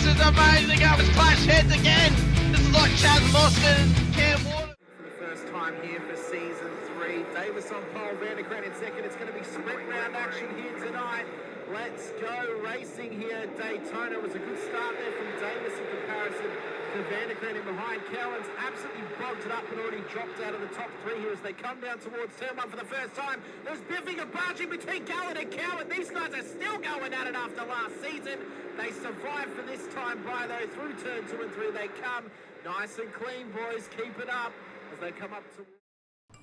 this is amazing. It was clash heads again. This is like Chaz Mostyn and Cam Water. For the first time here for season 3. Davis on pole, Vandergren in second. It's going to be sprint round action here tonight. Let's go racing here at Daytona. It was a good start there from Davis in comparison to Vandergren in behind. Cowan's absolutely bogged it up and already dropped out of the top 3 here as they come down towards turn 1 for the first time. There's biffing and barging between Gallen and Cowan. These guys are still going at it after last season. They survived for this time by though. Through turn 2 and 3 they come. Nice and clean, boys. Keep it up as they come up to...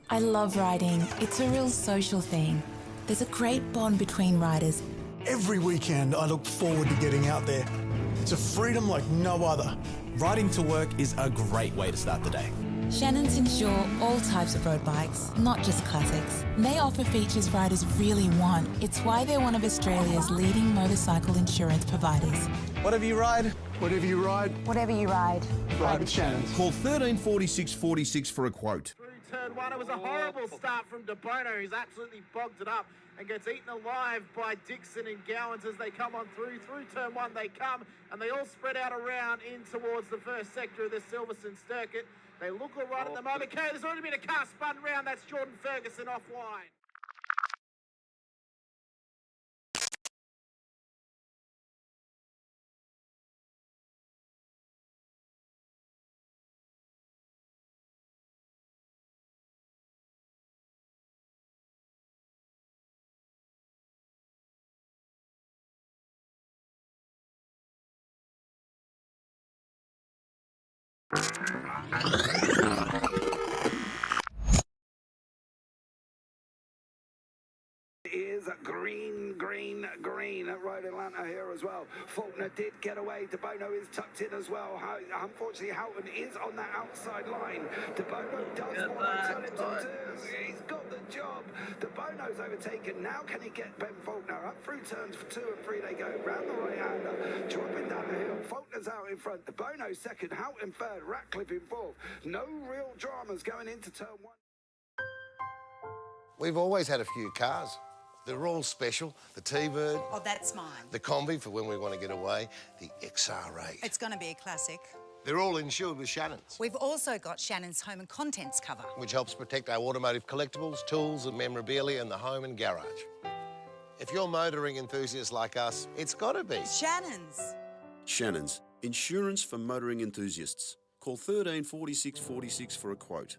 I love riding. It's a real social thing. There's a great bond between riders. Every weekend I look forward to getting out there. It's a freedom like no other. Riding to work is a great way to start the day. Shannon's insure all types of road bikes, not just classics. They offer features riders really want. It's why they're one of Australia's leading motorcycle insurance providers. Whatever you ride, Whatever you ride, Whatever you ride, ride with Shannon's. Call 134646 for a quote. Through turn 1, it was a horrible start from De Bono, who's absolutely bogged it up and gets eaten alive by Dixon and Gowans as they come on through. Through turn 1 they come, and they all spread out around in towards the first sector of the Silverstone circuit. They look all right at the moment. Okay, there's already been a car spun round. That's Jordan Ferguson off wide. Is green, green, green at Road Atlanta here as well. Faulkner did get away. De Bono is tucked in as well. Unfortunately, Houghton is on that outside line. De Bono does want to tell him to do. He's got the job. De Bono's overtaken. Now can he get Ben Faulkner up through turns 2 and 3? They go round the right-hander, dropping down the hill. Faulkner's out in front. De Bono second. Houghton third. Ratcliffe in fourth. No real dramas going into turn 1. We've always had a few cars. They're all special. The T-Bird. Oh, that's mine. The Combi for when we want to get away. The XR8. It's going to be a classic. They're all insured with Shannon's, We've also got Shannon's home and contents cover. which helps protect our automotive collectibles, tools and memorabilia in the home and garage. If you're motoring enthusiasts like us, it's got to be Shannon's. Shannon's, insurance for motoring enthusiasts. Call 134646 for a quote.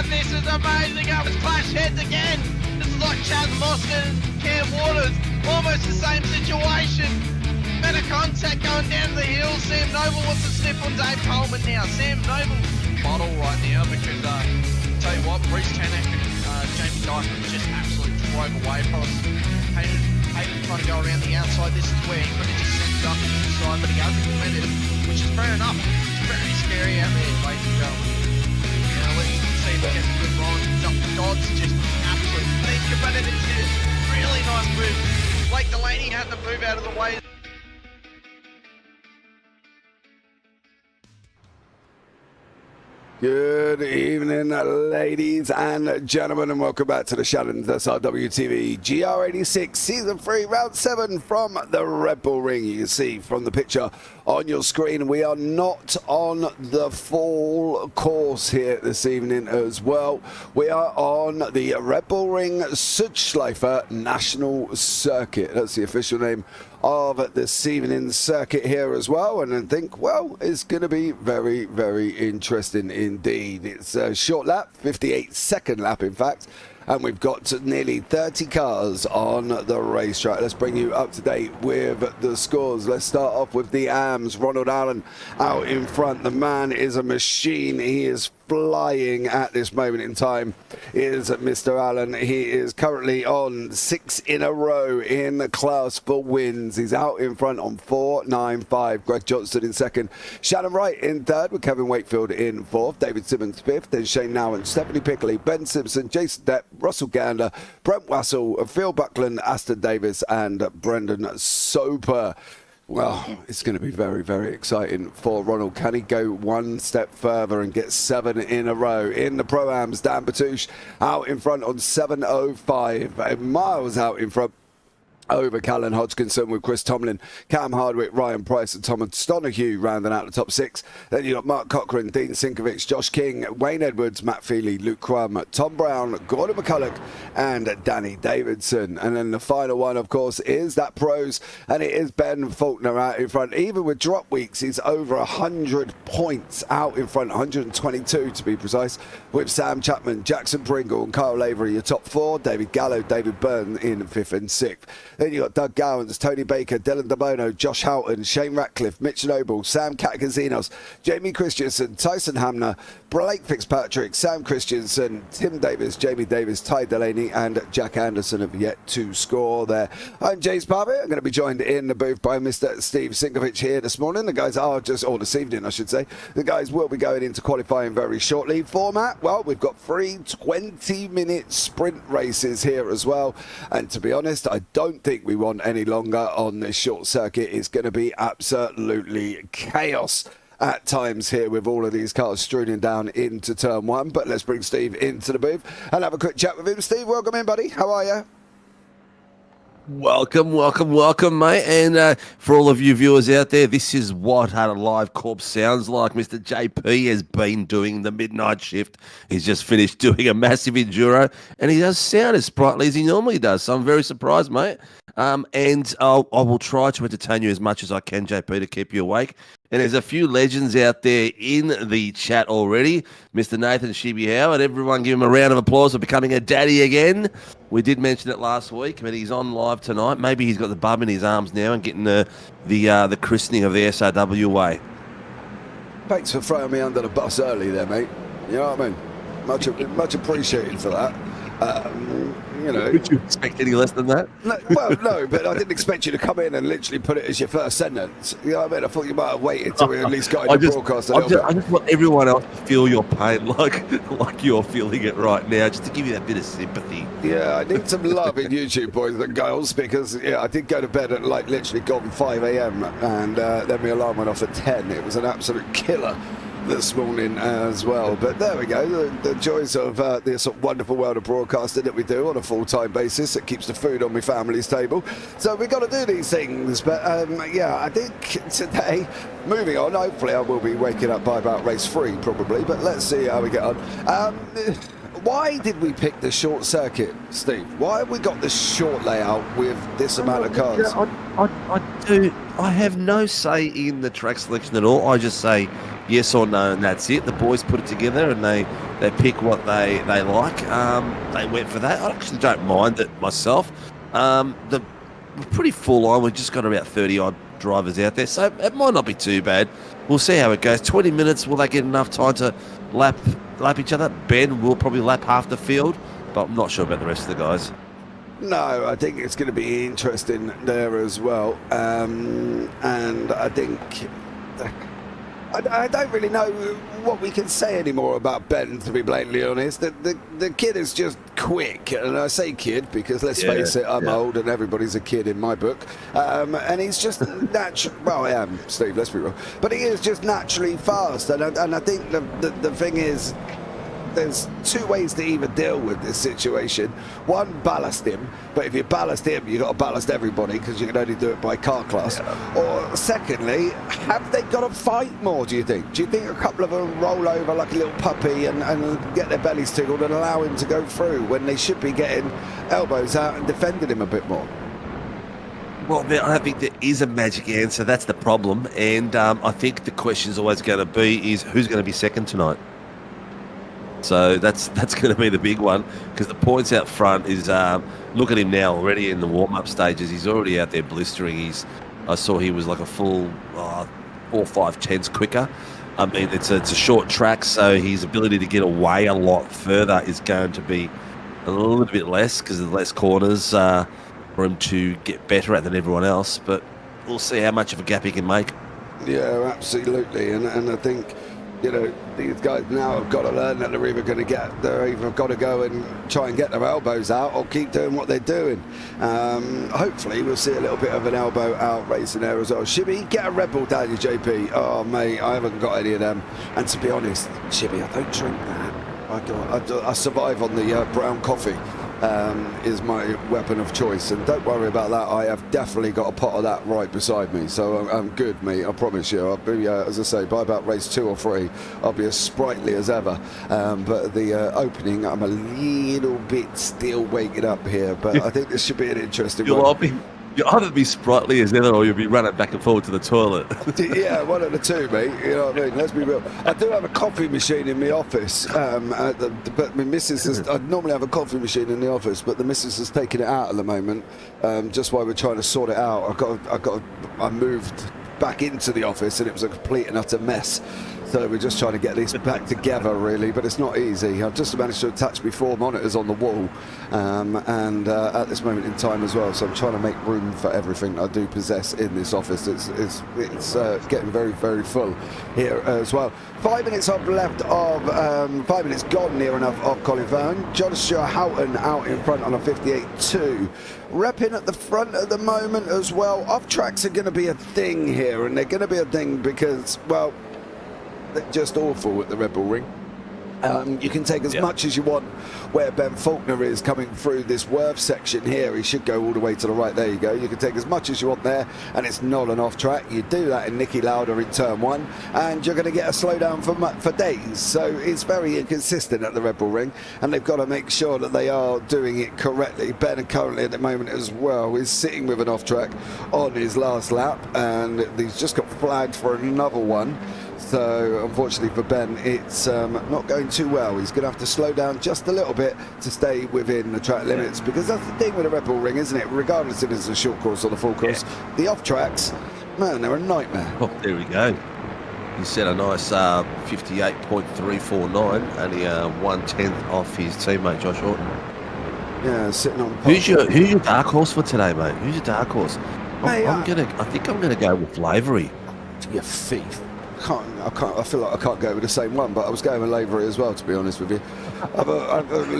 This is amazing. It was clash heads again. This is like Chaz Mostyn and Cam Waters. Almost the same situation. Better contact going down the hill. Sam Noble wants to sniff on Dave Coleman now. Sam Noble bottle right now because tell you what, Bruce Tanak and Jamie Dyson just absolutely drove away from us. Hayden trying to go around the outside. This is where he could have just sent it up the inside, but he hasn't implemented it, which is fair enough. It's very scary out there, ladies and gentlemen. Now, let's see if we get some good runs. Dodd's just absolute thinker, but it's a really nice move. Blake Delaney had to move out of the way. Good evening, ladies and gentlemen, and welcome back to the Shannon's DSL TV GR86 Season 3 Round 7 from the Red Bull Ring. You can see from the picture on your screen, we are not on the full course here this evening as well. We are on the Red Bull Ring Südschleife National Circuit. That's the official name of this evening's circuit here as well, and I think, well, it's going to be very, very interesting indeed. It's a short lap, 58-second lap in fact, and we've got nearly 30 cars on the racetrack. Let's bring you up to date with the scores. Let's start off with the AMs. Ronald Allen out in front. The man is a machine. He is flying at this moment in time, is Mr. Allen. He is currently on 6 in a row in the class for wins. He's out in front on 4.95. Greg Johnston in second. Shannon Wright in third, with Kevin Wakefield in fourth. David Simmons fifth. Then Shane Nowen, Stephanie Pickley, Ben Simpson, Jason Depp, Russell Gander, Brent Wassell, Phil Buckland, Aston Davis, and Brendan Soper. Well, it's going to be very, very exciting for Ronald. Can he go one step further and get 7 in a row? In the Pro-Ams, Dan Batouche out in front on 7.05. Miles out in front over Callan Hodgkinson, with Chris Tomlin, Cam Hardwick, Ryan Price and Thomas Donahue rounding out the top 6. Then you've got Mark Cochran, Dean Sinkovic, Josh King, Wayne Edwards, Matt Feely, Luke Crum, Tom Brown, Gordon McCulloch and Danny Davidson. And then the final one, of course, is that pros, and it is Ben Faulkner out in front. Even with drop weeks, he's over 100 points out in front, 122 to be precise, with Sam Chapman, Jackson Pringle and Kyle Lavery, your top 4. David Gallo, David Byrne in 5th and 6th. Then you've got Doug Gowans, Tony Baker, Dylan DeBono, Josh Houghton, Shane Ratcliffe, Mitch Noble, Sam Catakazinos, Jamie Christensen, Tyson Hamner, Blake Fitzpatrick, Sam Christensen, Tim Davis, Jamie Davis, Ty Delaney and Jack Anderson have yet to score there. I'm James Parvitt. I'm going to be joined in the booth by Mr. Steve Sinkovic here this morning. The guys are or this evening I should say. The guys will be going into qualifying very shortly. Format, well, we've got 3 20-minute sprint races here as well. And to be honest, I don't think we want any longer on this short circuit. It's going to be absolutely chaos at times here with all of these cars strooning down into turn 1. But let's bring Steve into the booth and have a quick chat with him. Steve, welcome in, buddy. How are you? Welcome, mate. And for all of you viewers out there, this is what a live corpse sounds like. Mr. JP has been doing the midnight shift. He's just finished doing a massive enduro, and he does sound as sprightly as he normally does. So I'm very surprised, mate. And I will try to entertain you as much as I can, JP, to keep you awake. And there's a few legends out there in the chat already. Mr. Nathan Shibby Howard, everyone give him a round of applause for becoming a daddy again. We did mention it last week, but he's on live tonight. Maybe he's got the bum in his arms now and getting the christening of the SRWA. Thanks for throwing me under the bus early there, mate. You know what I mean? Much appreciated for that. You know, would you expect any less than that? No, well, no, but I didn't expect you to come in and literally put it as your first sentence. You know what I mean? I thought you might have waited until we at least got in the broadcast a little bit. I just want everyone else to feel your pain like you're feeling it right now, just to give you that bit of sympathy. Yeah, I need some love in YouTube, boys and girls, because yeah, I did go to bed at like literally gone 5 a.m. and then my alarm went off at 10. It was an absolute killer this morning as well. But there we go, the joys of this wonderful world of broadcasting that we do on a full-time basis. It keeps the food on my family's table, so we've got to do these things. But yeah, I think today, moving on, hopefully I will be waking up by about race 3 probably, but let's see how we get on. Why did we pick the short circuit, Steve? Why have we got this short layout with this amount of cars? I have no say in the track selection at all. I just say yes or no, and that's it. The boys put it together and they pick what they like. They went for that. I actually don't mind it myself. We're pretty full on. We've just got about 30 odd drivers out there, so it might not be too bad. We'll see how it goes. 20 minutes, will they get enough time to lap lap each other. Ben will probably lap half the field, but I'm not sure about the rest of the guys. No, I think it's going to be interesting there as well. And I think I don't really know what we can say anymore about Ben, to be blatantly honest. The kid is just quick, and I say kid because, let's face it, I'm old and everybody's a kid in my book. And he's just natural. Well, I am, Steve, let's be real. But he is just naturally fast. And I think the thing is, there's two ways to even deal with this situation. One, ballast him, but if you ballast him, you've got to ballast everybody because you can only do it by car class. Or secondly, have they got to fight more, do you think? Do you think a couple of them roll over like a little puppy and get their bellies tickled and allow him to go through when they should be getting elbows out and defending him a bit more? Well, I don't think there is a magic answer. That's the problem. And I think the question is always going to be is who's going to be second tonight? So that's going to be the big one, because the points out front is look at him now already in the warm-up stages. He's already out there blistering. I saw he was like a full 4 or 5 tenths quicker. I mean, it's a short track, so his ability to get away a lot further is going to be a little bit less because there's less corners for him to get better at than everyone else. But we'll see how much of a gap he can make. Yeah, absolutely. And I think, you know, these guys now have got to learn that they're either got to go and try and get their elbows out or keep doing what they're doing. Hopefully we'll see a little bit of an elbow out racing there as well. Shibby, get a Red Bull down you, JP. Oh mate, I haven't got any of them. And to be honest, Shibby, I don't drink that. I survive on the brown coffee. Is my weapon of choice, and don't worry about that. I have definitely got a pot of that right beside me, so I'm good, mate. I promise you. I'll be, as I say, by about race 2 or 3, I'll be as sprightly as ever. But the opening, I'm a little bit still waking up here, but I think this should be an interesting one. You'll either be sprightly as ever or you'll be running back and forward to the toilet. Yeah, one of the two, mate. You know what I mean? Let's be real. I do have a coffee machine in my office, but my missus has... I normally have a coffee machine in the office, but the missus has taken it out at the moment, just while we're trying to sort it out. I moved back into the office and it was a complete and utter mess. So we're just trying to get this back together, really, but it's not easy. I've just managed to attach me 4 monitors on the wall, and at this moment in time as well. So I'm trying to make room for everything I do possess in this office. It's getting very, very full here as well. 5 minutes up left of 5 minutes gone near enough of Colin Vaughan. Joshua Houghton out in front on a 58.2. Repping at the front at the moment as well. Off tracks are going to be a thing here, and they're going to be a thing because, well, they're just awful at the Red Bull Ring. You can take as much as you want where Ben Faulkner is coming through this Worth section here. He should go all the way to the right. There you go. You can take as much as you want there, and it's not an off track. You do that in Nicky Lauda in turn 1, and you're going to get a slowdown for days. So it's very inconsistent at the Red Bull Ring, and they've got to make sure that they are doing it correctly. Ben currently at the moment as well is sitting with an off track on his last lap, and he's just got flagged for another one. So unfortunately for Ben, it's not going too well. He's going to have to slow down just a little bit to stay within the track limits, because that's the thing with the Red Bull Ring, isn't it? Regardless if it's a short course or the full course, the off tracks, man, they're a nightmare. Oh, there we go. He set a nice 58.349, only 1/10 off his teammate Josh Horton. Yeah, sitting on. Who's your dark horse for today, mate? Who's your dark horse? I think I'm gonna go with Lavery. You thief. I feel like I can't go with the same one, but I was going with Lavery as well, to be honest with you.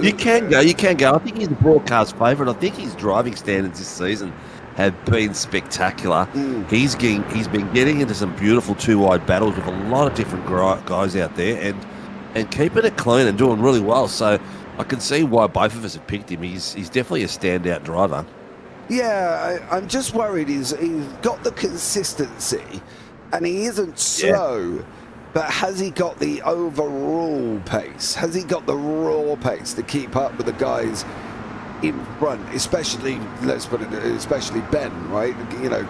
You can go. I think he's the broadcast favourite. I think his driving standards this season have been spectacular. He's been getting into some beautiful 2-wide battles with a lot of different guys out there, and keeping it clean and doing really well. So I can see why both of us have picked him. He's definitely a standout driver. Yeah, I'm just worried he's got the consistency. And he isn't slow, but has he got the overall pace? Has he got the raw pace to keep up with the guys in front? Especially, let's put it, especially Ben, right? You know,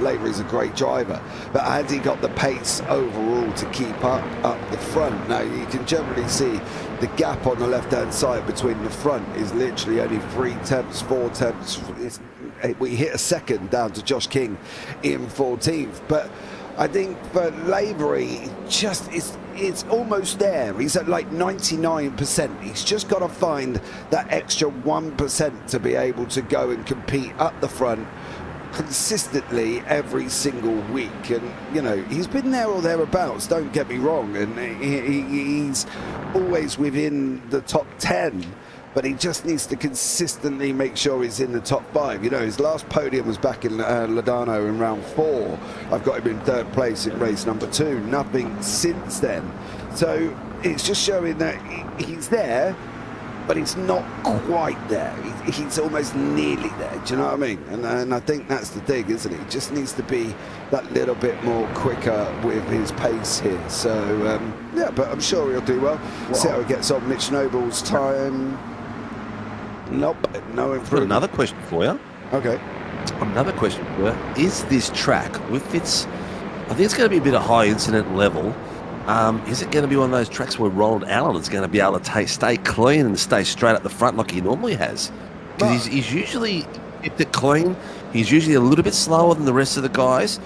Lavery's a great driver, but has he got the pace overall to keep up the front? Now, you can generally see the gap on the left-hand side between the front is literally only 3 tenths, 4 tenths. We hit a second down to Josh King in 14th, but I think for Lavery, it's almost there. He's at like 99%. He's just got to find that extra 1% to be able to go and compete up the front consistently every single week. And, you know, he's been there or thereabouts, don't get me wrong. And he's always within the top 10. But he just needs to consistently make sure he's in the top 5. You know, his last podium was back in Lodano in round 4. I've got him in 3rd place in race number 2. Nothing since then. So it's just showing that he's there, but he's not quite there. He's almost nearly there. Do you know what I mean? And I think that's the thing, isn't it? He just needs to be that little bit more quicker with his pace here. So, yeah, but I'm sure he'll do well. See how he gets on. Mitch Noble's time. Nope, no improvement. Another question for you. Okay. Another question for you. Is this track, with its, I think it's going to be a bit of high incident level. Is it going to be one of those tracks where Roland Allen is going to be able to stay clean and stay straight up the front like he normally has? Because he's usually kept it clean. He's usually a little bit slower than the rest of the guys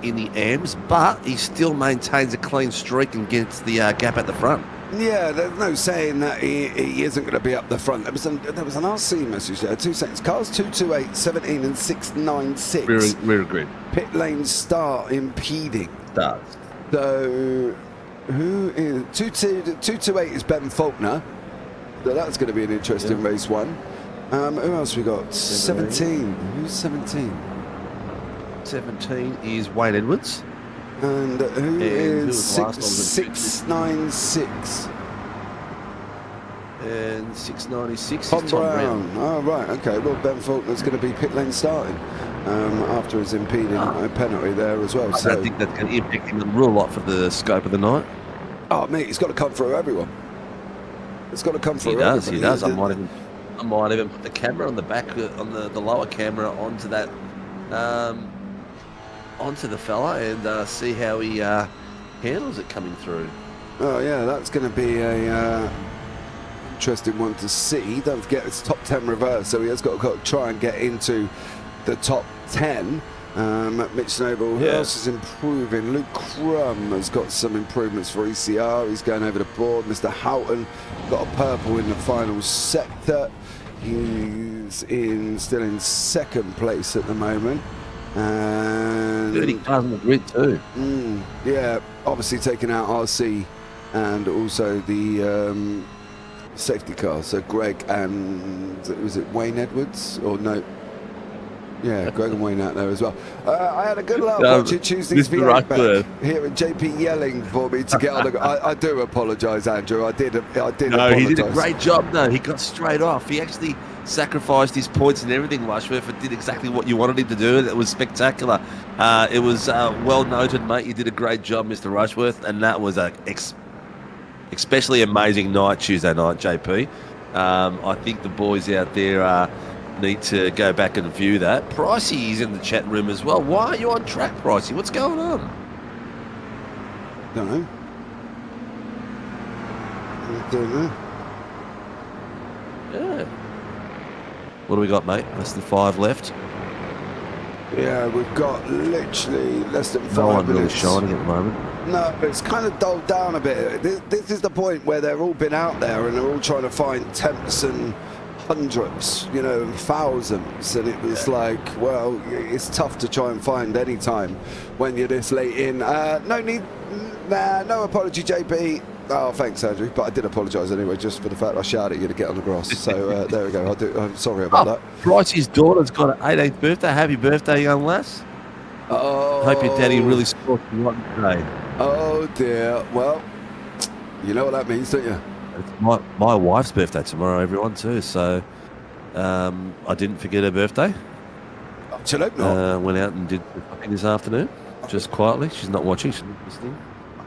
in the AMs, but he still maintains a clean streak and gets the gap at the front. Yeah, there's no saying that he isn't going to be up the front. There was an RC message there. 2 seconds. Cars 228, 17 and 696. Rear grid. Pit lane start impeding. Starts. So, who is... 228 is Ben Faulkner. So that's going to be an interesting race one. Who else we got? 17. Who's 17? 17 is Wayne Edwards. And who is 696? And 696 Tom is Tom Brown. Oh, right, okay. Well, Ben Faulkner's going to be pit lane starting after his impeding penalty there as well. I don't think that's going to impact him a real lot for the scope of the night. Oh, mate, he's got to come through everyone. It's got to come through everyone. He does. I might even put the camera on the back, on the lower camera onto that... onto the fella and see how he handles it coming through. Oh yeah, that's going to be a interesting one to see. Don't forget it's top 10 reverse, so he has got to try and get into the top 10. Mitch Noble, who else is improving? Luke Crum has got some improvements for ECR. He's going over the board. Mr. Houghton got a purple in the final sector. He's still in 2nd place at the moment. And 30 cars on the grid too. Yeah, obviously taking out RC and also the safety car. So Greg and was it Wayne Edwards or no? Yeah, Greg and Wayne out there as well. I had a good laugh watching Tuesday's V8 back, hearing JP yelling for me to get on the... I do apologise, Andrew. I did apologise. No, he did a great job, though. He got straight off. He actually sacrificed his points and everything, Rushworth, and did exactly what you wanted him to do. It was spectacular. It was well noted, mate. You did a great job, Mr. Rushworth, and that was a especially amazing night, Tuesday night, JP. I think the boys out there need to go back and view that. Pricey is in the chat room as well. Why are you on track, Pricey? What's going on? Don't know. Yeah. What do we got, mate? Less than 5 left. Yeah, we've got literally less than 5 no one minutes. Really shining at the moment. No, it's kind of dulled down a bit. This is the point where they've all been out there and they're all trying to find tenths and hundredths, you know, and thousands, and it was like, well, it's tough to try and find any time when you're this late in. No apology, JP. Oh, thanks, Andrew, but I did apologise anyway, just for the fact I shouted at you to get on the grass. So there we go. I'm sorry about that. Pricey's daughter's got an 18th birthday. Happy birthday, young lass. Oh. Hope your daddy really scored you right today. Oh dear. Well, you know what that means, don't you? It's my wife's birthday tomorrow, everyone, too. So I didn't forget her birthday. Absolutely not. Went out and did something this afternoon, just quietly. She's not watching. She's not listening.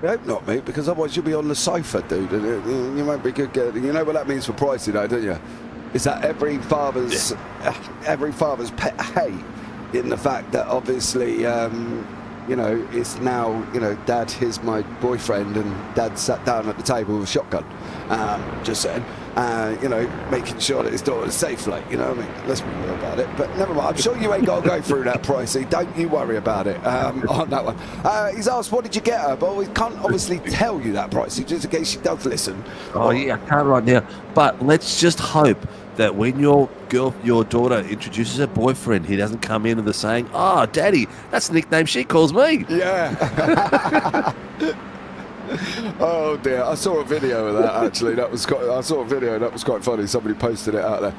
I hope not, mate, because otherwise you'll be on the sofa, dude, and you won't be good. You know what that means for Pricey, though, don't you? Is that every father's pet hate in the fact that obviously, you know, it's now, you know, Dad, here's my boyfriend, and Dad sat down at the table with a shotgun. Just saying. you know, making sure that his daughter's safe, like, you know what I mean? Let's be real about it. But never mind, I'm sure you ain't got to go through that, Pricey. Don't you worry about it on that one. He's asked, what did you get her? But we can't obviously tell you that, Pricey, just in case she does listen. Oh, yeah, I can't right now. But let's just hope that when your daughter introduces her boyfriend, he doesn't come in with the saying, "Oh, Daddy, that's the nickname she calls me." Yeah. Oh dear, I saw a video of that actually. I saw a video that was quite funny. Somebody posted it out there.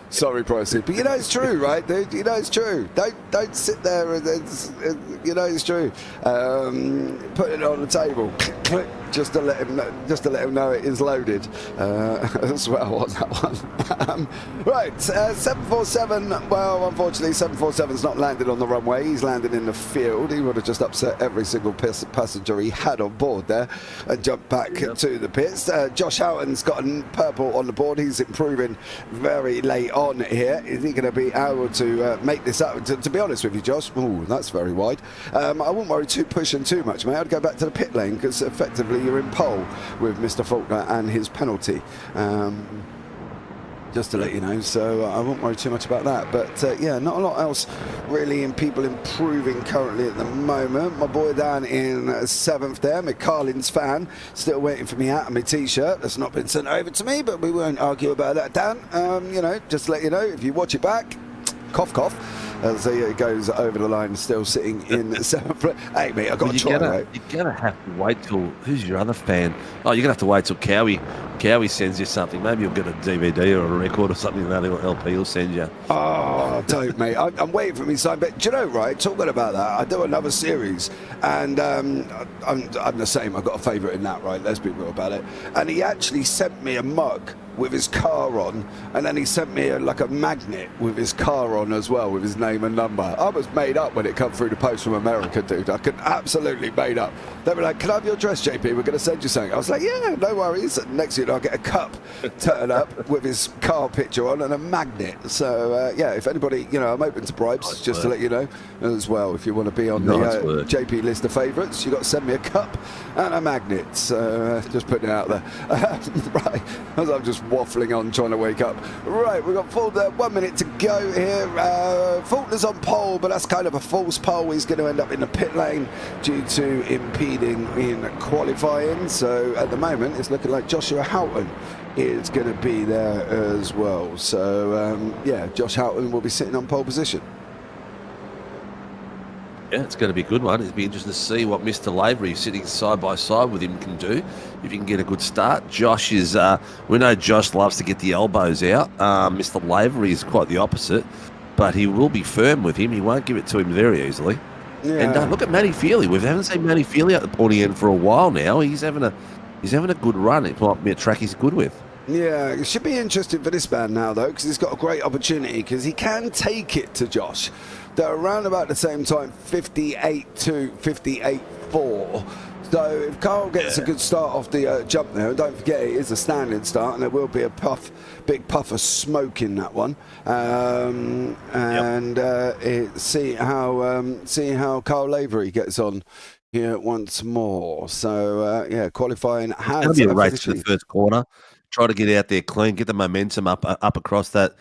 Sorry, Pricey, but you know it's true, right, dude? You know it's true. Don't sit there and you know it's true. Put it on the table, click, just to let him know it is loaded as well on that one. Right, 747. Well, unfortunately, 747's not landed on the runway. He's landed in the field. He would have just upset every single passenger he had on board there and jumped back to the pits. Josh Houghton's got a purple on the board. He's improving very late on here. Is he going to be able to make this up? To be honest with you, Josh, ooh, that's very wide. I wouldn't worry pushing too much, mate. I'd go back to the pit lane because effectively you're in pole with Mr. Faulkner and his penalty. Just to let you know, so I won't worry too much about that. But yeah, not a lot else really in people improving currently at the moment. My boy down in 7th there, McCarlin's fan, still waiting for me out of my t-shirt. That's not been sent over to me, but we won't argue about that, Dan. You know, just to let you know, if you watch it back, cough, cough. As he goes over the line, still sitting in 7th place. Hey, mate, I've got to try, right? You're going to have to wait till... Who's your other fan? Oh, you're going to have to wait till Cowie sends you something. Maybe you'll get a DVD or a record or something that LP will send you. Oh, don't, mate. I'm waiting for me to sign. But do you know, right, talking about that, I do another series. And I'm the same. I've got a favourite in that, right? Let's be real about it. And he actually sent me a mug with his car on, and then he sent me like a magnet with his car on as well, with his name and number. I was made up when it come through the post from America, dude. I could absolutely made up. They were like, "Can I have your address, JP? We're going to send you something." I was like, "Yeah, no worries." And next year I'll get a cup turn up with his car picture on and a magnet. So yeah, if anybody, you know, I'm open to bribes, just to let you know as well. If you want to be on the JP list of favourites, you got to send me a cup and a magnet. So just putting it out there. Right, as I'm just waffling on trying to wake up. Right, we've got 1 minute to go here. Faulkner's on pole, but that's kind of a false pole. He's going to end up in the pit lane due to impeding in qualifying. So at the moment, it's looking like Joshua Houghton is going to be there as well. So yeah, Josh Houghton will be sitting on pole position. Yeah, it's going to be a good one. It'll be interesting to see what Mr. Lavery, sitting side by side with him, can do. If he can get a good start. Josh is, we know Josh loves to get the elbows out. Mr. Lavery is quite the opposite, but he will be firm with him. He won't give it to him very easily. Yeah. And look at Matty Feely. We haven't seen Matty Feely at the pointy end for a while now. He's having a good run. It might be a track he's good with. Yeah, it should be interesting for this man now, though, because he's got a great opportunity, because he can take it to Josh. They're around about the same time, 58.2, 58.4. So if Carl gets a good start off the jump there, and don't forget it is a standing start, and there will be a big puff of smoke in that one. See how Carl Lavery gets on here once more. So yeah, qualifying has. It's going to be a race for the first corner. Try to get out there clean, get the momentum up across that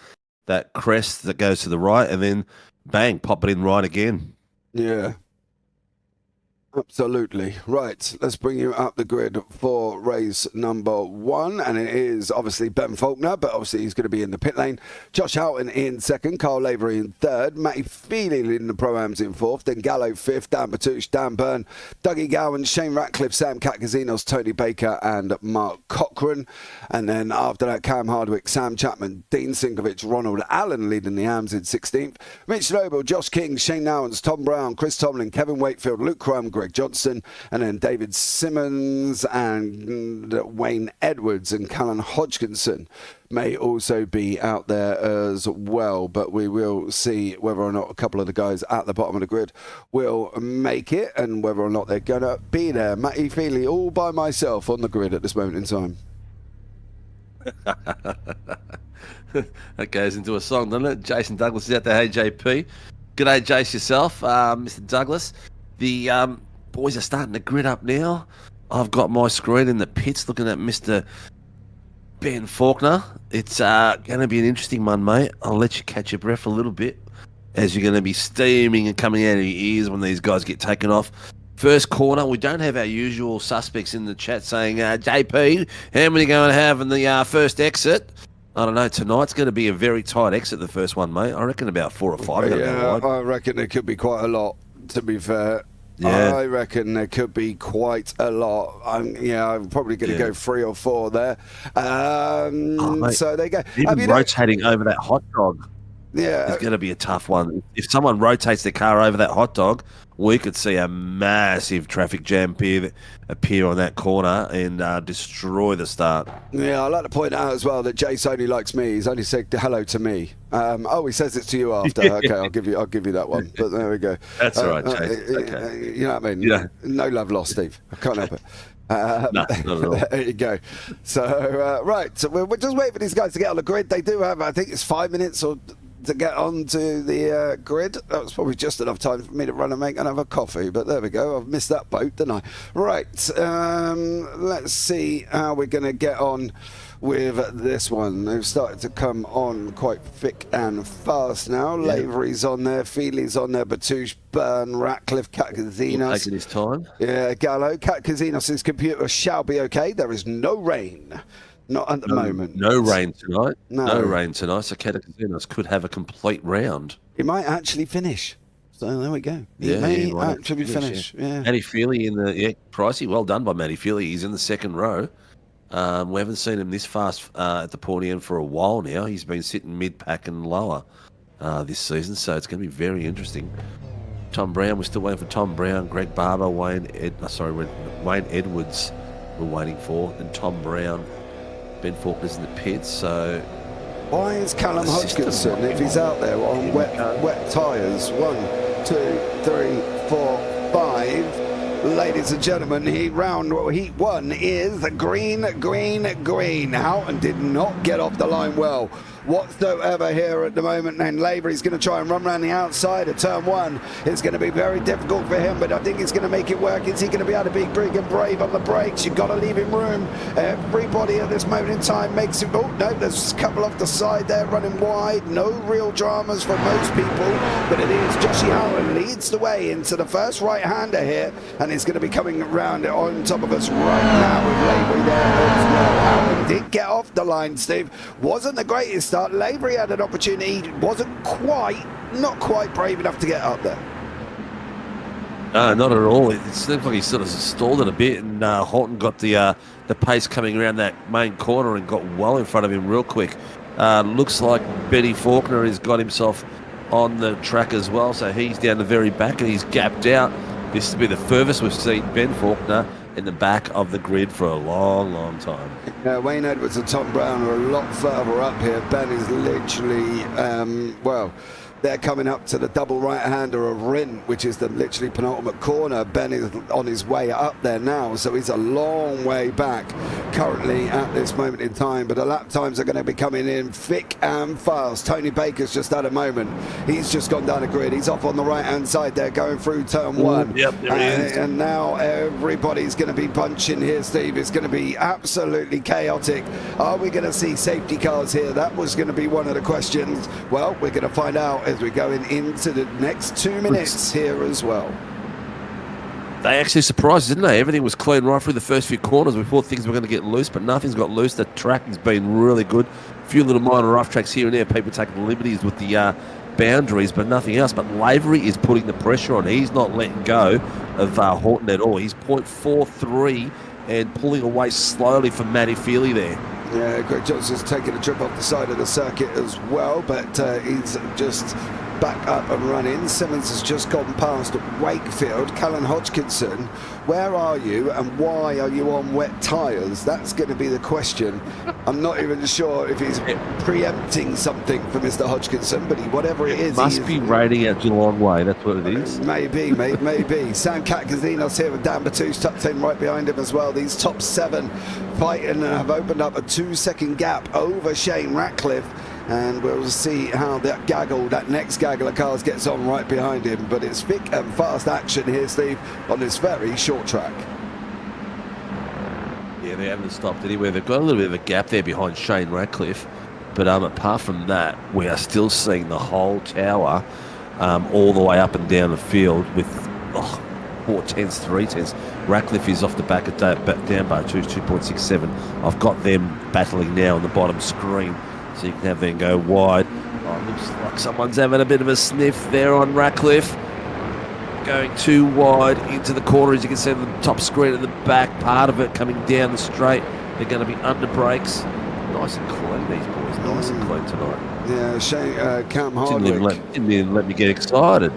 crest that goes to the right, and then bang, pop it in right again. Yeah. Absolutely. Right, let's bring you up the grid for race number 1, and it is obviously Ben Faulkner, but obviously he's going to be in the pit lane. Josh Houghton in 2nd, Carl Lavery in 3rd, Matty Feely leading the Pro-Ams in 4th, then Gallo 5th, Dan Batouche, Dan Byrne, Dougie Gowan, Shane Ratcliffe, Sam Catcazinos, Tony Baker and Mark Cochran, and then after that Cam Hardwick, Sam Chapman, Dean Sinkovic, Ronald Allen leading the AMs in 16th, Mitch Noble, Josh King, Shane Nowens, Tom Brown, Chris Tomlin, Kevin Wakefield, Luke Crum, Greg Johnson, and then David Simmons and Wayne Edwards and Callan Hodgkinson may also be out there as well, but we will see whether or not a couple of the guys at the bottom of the grid will make it and whether or not they're going to be there. Matty Feely all by myself on the grid at this moment in time. That goes into a song, doesn't it? Jason Douglas is out there. Hey, JP. G'day, Jace, yourself. Mr. Douglas. The boys are starting to grid up now. I've got my screen in the pits looking at Mr. Ben Faulkner. It's going to be an interesting one, mate. I'll let you catch your breath a little bit as you're going to be steaming and coming out of your ears when these guys get taken off. First corner, we don't have our usual suspects in the chat saying, JP, how many going to have in the first exit? I don't know. Tonight's going to be a very tight exit, the first one, mate. I reckon about 4 or 5 are going to go wide. I reckon there could be quite a lot, to be fair. Yeah. I reckon there could be quite a lot. I'm probably going to go 3 or 4 there. So there you go. Even rotating over that hot dog. Yeah. It's going to be a tough one. If someone rotates their car over that hot dog, we could see a massive traffic jam appear on that corner and destroy the start. Yeah, I'd like to point out as well that Jace only likes me. He's only said hello to me. He says it to you after. Okay, I'll give you that one. But there we go. That's all right, Jace. Okay. You know what I mean? Yeah. No love lost, Steve. I can't help it. No, not at all. There you go. So, right. So we're just waiting for these guys to get on the grid. They do have, I think it's 5 minutes to get onto the grid. That was probably just enough time for me to run and make another coffee, but there we go. I've missed that boat, didn't I? Right, let's see how we're going to get on with this one. They've started to come on quite thick and fast now. Yeah. Lavery's on there, Feely's on there, Batouche, Byrne, Ratcliffe, Katkazinos. Taking his time. Yeah, Gallo. Katkazinos' computer shall be okay. There is no rain. Not at the moment. No rain tonight. No rain tonight. So Katakazinos could have a complete round. He might actually finish. So there we go. He may actually finish. Yeah. Matty Feely in the pricey. Well done by Matty Feely. He's in the second row. We haven't seen him this fast at the pointy end for a while now. He's been sitting mid-pack and lower this season, so it's going to be very interesting. Tom Brown, we're still waiting for Tom Brown. Greg Barber, Wayne Edwards we're waiting for, and Tom Brown. Ben Faulkner's in the pits, so... Why is Callum Hodgkinson, if he's out there on wet tyres? 1, 2, 3, 4, 5. Ladies and gentlemen, heat 1 is green. Houghton did not get off the line well whatsoever here at the moment, and Lavery's going to try and run around the outside of turn 1. It's going to be very difficult for him, but I think he's going to make it work. Is he going to be able to be big and brave on the brakes? You've got to leave him room. Everybody at this moment in time makes it. Oh no, there's a couple off the side there running wide. No real dramas for most people, but it is Joshy Houghton leads the way into the first right-hander here, and he's going to be coming around on top of us right now with Lavery there as well. Houghton did get off the line, Steve. Wasn't the greatest start. Lavery had an opportunity, wasn't not quite brave enough to get up there. No, not at all. It seems like he sort of stalled it a bit, and Houghton got the pace coming around that main corner and got well in front of him real quick. Looks like Benny Faulkner has got himself on the track as well, so he's down the very back and he's gapped out. This will be the furthest we've seen Ben Faulkner in the back of the grid for a long time. Wayne Edwards and Tom Brown are a lot further up here. Ben is literally, they're coming up to the double right-hander of Rin, which is the literally penultimate corner. Ben is on his way up there now, so he's a long way back currently at this moment in time. But the lap times are going to be coming in thick and fast. Tony Baker's just had a moment. He's just gone down the grid. He's off on the right-hand side there, going through turn 1. Yep, there he is. And now everybody's going to be punching here, Steve. It's going to be absolutely chaotic. Are we going to see safety cars here? That was going to be one of the questions. Well, we're going to find out as we're going into the next 2 minutes here as well. They actually surprised us, didn't they? Everything was clean right through the first few corners. We thought things were going to get loose, but nothing's got loose. The track has been really good. A few little minor rough tracks here and there. People taking liberties with the boundaries, but nothing else. But Lavery is putting the pressure on. He's not letting go of Houghton at all. He's 0.43 and pulling away slowly from Matty Feely there. Yeah, Greg Johnson's taking a trip off the side of the circuit as well, but he's just back up and running. Simmons has just gone past Wakefield. Callan Hodgkinson, where are you and why are you on wet tyres? That's going to be the question. I'm not even sure if he's preempting something for Mr. Hodgkinson, but whatever it is... Must be raiding out Geelong Way, that's what it is. Maybe. Sam Katkazinos here with Dan Batouche tucked in right behind him as well. These top 7 fighting and have opened up a 2-second gap over Shane Ratcliffe. And we'll see how that next gaggle of cars gets on right behind him. But it's thick and fast action here, Steve, on this very short track. Yeah, they haven't stopped anywhere. They've got a little bit of a gap there behind Shane Ratcliffe. But apart from that, we are still seeing the whole tower all the way up and down the field with 4/10, 3/10. Ratcliffe is off the back of down bar 2.67. I've got them battling now on the bottom screen, so you can have them go wide. Oh, it looks like someone's having a bit of a sniff there on Ratcliffe. Going too wide into the corner, as you can see on the top screen at the back part of it coming down the straight. They're going to be under brakes. Nice and clean, these boys. Nice and clean tonight. Yeah, Shane, Cam Hardwick. Didn't even let me get excited.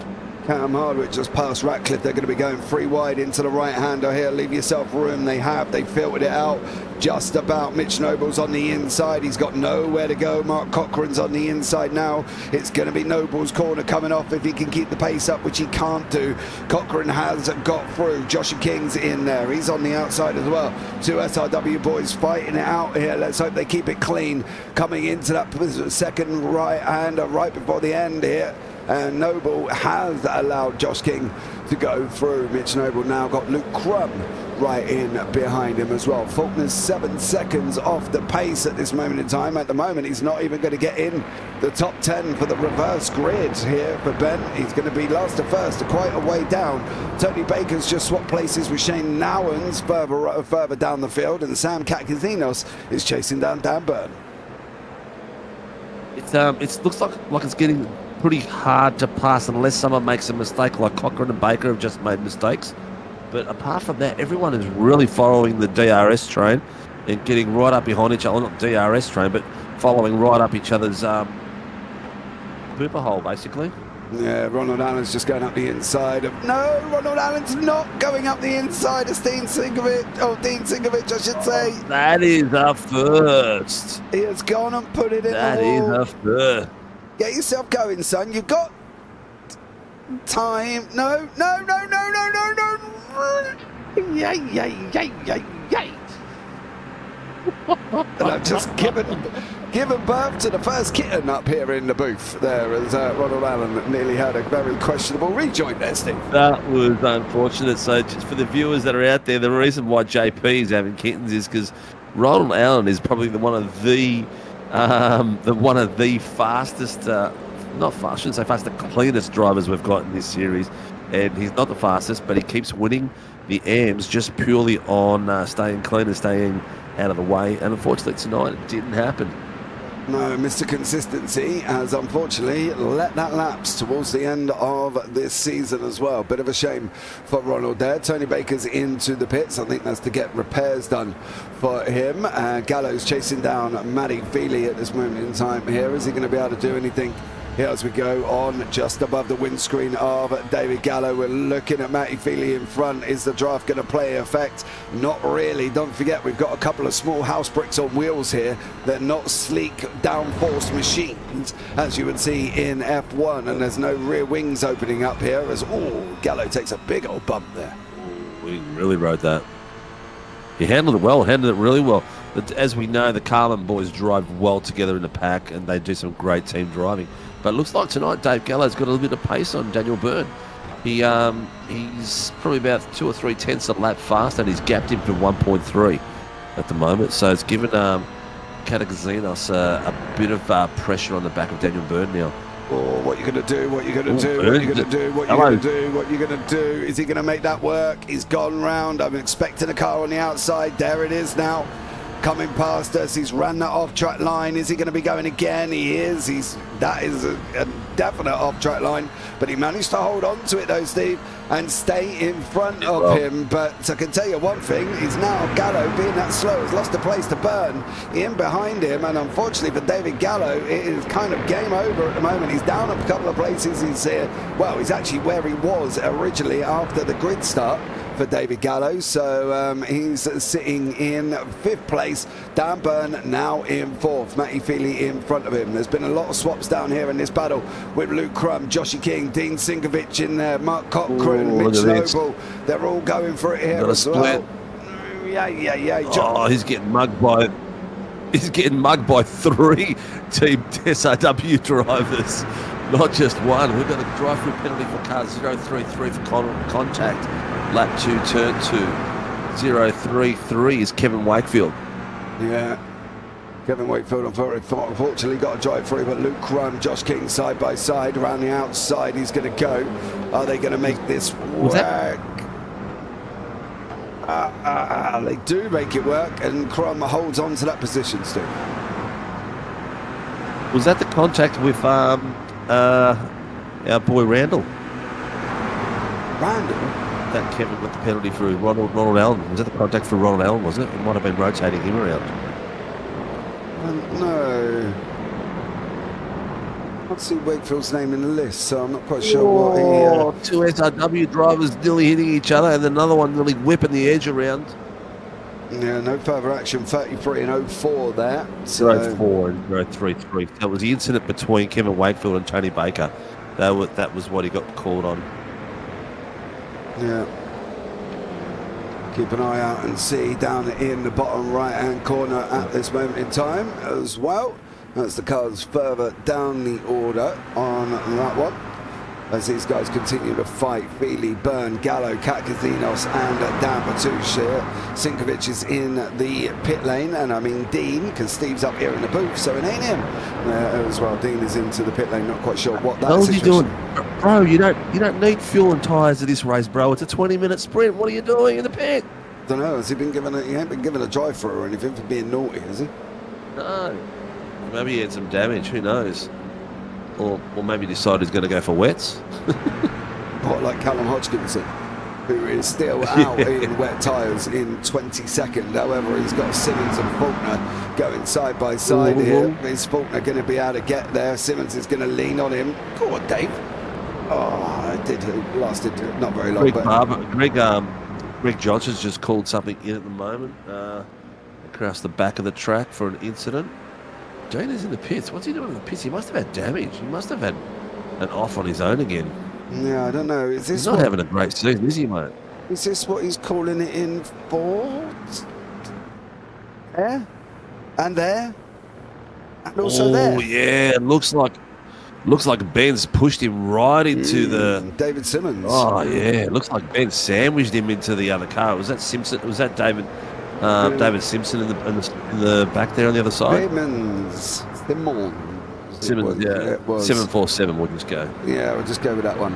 Cam Hardwick just past Ratcliffe. They're going to be going free wide into the right-hander here. Leave yourself room. They have. They filtered it out just about. Mitch Noble's on the inside. He's got nowhere to go. Mark Cochrane's on the inside now. It's going to be Noble's corner coming off if he can keep the pace up, which he can't do. Cochrane has got through. Joshua King's in there. He's on the outside as well. Two SRW boys fighting it out here. Let's hope they keep it clean. Coming into that second right-hander right before the end here. And Noble has allowed Josh King to go through. Mitch Noble now got Luke Crum right in behind him as well. Faulkner's 7 seconds off the pace at this moment in time. At the moment, he's not even going to get in the top 10 for the reverse grid here for Ben. He's going to be last to first, quite a way down. Tony Baker's just swapped places with Shane Nowens further down the field, and Sam Katkazinos is chasing down Dan Byrne. It looks like it's getting pretty hard to pass unless someone makes a mistake, like Cochrane and Baker have just made mistakes. But apart from that, everyone is really following the DRS train and getting right up behind each other. Well, not DRS train, but following right up each other's pooper hole, basically. Yeah, Ronald Allen's just going up the inside of... No, Ronald Allen's not going up the inside of Dean Sinkovic, I should say. That is a first. He has gone and put it in That the wall. is a first. Get yourself going, son. You've got time. No. Yay. And I've just given birth to the first kitten up here in the booth there as Ronald Allen nearly had a very questionable rejoin there, Steve. That was unfortunate. So just for the viewers that are out there, the reason why JP is having kittens is because Ronald Allen is probably one of the fastest, not fast, I shouldn't say fast, the cleanest drivers we've got in this series. And he's not the fastest, but he keeps winning the AMs just purely on staying clean and staying out of the way. And unfortunately tonight it didn't happen. No, Mr. Consistency has unfortunately let that lapse towards the end of this season as well. Bit of a shame for Ronald there. Tony Baker's into the pits. I think that's to get repairs done for him. Gallo's chasing down Matty Feely at this moment in time here. Is he going to be able to do anything here as we go on just above the windscreen of David Gallo? We're looking at Matty Feely in front. Is the draft going to play effect? Not really. Don't forget, we've got a couple of small house bricks on wheels here. They're not sleek, downforce machines, as you would see in F1, and there's no rear wings opening up here as, Gallo takes a big old bump there. We really rode that. He handled it well, handled it really well. But as we know, the Carlin boys drive well together in the pack, and they do some great team driving. But it looks like tonight Dave Gallo's got a little bit of pace on Daniel Byrne. He's probably about 2 or 3 tenths a lap fast, and he's gapped him to 1.3 at the moment. So it's given Katakazinos a bit of pressure on the back of Daniel Byrne now. Oh, what you going to do? What you going to do? What you going to do? What you going to do? What you going to do? Is he going to make that work? He's gone round. I'm expecting a car on the outside. There it is now. Coming past us, he's run that off-track line. Is he going to be going again? He is. That is a definite off-track line, but he managed to hold on to it though, Steve, and stay in front of him. But I can tell you one thing: he's now Gallo, being that slow, has lost a place to Byrne in behind him, and unfortunately for David Gallo, it is kind of game over at the moment. He's down a couple of places. He's he's actually where he was originally after the grid start for David Gallo, so he's sitting in 5th place. Dan Byrne now in 4th. Matty Feely in front of him. There's been a lot of swaps down here in this battle with Luke Crum, Joshie King, Dean Sinkovic in there, Mark Cochrane, Mitch Noble. They're all going for it here as well. He's getting mugged by 3 Team SRW drivers. Not just one. We've got a drive-through penalty for car 033 for contact. Lap 2, turn 2. 033 is Kevin Wakefield. Yeah. Kevin Wakefield unfortunately got a drive through, but Luke Crum, Josh King side by side around the outside. He's going to go. Are they going to make this work? They do make it work, and Crum holds on to that position, Steve. Was that the contact with our boy Randall? Randall? That Kevin got the penalty for Ronald Allen. Was that the contact for Ronald Allen, was it? It might have been rotating him around. No. I can't see Wakefield's name in the list, so I'm not quite sure what he... Two SRW drivers nearly hitting each other, and another one nearly whipping the edge around. Yeah, no further action. 33 and 04 there. So 04 and 033. That was the incident between Kevin Wakefield and Tony Baker. That was what he got called on. Yeah. Keep an eye out and see down in the bottom right-hand corner at this moment in time as well. That's the cars further down the order on that one. As these guys continue to fight, Feely, Byrne, Gallo, Katkazinos and Dan Batouche here. Sinkovic is in the pit lane, and I mean Dean, because Steve's up here in the booth, so it ain't him as well. Dean is into the pit lane, not quite sure what that is. What are you doing? Bro, you don't need fuel and tyres at this race, bro. It's a 20-minute sprint. What are you doing in the pit? Don't know, has he been given he ain't been given a drive-through or anything for being naughty, has he? No. Maybe he had some damage, who knows? Or maybe decided he's going to go for wets. What, like Callum Hodgkinson, who is still out in wet tyres in 22nd. However, he's got Simmons and Faulkner going side by side here. Is Faulkner going to be able to get there? Simmons is going to lean on him. Go on, Dave. Oh, it lasted not very long. Greg Johnson's just called something in at the moment. Across the back of the track for an incident. Dana's in the pits. What's he doing in the pits? He must have had damage. He must have had an off on his own again. Yeah, I don't know. Is this he's not having a great season, is he, mate? Is this what he's calling it in for? There? And there? And also there? Oh, yeah. It looks like Ben's pushed him right into the... David Simmons. Oh, yeah. It looks like Ben sandwiched him into the other car. Was that Simpson? Was that David... David Simpson in the back there on the other side. Simmons, yeah. 747. We'll just go. Yeah, we'll just go with that one.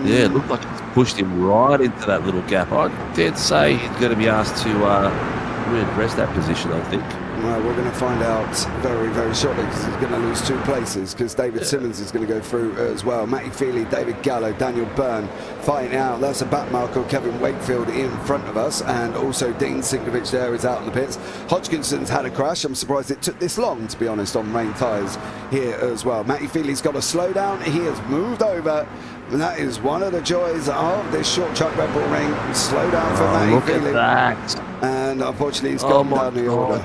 Yeah, it looked like it's pushed him right into that little gap. I dare say he's going to be asked to readdress that position, I think. Well, we're going to find out very, very shortly, because he's going to lose 2 places, because David Simmons is going to go through as well. Matty Feely, David Gallo, Daniel Byrne fighting out. That's a back marker of Kevin Wakefield in front of us, and also Dean Sinkovic there is out in the pits. Hodgkinson's had a crash. I'm surprised it took this long, to be honest, on main tyres here as well. Matty Feely's got a slow down. He has moved over, and that is one of the joys of this short track Red Bull ring. Slow down for Matty Feely. Look at that. And unfortunately, he's gone down the order.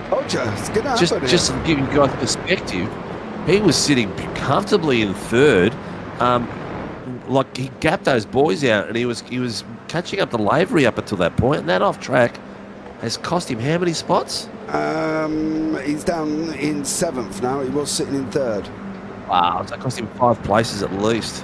It's going to happen. Just to give you guys perspective, he was sitting comfortably in third. Like he gapped those boys out, and he was catching up the Lavery up until that point, and that off track has cost him how many spots? He's down in 7th now. He was sitting in 3rd. Wow, that cost him 5 places at least.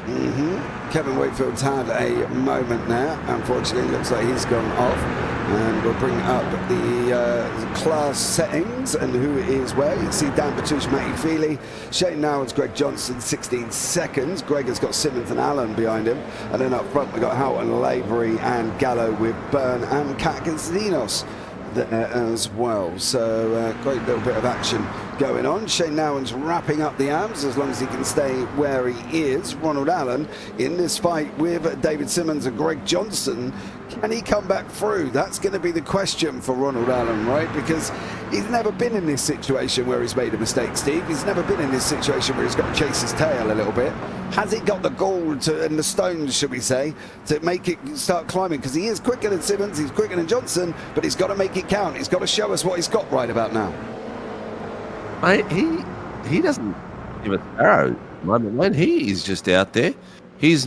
Kevin Wakefield's had a moment now. Unfortunately, it looks like he's gone off. And we'll bring up the class settings and who is where. You can see Dan Batouche, Matty Feely, Shane Nowens, Greg Johnson, 16 seconds. Greg has got Simmons and Allen behind him. And then up front, we've got Houghton, Lavery and Gallo with Byrne and Katkazinos there as well. So great little bit of action going on. Shane Nowens wrapping up the abs as long as he can stay where he is. Ronald Allen in this fight with David Simmons and Greg Johnson. Can he come back through? That's going to be the question for Ronald Allen, right? Because he's never been in this situation where he's made a mistake, Steve. He's never been in this situation where he's got to chase his tail a little bit. Has he got the gall and the stones, should we say, to make it start climbing? Because he is quicker than Simmons, he's quicker than Johnson, but he's got to make it count. He's got to show us what he's got right about now. Mate, he doesn't give a arrow. When he is just out there, he's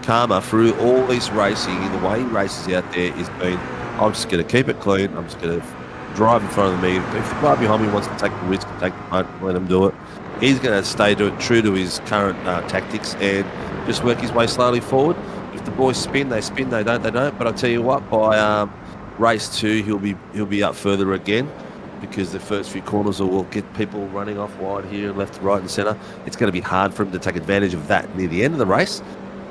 calmer through all this racing. The way he races out there is been, I'm just going to keep it clean. I'm just going to drive in front of me. If the guy behind me wants to take the risk and take the punt, let him do it. He's going to stay true to his current tactics and just work his way slowly forward. If the boys spin, they don't. But I'll tell you what, by race 2, he'll be up further again, because the first few corners will get people running off wide here, left, right, and centre. It's going to be hard for him to take advantage of that near the end of the race,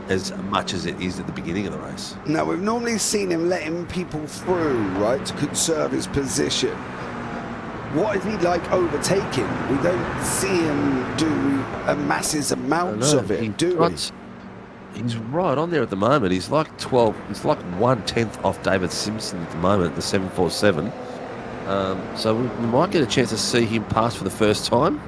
as much as it is at the beginning of the race. Now, we've normally seen him letting people through, right, to conserve his position. What is he like overtaking? We don't see him do a massive amounts of it, do we? He's right on there at the moment. He's like 1/10 off David Simpson at the moment, the 747. So we might get a chance to see him pass for the first time.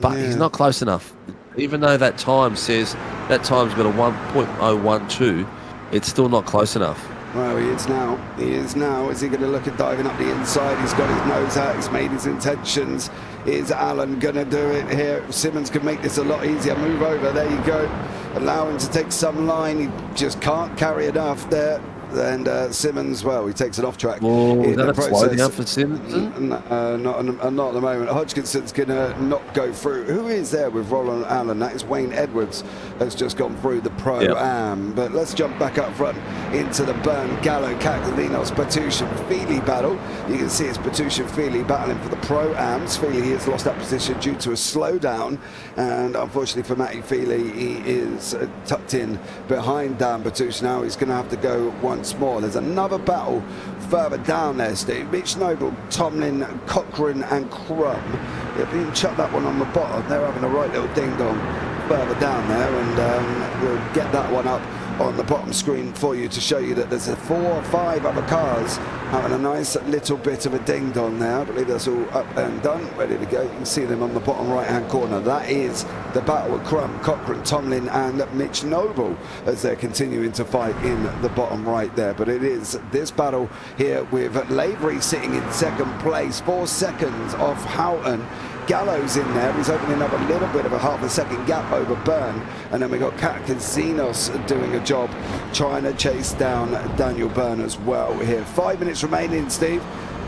But he's not close enough. Even though that time says that time's got a 1.012, it's still not close enough. Well, he is now. He is now. Is he going to look at diving up the inside? He's got his nose out. He's made his intentions. Is Alan going to do it here? Simmons can make this a lot easier. Move over. There you go. Allow him to take some line. He just can't carry enough there. And Simmons, well, he takes it off track in the process. Down for Simmons? Not at the moment. Hodgkinson's going to not go through. Who is there with Roland Allen? That is Wayne Edwards, has just gone through the Pro-Am. But let's jump back up front into the Bern, Gallo, Catalinos, Batush and Feely battle. You can see it's Batush and Feely battling for the Pro-Ams. Feely has lost that position due to a slowdown. And unfortunately for Matty Feely, he is tucked in behind Dan Batush now. He's going to have to go once more. There's another battle further down there, Steve. Mitch Noble, Tomlin, Cochrane and Crumb. If you can chuck that one on the bottom, they're having a right little ding-dong further down there, and we'll get that one up on the bottom screen for you to show you that there's 4 or 5 other cars having a nice little bit of a ding-dong there. I believe that's all up and done, ready to go. You can see them on the bottom right-hand corner. That is the battle with Crumb, Cochrane, Tomlin and Mitch Noble as they're continuing to fight in the bottom right there. But it is this battle here with Lavery sitting in second place, 4 seconds off Houghton. Gallows in there, he's opening up a little bit of a half a second gap over Byrne, and then we got Katkazinos doing a job trying to chase down Daniel Byrne as well here. 5 minutes remaining, Steve.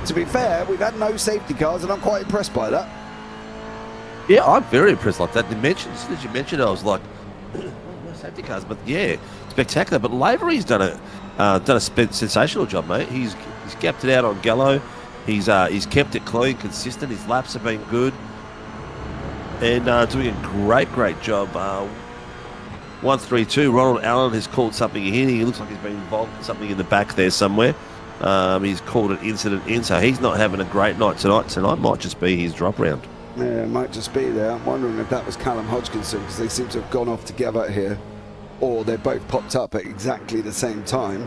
To be fair, we've had no safety cars and I'm quite impressed by that. Yeah, I'm very impressed like that. As soon as you mentioned it, I was like, no safety cars, but yeah, spectacular. But Lavery's done a sensational job, mate. He's gapped it out on Gallo. He's kept it clean, consistent. His laps have been good, and doing a great job. 132. Ronald Allen has called something in. He looks like he's been involved in something in the back there somewhere. He's called an incident in, so he's not having a great night tonight. Tonight might just be his drop round. Yeah, it might just be there. I'm wondering if that was Callum Hodgkinson, because they seem to have gone off together here, or they both popped up at exactly the same time.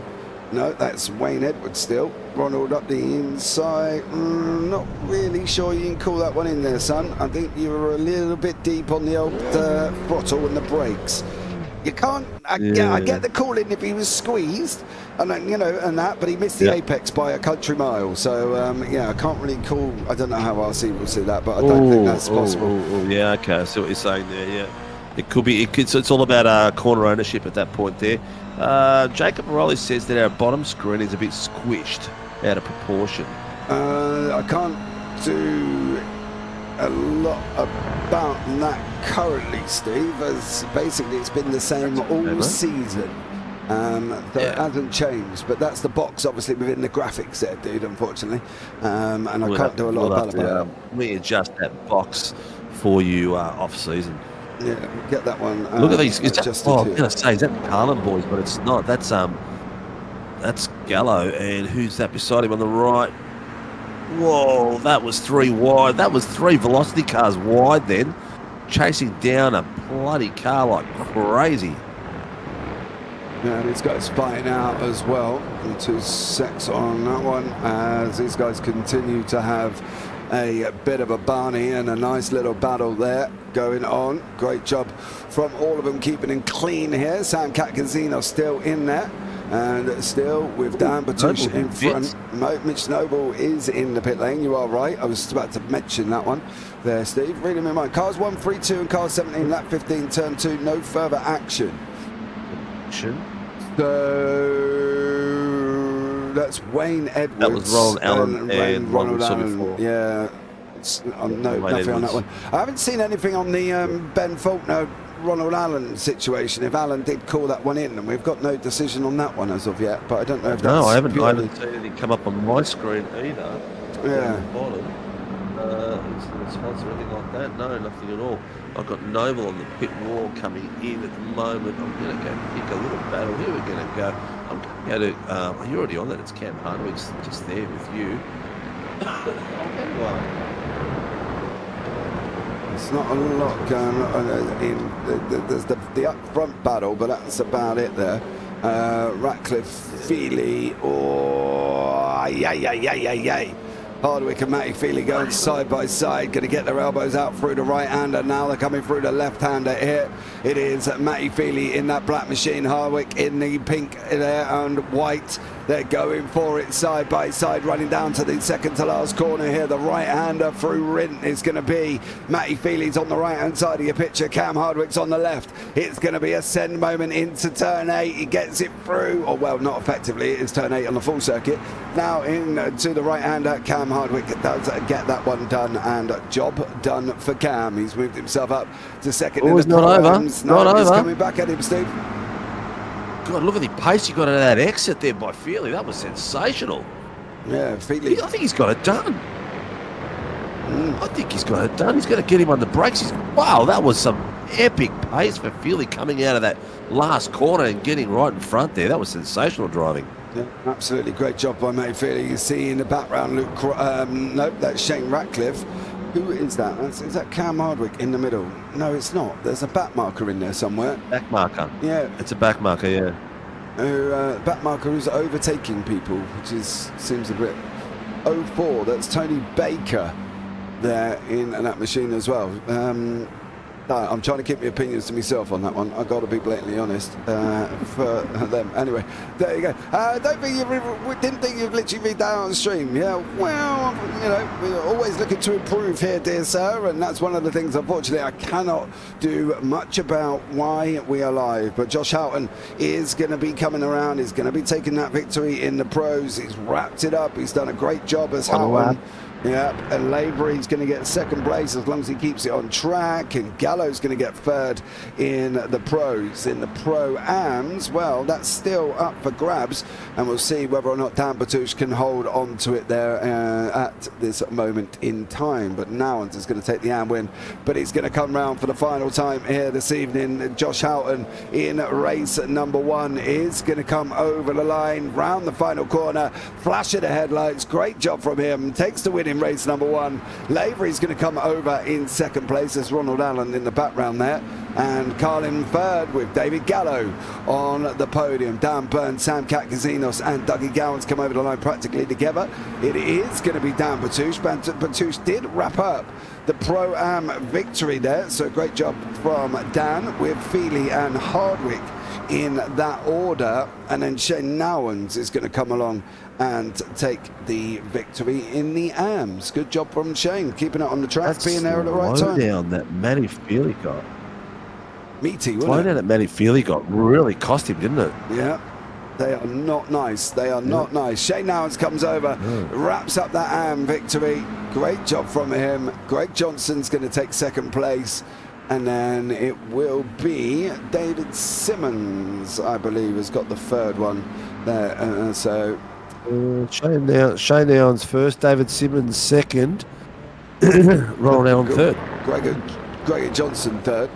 No, that's Wayne Edwards still. Ronald up the inside. Not really sure you can call that one in there, son. I think you were a little bit deep on the old throttle and the brakes. You can't. I get the call in if he was squeezed, and and that, but he missed the apex by a country mile. So I can't really call. I don't know how RC will see that, but I don't think that's possible. Yeah, okay. I see what you're saying there. Yeah, it could be. It's all about corner ownership at that point there. Jacob Morelli says that our bottom screen is a bit squished out of proportion. I can't do a lot about that currently, Steve, as basically it's been the same all season. It hasn't changed, but that's the box obviously within the graphics there, dude, unfortunately. And I can't do a lot about it. We adjust that box for you off season. Yeah, get that one. Look at these. I was going to say, is that Carlin boys, but it's not. That's Gallo, and who's that beside him on the right? Whoa, that was 3 wide. That was 3 velocity cars wide then, chasing down a bloody car like crazy. Yeah, and these guys fighting out as well. 2 secs on that one as these guys continue to have a bit of a Barney and a nice little battle there going on. Great job from all of them keeping him clean here. Sam Katkazinos still in there, and still with Dan Batush in front. Mitch Noble is in the pit lane. You are right. I was just about to mention that one there, Steve. Read him in mind. Cars 1, 3, 2 and cars 17, lap 15, turn 2. No further action. So that's Wayne Edwards. That was Ronald Allen and Ronald Allen. Yeah. No, nothing on that one. I haven't seen anything on the Ben Faulkner Ronald Allen situation, if Allen did call that one in, and we've got no decision on that one as of yet, but I don't know if that's... No, I haven't seen anything come up on my screen either. Yeah. Response or anything like that? No, nothing at all. I've got Noble on the pit wall coming in at the moment. I'm going to go pick a little battle. Here we're going to go. I'm going to go to... you're already on that. It's Cam Hardwick's just there with you. It's not a lot going on in... There's the up-front battle, but that's about it there. Ratcliffe, Feely, yay. Hardwick and Matty Feely going side by side, going to get their elbows out through the right-hander. Now they're coming through the left-hander here. It is Matty Feely in that black machine, Hardwick in the pink there and white. They're going for it side by side, running down to the second to last corner here. The right-hander through Rint is going to be Matty Feely's on the right-hand side of your picture. Cam Hardwick's on the left. It's going to be a send moment into turn 8. He gets it through, or well, not effectively. It is turn 8 on the full circuit. Now into the right-hander. Cam Hardwick does get that one done, and job done for Cam. He's moved himself up to second. Oh, it's not over. He's coming back at him, Steve. God, look at the pace he got out of that exit there by Feely. That was sensational. Yeah, Feely. I think he's got it done. I think he's got it done. He's going to get him on the brakes. Wow, that was some epic pace for Feely coming out of that last corner and getting right in front there. That was sensational driving. Yeah, absolutely great job by Matty Feely. You see in the background, nope, that's Shane Ratcliffe. Who is that? Is that Cam Hardwick in the middle? No, it's not. There's a back marker in there somewhere. Back marker? Yeah. It's a back marker, yeah. Back marker who's overtaking people, which seems a bit... 04, that's Tony Baker there in that machine as well. I'm trying to keep my opinions to myself on that one. I've got to be blatantly honest for them. Anyway, there you go. Don't think didn't think you'd literally be down on stream. Yeah, well, you know, we're always looking to improve here, dear sir, and that's one of the things, unfortunately, I cannot do much about why we are live. But Josh Houghton is going to be coming around. He's going to be taking that victory in the pros. He's wrapped it up. He's done a great job as Houghton. Yeah, and Lavery's going to get second place as long as he keeps it on track, and Gallo's going to get third in the pros. In the pro-ams, well, that's still up for grabs, and we'll see whether or not Dan Batouche can hold on to it there at this moment in time. But Nowens is going to take the AM win, but he's going to come round for the final time here this evening. Josh Houghton in race number 1 is going to come over the line, round the final corner, flash of the headlights. Great job from him, takes the win in race number 1. Lavery's going to come over in second place. There's Ronald Allen in the background there, and Carlin third with David Gallo on the podium. Dan Burns, Sam Katkazinos and Dougie Gowans come over the line practically together. It is going to be Dan Batouche. Batouche did wrap up the Pro-Am victory there, so great job from Dan with Feely and Hardwick in that order, and then Shane Nowens is going to come along and take the victory in the AMs. Good job from Shane, keeping it on the track, being there at the right time. Down that Matty Feely got. Meaty, wasn't it? Slow down that Matty Feely got really cost him, didn't it? Yeah. They are not nice. They are not nice. Shane Nowens comes over, wraps up that AM victory. Great job from him. Greg Johnson's going to take second place. And then it will be David Simmons, I believe, has got the third one there. Shane Nowens first, David Simmons second, Ronald Allen third. Gregor Johnson third,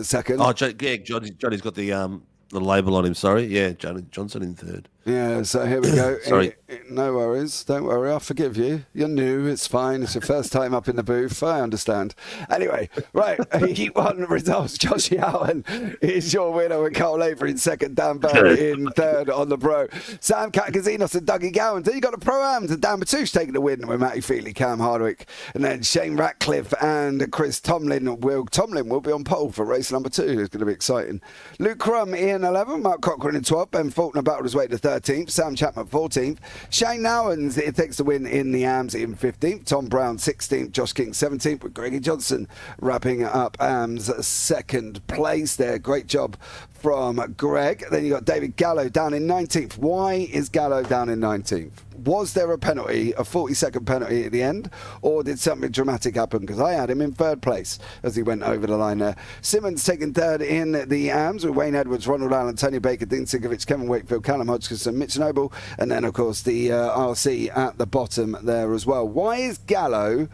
second. Oh, yeah, Johnny's got the label on him, sorry. Yeah, Johnny Johnson in third. Yeah, so here we go. Sorry. No worries. Don't worry. I'll forgive you. You're new. It's fine. It's your first time up in the booth. I understand. Anyway, right. Heat 1 results. Josh Houghton is your winner with Carl Lavery in second. Dan Burn in third on the pro. Sam Katkazinos and Dougie Gowans. Then you got the pro-ams and Dan Batouche taking the win with Matty Feely, Cam Hardwick. And then Shane Ratcliffe and Chris Tomlin will be on pole for race number 2. It's going to be exciting. Luke Crum in 11. Mark Cochran in 12. Ben Faulkner battled his way to 13. 13th, Sam Chapman 14th, Shane Nowens it takes the win in the AMS in 15th, Tom Brown 16th, Josh King 17th, with Greggy Johnson wrapping up AMS second place there. Great job from Greg. Then you got David Gallo down in 19th. Why is Gallo down in 19th? Was there a penalty, a 40-second penalty at the end, or did something dramatic happen? Because I had him in third place as he went over the line there. Simmons taking third in the AMS with Wayne Edwards, Ronald Allen, Tony Baker, Dean Sinkovic, Kevin Wakefield, Callum Hodgkinson, Mitch Noble, and then, of course, the RC at the bottom there as well. Why is Gallo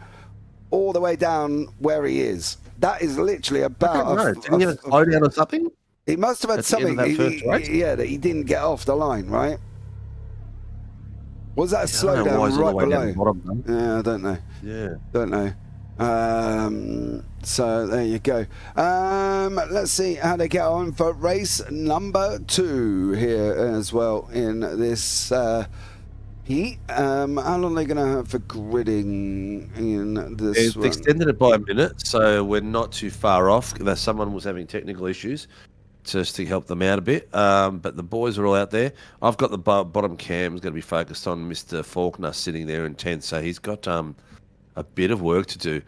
all the way down where he is? That is literally about... Did he have a slow down or something? He must have had something, that he didn't get off the line, right? Was that a slowdown right below? Yeah, I don't know. Yeah. Don't know. So there you go. Let's see how they get on for race number 2 here as well in this heat. How long are they going to have for gridding in this They've extended it by a minute, so we're not too far off. Someone was having technical issues, just to help them out a bit. But the boys are all out there. I've got the bottom cam's going to be focused on Mr. Faulkner sitting there in 10th, so he's got a bit of work to do.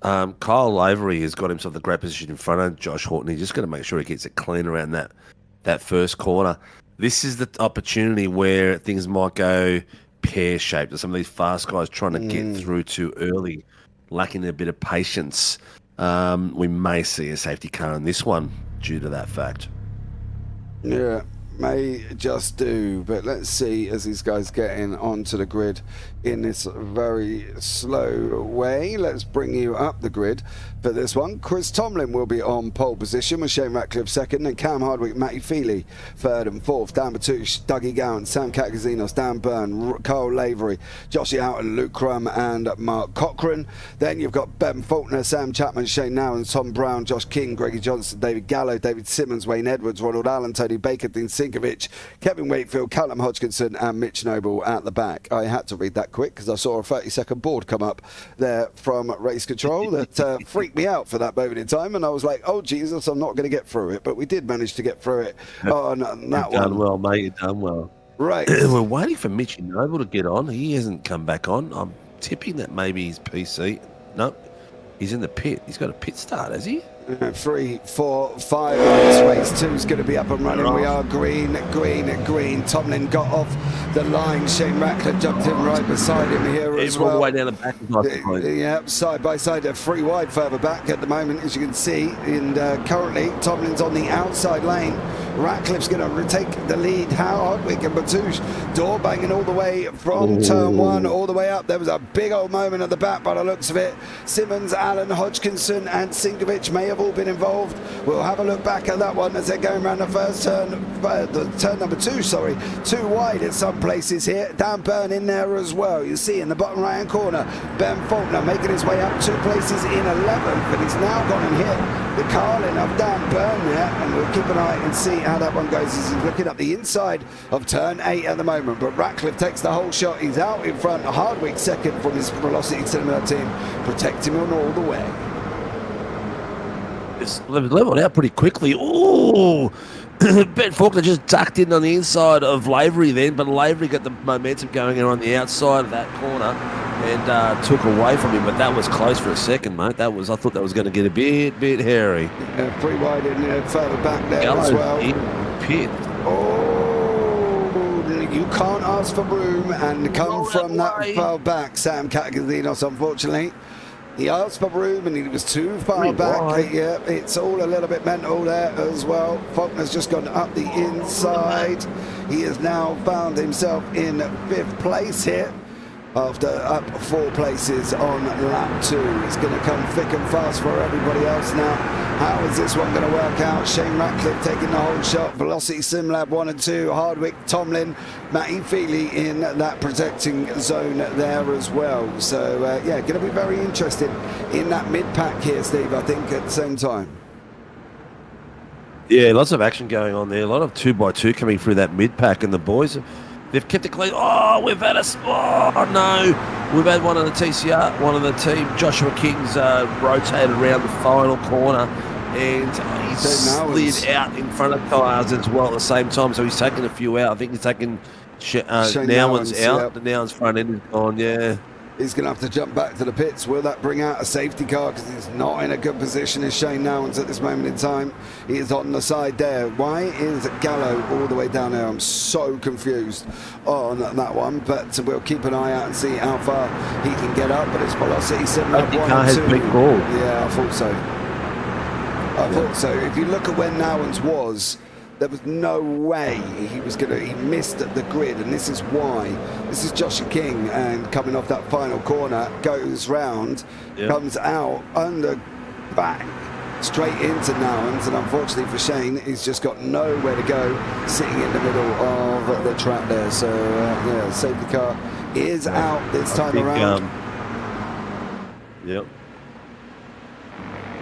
Kyle Lavery has got himself the great position in front of Josh Horton. He's just got to make sure he gets it clean around that first corner. This is the opportunity where things might go pear-shaped. There's some of these fast guys trying to get through too early, lacking a bit of patience. We may see a safety car in this one due to that fact. Yeah, may just do, but let's see as these guys get in onto the grid in this very slow way. Let's bring you up the grid for this one. Chris Tomlin will be on pole position with Shane Ratcliffe second, and Cam Hardwick, Matty Feely third and fourth. Dan Batouche, Dougie Gowan, Sam Catgazinos, Dan Byrne, Carl Lavery, Joshie Houghton, Luke Crum and Mark Cochran. Then you've got Ben Faulkner, Sam Chapman, Shane Nowens, Tom Brown, Josh King, Greggy Johnson, David Gallo, David Simmons, Wayne Edwards, Ronald Allen, Tony Baker, Dean Sinkovic, Kevin Wakefield, Callum Hodgkinson and Mitch Noble at the back. I had to read that quick because I saw a 30-second board come up there from race control that freaked me out for that moment in time, and I was like, oh Jesus, I'm not going to get through it, but we did manage to get through it on that one. You've done well, mate, you've done well. Right. We're waiting for Mitchy Noble to get on. He hasn't come back on. I'm tipping that maybe his PC. No, he's in the pit. He's got a pit start, has he? 3, 4, 5. Race 2's going to be up and running. We are green. Tomlin got off the line. Shane Ratcliffe jumped in right beside him here as well. All the way down the back. Yeah, side by side. They're 3 wide further back at the moment, as you can see. And currently, Tomlin's on the outside lane. Ratcliffe's going to retake the lead. Hardwick and Batouche door banging all the way from turn 1 all the way up. There was a big old moment at the back by the looks of it. Simmons, Allen, Hodgkinson and Sinkovic may have all been involved. We'll have a look back at that one as they're going around the first turn, turn number 2, sorry. 2 wide in some places here. Dan Byrne in there as well. You see in the bottom right hand corner, Ben Faulkner making his way up 2 places in 11th, but he's now gone and hit the Carlin of Dan Byrne there, and we'll keep an eye and see how that one goes as he's looking up the inside of turn 8 at the moment. But Ratcliffe takes the whole shot. He's out in front. Hardwick second from his Velocity Cinema team, protecting him all the way. It's leveled out pretty quickly. Oh, Ben Faulkner just ducked in on the inside of Lavery then, but Lavery got the momentum going on the outside of that corner and took away from him. But that was close for a second, mate. I thought that was going to get a bit hairy. 3 wide in further back there as well. Pit. Oh, you can't ask for room and come from that far back, Sam Catgazinos, unfortunately. He asked for room and he was too far back. Yeah, it's all a little bit mental there as well. Faulkner's just gone up the inside. He has now found himself in 5th place here after up 4 places on lap 2. It's going to come thick and fast for everybody else now. How is this one going to work out? Shane Ratcliffe taking the whole shot. Velocity Simlab 1 and 2. Hardwick, Tomlin, Matty Feely in that protecting zone there as well. So, yeah, going to be very interested in that mid-pack here, Steve, I think, at the same time. Yeah, lots of action going on there. A lot of 2x2 coming through that mid-pack, and the boys they've kept it clean. Oh, we've had no. We've had one of the TCR, one of the team, Joshua King's rotated around the final corner, and he's slid out in front of tyres as well at the same time. So he's taken a few out. I think he's taken Now one's out. The Now one's front end is gone. Yeah. He's going to have to jump back to the pits. Will that bring out a safety car? Because he's not in a good position as Shane Nowens at this moment in time. He is on the side there. Why is Gallo all the way down there? I'm so confused on that one. But we'll keep an eye out and see how far he can get up. But it's velocity 7 up 1 has 2. big ball. Yeah, I thought so. I thought so. If you look at where Nowens was, there was no way he was going to. He missed the grid, and this is why. This is Joshua King, and coming off that final corner, goes round, comes out under back straight into Nowens, and unfortunately for Shane, he's just got nowhere to go, sitting in the middle of the track there. So yeah, safety car is out this time around. Yep.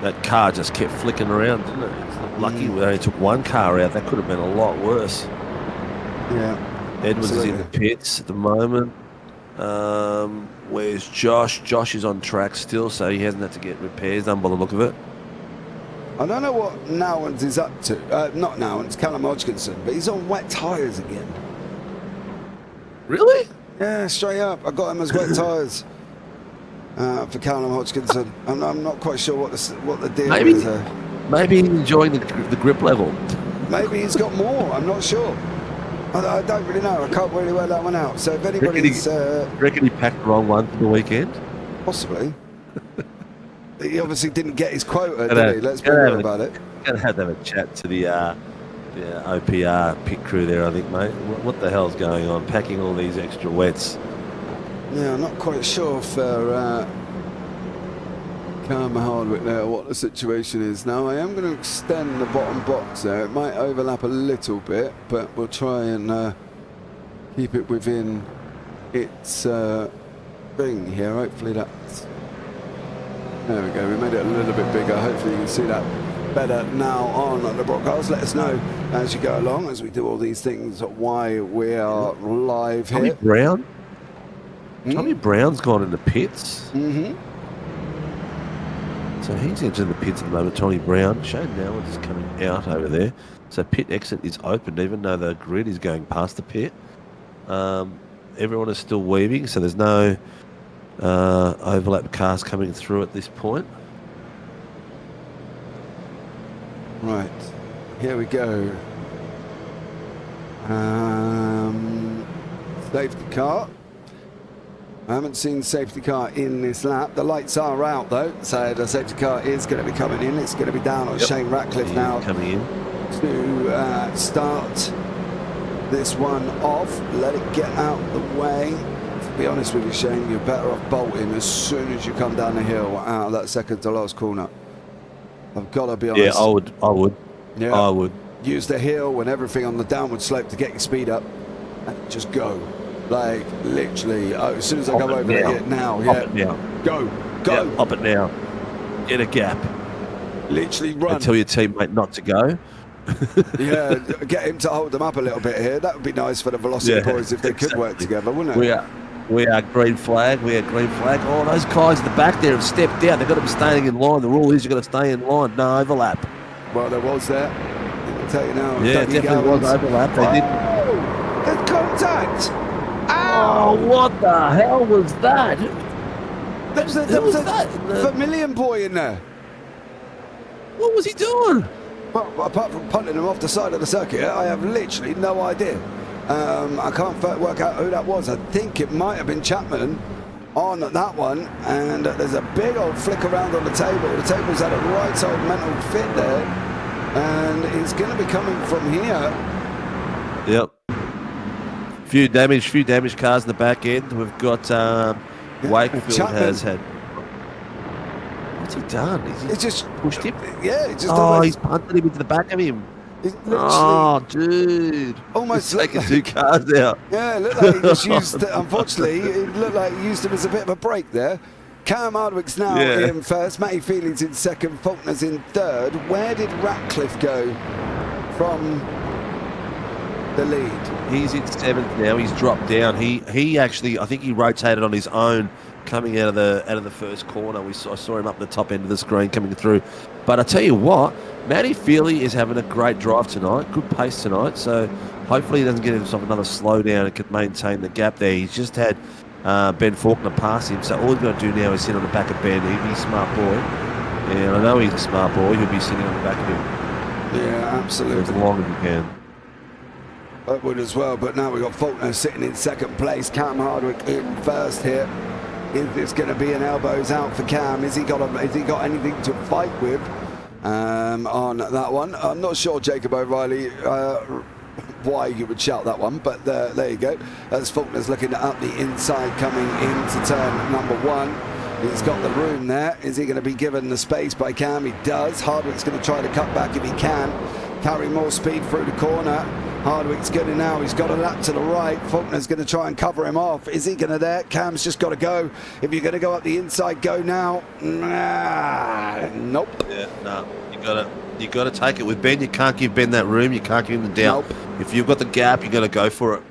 That car just kept flicking around, didn't it? It's lucky we only took one car out. That could have been a lot worse. Yeah. Edwards is in the pits at the moment. Where's Josh? Josh is on track still, so he hasn't had to get repairs done by the look of it. I don't know what Nowens is up to. Not Nowens, Callum Hodgkinson, but he's on wet tyres again. Really? Yeah, straight up. I got him as wet tyres. For Callum Hodgkinson. I'm not quite sure what the deal is. Maybe he's enjoying the grip level. Maybe he's got more. I'm not sure. I don't really know. I can't really work that one out. So if anybody's... Reckon he packed the wrong one for the weekend? Possibly. He obviously didn't get his quota, did he? Let's be real about it. Gonna have to have a chat to the OPR pit crew there, I think, mate. What the hell's going on? Packing all these extra wets. Yeah, I'm not quite sure for Karma Hardwick there what the situation is. Now, I am going to extend the bottom box there. It might overlap a little bit, but we'll try and keep it within its thing here. Hopefully that's... There we go. We made it a little bit bigger. Hopefully you can see that better now on the broadcast. Let us know as you go along, as we do all these things, why we are live here. Tommy Brown? Tommy Brown's gone in the pits. So he's into the pits at the moment, Tommy Brown. Shane Nowens is coming out over there. So pit exit is open, even though the grid is going past the pit. Everyone is still weaving, so there's no overlap cars coming through at this point. Right, here we go. Safety car. I haven't seen safety car in this lap. The lights are out though, so the safety car is going to be coming in. It's going to be down on Shane Ratcliffe now coming in to start this one off. Let it get out the way. To be honest with you, Shane, you're better off bolting as soon as you come down the hill out of that second to last corner. I've got to be honest. Yeah, I would. Yeah, I would. Use the hill and everything on the downward slope to get your speed up and just go. Like, literally, as soon as I go over it now, go. Yeah, up it now. Get a gap. Literally run. And tell your teammate not to go. Yeah, get him to hold them up a little bit here. That would be nice for the Velocity boys if they could work together, wouldn't it? We are green flag. We are green flag. Oh, those guys in the back there have stepped out. They've got to be staying in line. The rule is you've got to stay in line. No overlap. Well, there was there. I'll tell you now. Yeah, definitely was overlap. They didn't. There's contact. Oh, what the hell was that? There was a Vermilion boy in there. What was he doing? Well, apart from punting him off the side of the circuit, I have literally no idea. I can't work out who that was. I think it might have been Chapman on that one. And there's a big old flick around on the table. The table's had a right old mental fit there. And it's going to be coming from here. Yep. Few damaged cars in the back end. We've got Wakefield Chapman has had. What's he done? He just pushed him. Yeah, he just. Oh, he's punted him into the back of him. Oh, dude! Almost he's taking two cars out. Yeah, it looked like he just used. Unfortunately, it looked like he used him as a bit of a break there. Cam Hardwick's now in first. Matty Feeling's in second. Faulkner's in third. Where did Ratcliffe go from the lead? He's in seventh now. He's dropped down. He actually, I think he rotated on his own coming out of the first corner. I saw him up the top end of the screen coming through. But I tell you what, Matty Feely is having a great drive tonight, good pace tonight, so hopefully he doesn't get himself another slowdown and can maintain the gap there. He's just had Ben Faulkner pass him, so all he's got to do now is sit on the back of Ben. He's a smart boy, and I know he's a smart boy. He'll be sitting on the back of him. Yeah, absolutely. As long as he can. I would as well, but now we've got Faulkner sitting in second place. Cam Hardwick in first here. Is this going to be an elbows out for Cam? Has he got anything to fight with on that one? I'm not sure, Jacob O'Reilly, why you would shout that one, but there you go. As Faulkner's looking up the inside, coming into turn number 1. He's got the room there. Is he going to be given the space by Cam? He does. Hardwick's going to try to cut back if he can. Carry more speed through the corner. Hardwick's good now. He's got a lap to the right. Faulkner's going to try and cover him off. Is he going to there? Cam's just got to go. If you're going to go up the inside, go now. Nope. Yeah, no. You got to take it with Ben. You can't give Ben that room. You can't give him the doubt. Nope. If you've got the gap, you got to go for it.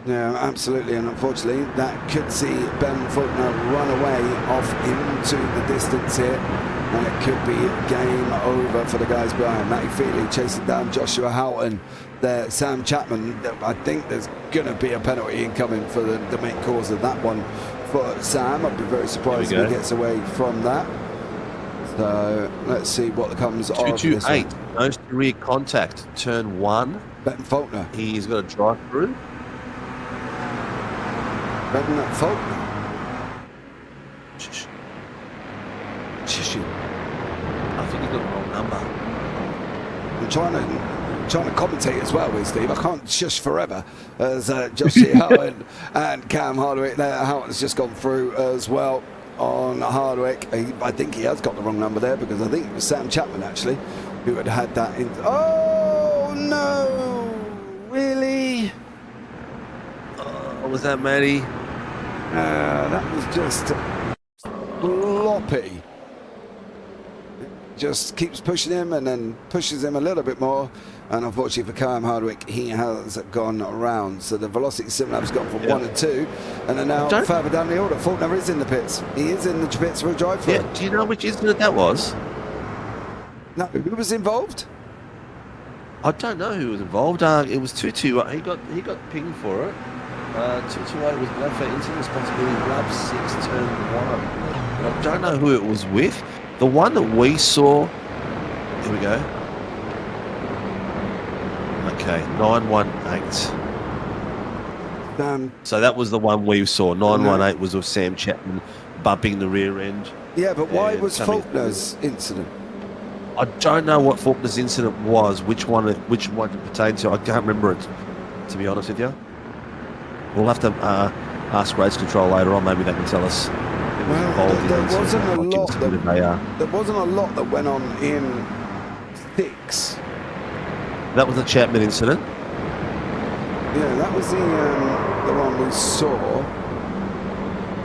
Yeah, absolutely, and unfortunately that could see Ben Faulkner run away off into the distance here, and it could be game over for the guys behind. Matty Feely chasing down Joshua Houghton there. Sam Chapman, I think there's going to be a penalty incoming for the main cause of that one for Sam. I'd be very surprised if he gets away from that. So let's see what comes of this one. 228, nose to rear contact, turn 1. Ben Faulkner. He's got a drive through. Ben Faulkner. Shush. Shush. I think he's got the wrong number. I'm trying to commentate as well with Steve. I can't shush forever as Joshua Houghton and Cam Hardwick there. Houghton's just gone through as well on Hardwick. I think he has got the wrong number there because I think it was Sam Chapman actually who had that in. Oh no! Really? What was that, Matty? That was just sloppy. Just keeps pushing him and then pushes him a little bit more. And unfortunately for Cam Hardwick, he has gone around. So the velocity sim lab's gone from 1 and 2. And then now further down the order, Faulkner is in the pits. He is in the pits for a drive through. Yeah, do you know which incident that was? No, who was involved? I don't know who was involved. It was 2-2. He got pinged for it. 228 was blood for incident responsibility. Lap 6, turn 1. I don't know who it was with. The one that we saw. Here we go. Okay, 918. So that was the one we saw. 918 was with Sam Chapman bumping the rear end. Yeah, but why was Faulkner's incident? I don't know what Faulkner's incident was. Which one it pertained to? I can't remember it. To be honest with you, we'll have to ask race control later on. Maybe they can tell us. Well, there wasn't a lot that went on in 6. That was the Chapman incident. Yeah, that was the one we saw.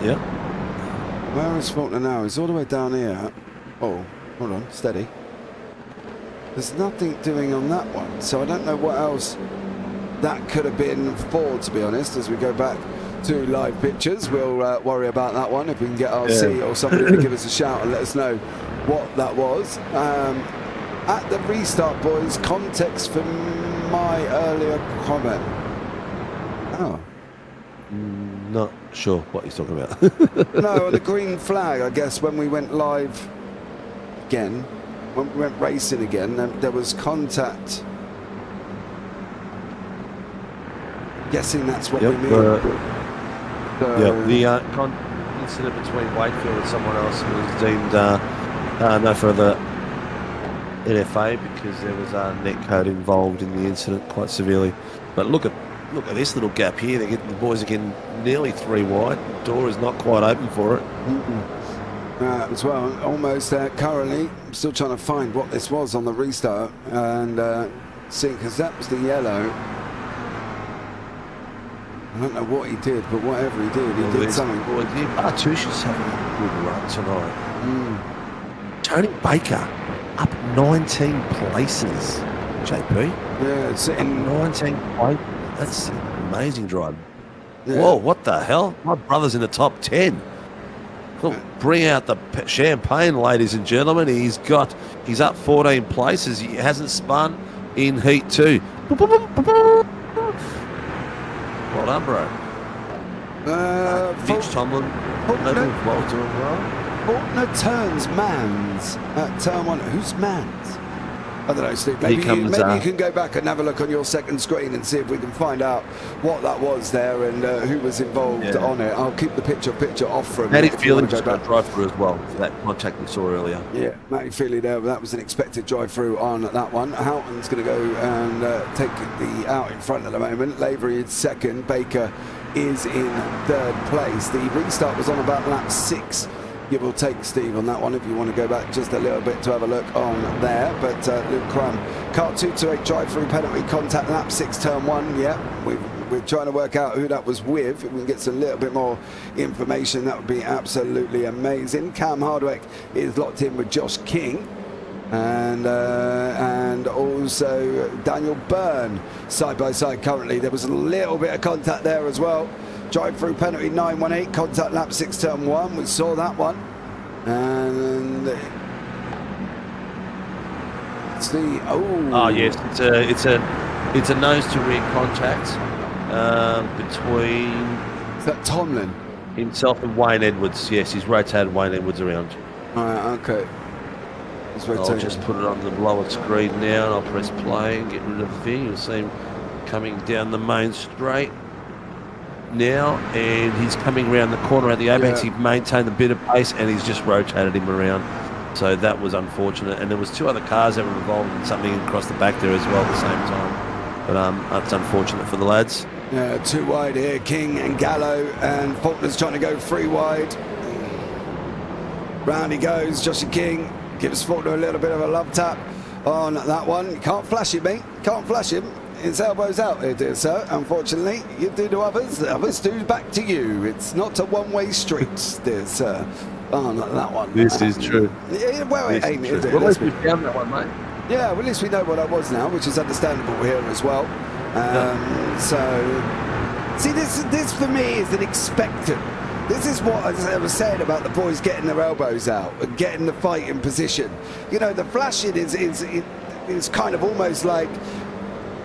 Yeah. Where is Faulkner now? He's all the way down here. Oh, hold on, steady. There's nothing doing on that one, so I don't know what else that could have been for, to be honest. As we go back to live pictures, we'll worry about that one if we can get RC or somebody to give us a shout and let us know what that was. At the restart, boys, context for my earlier comment. Oh. Not sure what he's talking about. No, the green flag, I guess, when we went live again, when we went racing again, there was contact. Guessing that's what we mean. The incident between Wakefield and someone else was deemed no further NFA because there was a net code involved in the incident quite severely. But look at this little gap here. The boys are getting nearly 3 wide. The door is not quite open for it. As well, almost currently, I'm still trying to find what this was on the restart and see, because that was the yellow. I don't know what he did, but whatever he did, he did something. Artusha's having a good run tonight. Tony Baker up 19 places. JP. Yeah, it's in 19 places. That's an amazing drive. Yeah. Whoa, what the hell? My brother's in the top 10. Look, bring out the champagne, ladies and gentlemen. He's up 14 places. He hasn't spun in Heat 2. Well done, bro. Fitch Tomlin, well doing well. Faulkner turns Mans at turn 1. Who's Mans? I don't know, Steve. Maybe you can go back and have a look on your second screen and see if we can find out what that was there and who was involved on it. I'll keep the picture off from Matty Feely just got a drive through as well for that contact we saw earlier. Yeah, Matty Feely there. That was an expected drive through on that one. Houghton's going to go and take the out in front at the moment. Lavery is second. Baker is in third place. The restart was on about lap 6. You will take Steve on that one if you want to go back just a little bit to have a look on there. But Luke Crum, car 228 drive-through penalty contact lap 6 turn 1. Yeah, we're trying to work out who that was with. If we can get some little bit more information, that would be absolutely amazing. Cam Hardwick is locked in with Josh King. And also Daniel Byrne side by side currently. There was a little bit of contact there as well. Drive-through penalty 918, contact lap 6 turn 1. We saw that one. And it's the yes, it's a nose to rear contact between. Is that Tomlin? Himself and Wayne Edwards. Yes, he's rotated Wayne Edwards around. All right, okay. I'll just put it on the lower screen now and I'll press play and get rid of the thing. You'll see him coming down the main straight now, and he's coming around the corner at the apex. He maintained a bit of pace and he's just rotated him around. So that was unfortunate. And there was 2 other cars that were involved in something across the back there as well at the same time. But that's unfortunate for the lads. Yeah, 2 wide here, King and Gallo, and Faulkner's trying to go 3 wide. Round he goes, Joshua King gives Faulkner a little bit of a love tap on that one. You can't flash him, mate. Can't flash him. His elbow's out here, dear sir. Unfortunately, you do to others, others do back to you. It's not a one-way street, dear sir. Oh, not that one. This is true. Yeah, well, it ain't. Well, at least we found that one, mate. Yeah, well, at least we know what that was now, which is understandable here as well. So, see, this for me is an expectant. This is what I was saying about the boys getting their elbows out and getting the fight in position. You know, the flashing is kind of almost like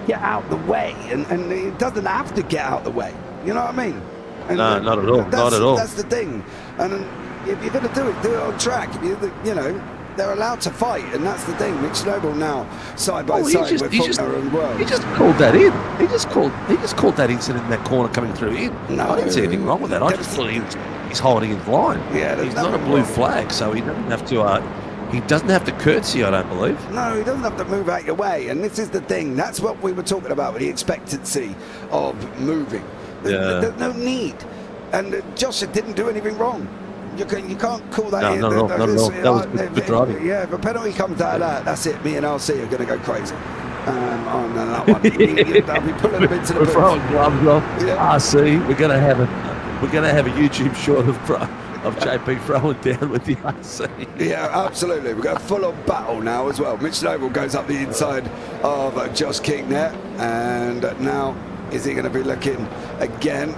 get out the way, and it doesn't have to get out the way. You know what I mean? And no, not at all. Not at all. That's the thing. And if you're going to do it on track. You know, they're allowed to fight, and that's the thing. Mitch Noble now side by side with Faulkner and World. He just called that in. He just called that incident in that corner coming through in. No, I didn't see anything wrong with that. I just thought he's holding his line. Yeah, he's not a blue flag, so he doesn't have to. He doesn't have to curtsy, I don't believe. No, he doesn't have to move out your way, and this is the thing. That's what we were talking about with the expectancy of moving. There's no need, and Joshua didn't do anything wrong. You can't call that in. No, not at all. That was good driving. Yeah, if a penalty comes out of that, that's it. Me and RC are going to go crazy on that one. I'll be pulling them into the booth. Throwing gloves off. RC, we're going to have a YouTube short of JP throwing down with the RC. Yeah, absolutely. We've got a full-on battle now as well. Mitch Noble goes up the inside of Josh King there, and now is he going to be looking again?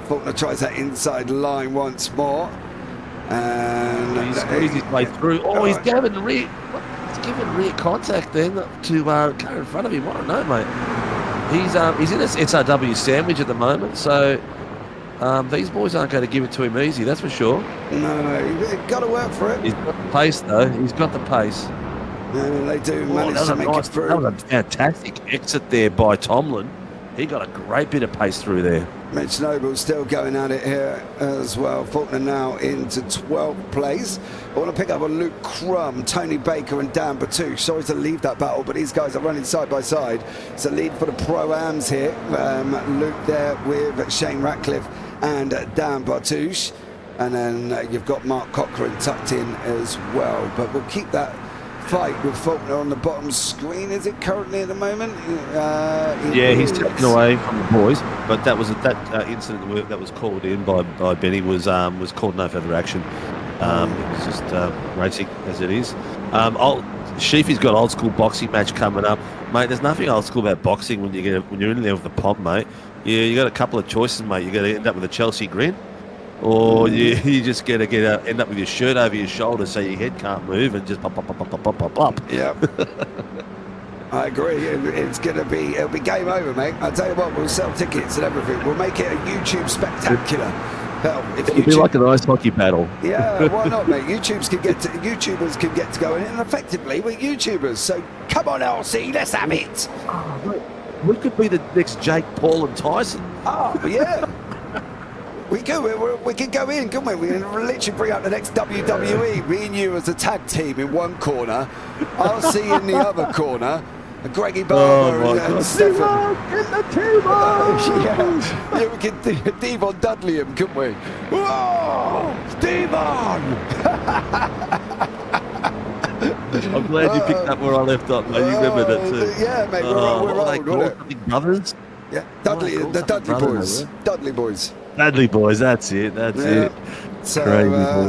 Faulkner tries that inside line once more. And he's squeezed his way through. Oh, he's given rear. He's given rear contact then to car in front of him. I don't know, mate. He's in this SRW sandwich at the moment, so these boys aren't going to give it to him easy. That's for sure. No, you've got to work for it. He's got the pace, though. He's got the pace. And they do manage to make it through. That was a fantastic exit there by Tomlin. He got a great bit of pace through there. Mitch Noble still going at it here as well. Faulkner now into 12th place. I want to pick up on Luke Crum, Tony Baker and Dan Batouche. Sorry to leave that battle, but these guys are running side by side. It's a lead for the Pro-Ams here. Luke there with Shane Ratcliffe and Dan Batouche. And then you've got Mark Cochran tucked in as well. But we'll keep that fight with Faulkner on the bottom screen. Is it currently at the moment? Yeah, he's taken away from the boys, but that was that incident that was called in by Benny was called no further action. It was just racing as it is. Sheafy's got old school boxing match coming up, mate. There's nothing old school about boxing when you're in there with the pomp, mate. You got a couple of choices, mate. You got to end up with a Chelsea grin, or you just gonna end up with your shirt over your shoulder so your head can't move and just pop, pop, pop, pop, pop, pop, pop, pop. Yep. I agree. It'll be game over, mate. I tell you what, we'll sell tickets and everything. We'll make it a YouTube spectacular. Hell, if It'll be like an ice hockey battle. Yeah, why not, mate? YouTubers can get to go in, and effectively we're YouTubers. So come on, LC, let's have it. Oh, we could be the next Jake Paul and Tyson. Oh yeah. We could go in, couldn't we? We can literally bring out the next WWE. Me and you as a tag team in one corner, RC in the other corner, and Greggy Barber and Stefan. Get the team on! Yeah, we could Devon Dudley him, couldn't we? Whoa! Devon! I'm glad you picked up where I left off, mate. You remembered it too. Yeah, mate, we're old, wasn't it? Brothers? Yeah, the Dudley boys. Dudley boys. Dudley boys, that's it. So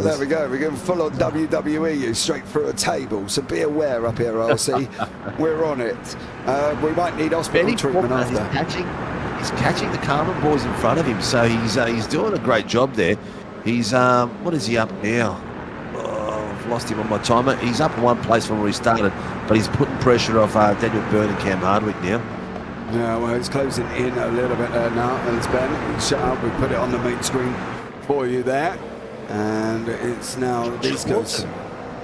there we go. We're going full on WWE, you straight through a table. So be aware up here, RC. We're on it. We might need hospital treatment after. He's catching the Carmen boys in front of him, so he's doing a great job there. He's what is he up now? I've lost him on my timer. He's up in one place from where he started, but he's putting pressure off Daniel Byrne and Cam Hardwick now. Yeah, well, he's closing in a little bit there now. It's Ben. Shut up. We put it on the main screen for you there. And it's now these guys.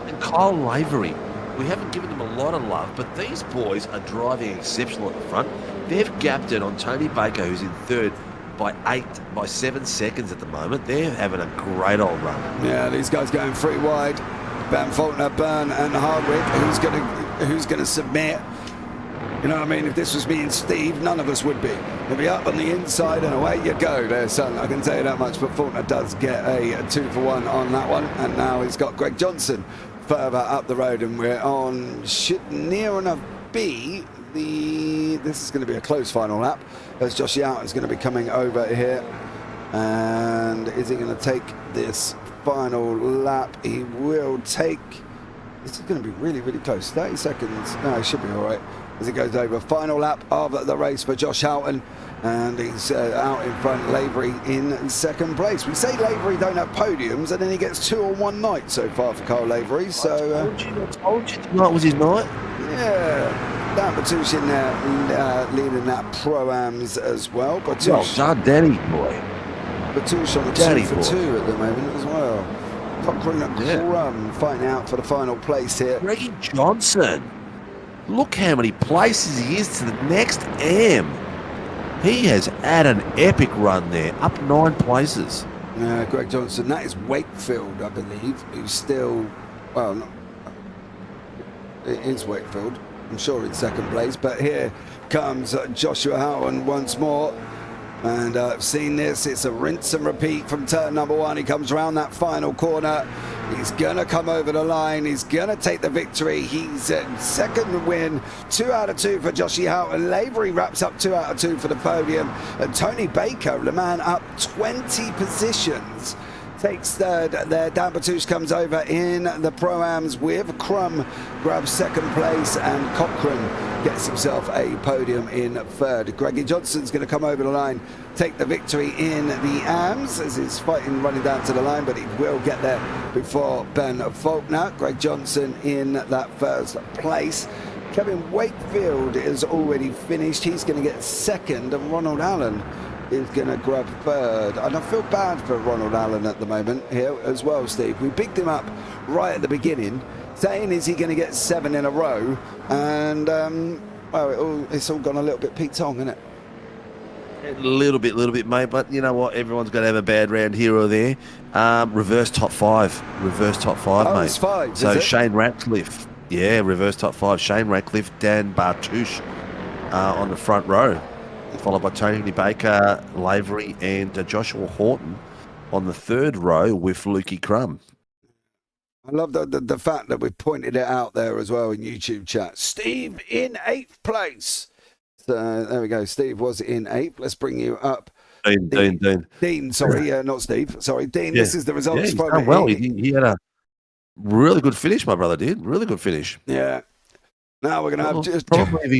And Kyle Lavery. We haven't given them a lot of love, but these boys are driving exceptional at the front. They've gapped it on Tony Baker, who's in third, by 7 seconds at the moment. They're having a great old run. Yeah, these guys going 3 wide. Ben Faulkner, Byrne, and Hardwick. Who's gonna submit? You know what I mean? If this was me and Steve, none of us would be. He'll be up on the inside and away you go there, son. I can tell you that much. But Faulkner does get a 2-for-1 on that one. And now he's got Greg Johnson further up the road. And we're on, should near enough be this is going to be a close final lap. As Josh Yout is going to be coming over here. And is he going to take this final lap? He will take, this is going to be really, really close. 30 seconds. No, it should be all right. As it goes over. Final lap of the race for Josh Houghton, and he's out in front. Lavery in second place. We say Lavery don't have podiums, and then he gets 2 on one night so far for Carl Lavery. So I told you tonight was his night. Yeah, Dan Batush in there leading that Pro-Ams as well. Batush, well done, Danny boy. Batush on the 2-for-2 at the moment as well. Cochrane and Crum fighting out for the final place here. Greggy Johnson. Look how many places he is to the next AM. He has had an epic run there, up 9 places. Greg Johnson, that is Wakefield, I believe, who's still, well, not, it is Wakefield, I'm sure in second place, but here comes Joshua Houghton once more. And I've seen this, it's a rinse and repeat from turn number 1. He comes around that final corner. He's gonna come over the line. He's gonna take the victory. He's second win, 2 out of 2 for Joshie Houghton. Lavery wraps up 2 out of 2 for the podium. And Tony Baker, the man up 20 positions, takes third there. Dan Batush comes over in the Pro-Ams with Crum, grabs second place, and Cochrane gets himself a podium in third. Greggy Johnson's going to come over the line, take the victory in the AMS as he's fighting running down to the line, but he will get there before Ben Faulkner. Greg Johnson in that first place. Kevin Wakefield is already finished. He's going to get second, and Ronald Allen is going to grab third. And I feel bad for Ronald Allen at the moment here as well, Steve. We picked him up right at the beginning, saying is he going to get 7 in a row, and well, it's all gone a little bit Pete Tong, isn't it? A little bit, mate. But you know what? Everyone's going to have a bad round here or there. Reverse top 5, Oh, mate. It's 5. So is it? Shane Ratcliffe, reverse top 5. Shane Ratcliffe, Dan Bartouche on the front row, followed by Tony Baker, Lavery, and Joshua Horton on the third row with Lukey Crum. I love the fact that we pointed it out there as well in YouTube chat. Steve in 8th place. So there we go. Steve was in 8th. Let's bring you up. Dean, sorry, not Steve. Sorry, Dean. Yeah. This is the results. Yeah, he's done well. He had a really good finish, my brother did. Really good finish. Yeah. Now we're going to have just probably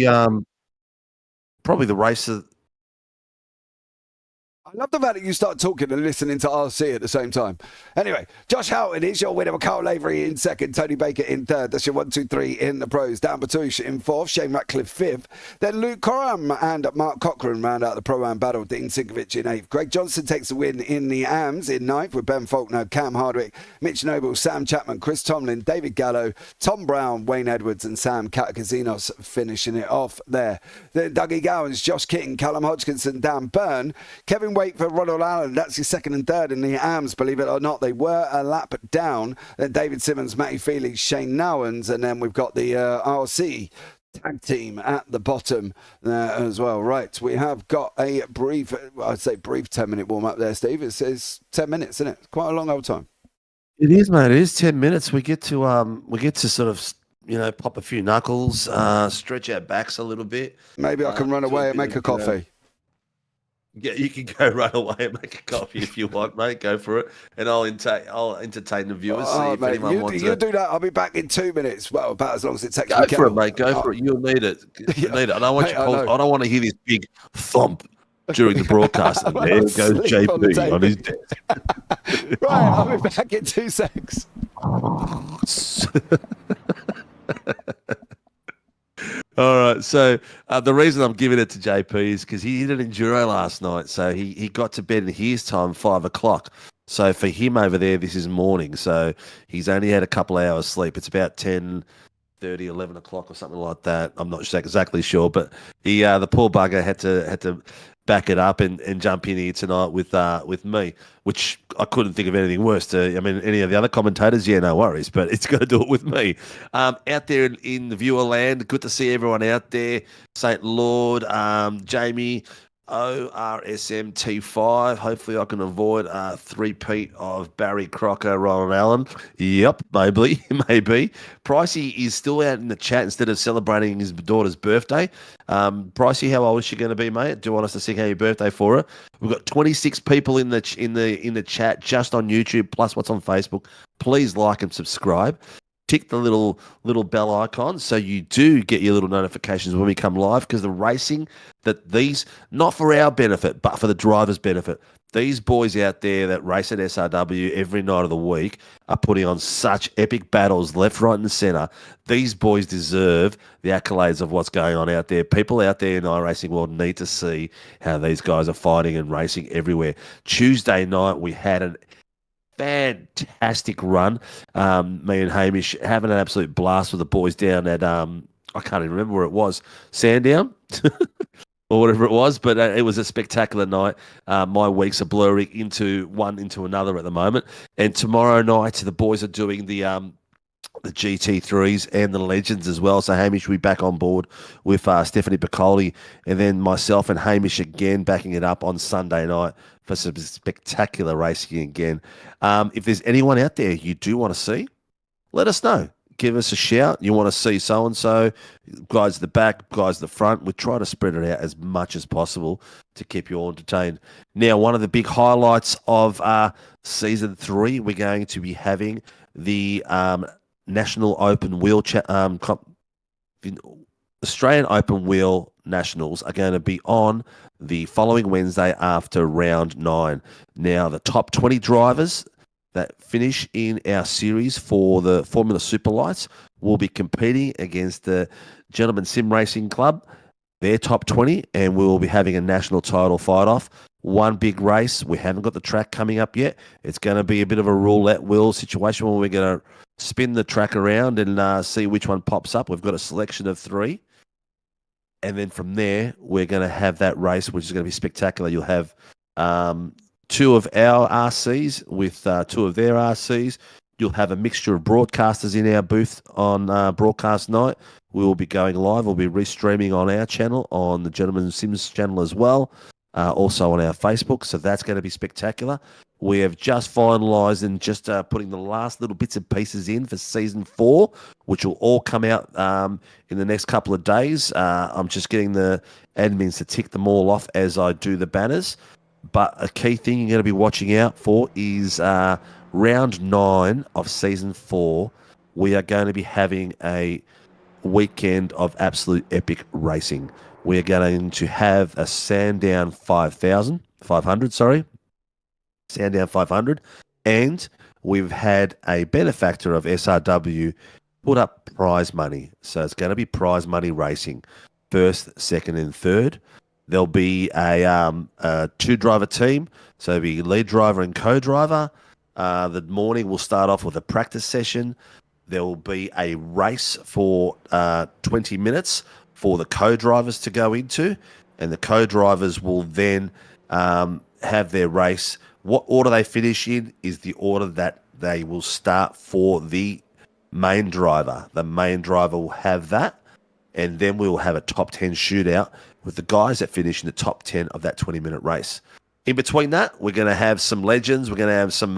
the race of. I love the fact that you start talking and listening to RC at the same time. Anyway, Josh Houghton is your winner with Carl Lavery in second, Tony Baker in third. That's your 1, 2, 3 in the pros. Dan Batouche in fourth, Shane Ratcliffe fifth. Then Luke Coram and Mark Cochran round out the pro-am battle. Dean Sinkovic in eighth. Greg Johnson takes the win in the AMs in ninth with Ben Faulkner, Cam Hardwick, Mitch Noble, Sam Chapman, Chris Tomlin, David Gallo, Tom Brown, Wayne Edwards and Sam Katakazinos finishing it off there. Then Dougie Gowans, Josh King, Callum Hodgkinson, Dan Byrne, Kevin Wakefield, Ronald Allen. That's your second and third in the AMs, believe it or not. They were a lap down. Then David Simmons, Matty Felix, Shane Nowens, and then we've got the RC tag team at the bottom there as well. Right, we have got a brief, I'd say brief 10-minute warm-up there, Steve. It says 10 minutes, isn't it? Quite a long old time. It is, mate. It is 10 minutes. We get to sort of, pop a few knuckles, stretch our backs a little bit. Maybe I can run away and make a coffee. Yeah, you can go run away and make a coffee if you want, mate. Go for it, and I'll entertain the viewers. Oh, see mate, if anyone wants you do that. I'll be back in 2 minutes. Well, about as long as it takes. Go for it, mate. Go for it. You'll need it. You need it. I don't want I don't want to hear this big thump during the broadcast. And there goes JP on his desk. Right, I'll be back in 2 seconds. All right, so the reason I'm giving it to JP is because he did an enduro last night, so he got to bed in his time, 5 o'clock. So for him over there, this is morning, so he's only had a couple of hours sleep. It's about 10:30, 11 o'clock or something like that. I'm not exactly sure, but he the poor bugger had to back it up and jump in here tonight with me, which I couldn't think of anything worse. Any of the other commentators, yeah, no worries, but it's got to do it with me. Out there in the viewer land, good to see everyone out there. St. Lord, Jamie, ORSM T5. Hopefully I can avoid a three-peat of Barry Crocker, Ronald Allen. Yep, maybe. Pricey is still out in the chat instead of celebrating his daughter's birthday. Pricey, how old is she going to be, mate? Do you want us to sing happy birthday for her? We've got 26 people in the chat just on YouTube, plus what's on Facebook. Please like and subscribe. Tick the little bell icon so you do get your little notifications when we come live, because the racing that these, not for our benefit, but for the driver's benefit, these boys out there that race at SRW every night of the week are putting on such epic battles left, right and centre. These boys deserve the accolades of what's going on out there. People out there in the iRacing world need to see how these guys are fighting and racing everywhere. Tuesday night we had an fantastic run. Me and Hamish having an absolute blast with the boys down at I can't even remember where it was, Sandown or whatever it was, but it was a spectacular night. My weeks are blurring into one into another at the moment, and tomorrow night the boys are doing the GT3s and the Legends as well. So Hamish will be back on board with Stephanie Piccoli, and then myself and Hamish again backing it up on Sunday night for some spectacular racing again. If there's anyone out there you do want to see, let us know. Give us a shout. You want to see so-and-so, guys at the back, guys at the front. We try to spread it out as much as possible to keep you all entertained. Now, one of the big highlights of Season 3, we're going to be having the National Open Wheel Australian Open Wheel Nationals are going to be on the following Wednesday after round 9. Now, the top 20 drivers that finish in our series for the Formula Super Lights will be competing against the Gentleman Sim Racing Club, their top 20, and we will be having a national title fight-off. One big race. We haven't got the track coming up yet. It's going to be a bit of a roulette wheel situation where we're going to spin the track around and see which one pops up. We've got a selection of 3. And then from there, we're going to have that race, which is going to be spectacular. You'll have 2 of our RCs with 2 of their RCs. You'll have a mixture of broadcasters in our booth on broadcast night. We will be going live. We'll be restreaming on our channel, on the Gentleman Sims channel as well, also on our Facebook. So that's going to be spectacular. We have just finalised and just putting the last little bits and pieces in for Season 4, which will all come out in the next couple of days. I'm just getting the admins to tick them all off as I do the banners. But a key thing you're going to be watching out for is round 9 of Season 4. We are going to be having a weekend of absolute epic racing. We are going to have a Sandown 5000. 500, sorry. Sandown 500. And we've had a benefactor of SRW put up prize money. So it's going to be prize money racing, first, second, and third. There'll be a two-driver team. So it'll be lead driver and co-driver. The morning will start off with a practice session. There will be a race for 20 minutes for the co-drivers to go into, and the co-drivers will then have their race. What order they finish in is the order that they will start for the main driver. The main driver will have that, and then we will have a top 10 shootout with the guys that finish in the top 10 of that 20-minute race. In between that, we're going to have some legends. We're going to have some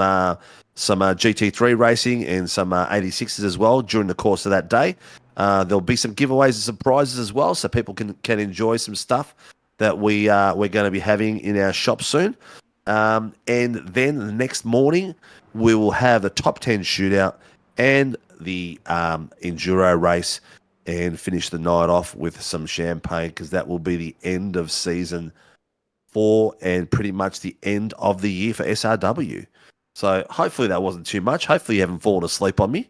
GT3 racing and some 86s as well during the course of that day. There'll be some giveaways and some prizes as well, so people can enjoy some stuff that we're going to be having in our shop soon. And then the next morning, we will have the top 10 shootout and the enduro race, and finish the night off with some champagne, because that will be the end of season 4 and pretty much the end of the year for SRW. So hopefully that wasn't too much. Hopefully you haven't fallen asleep on me.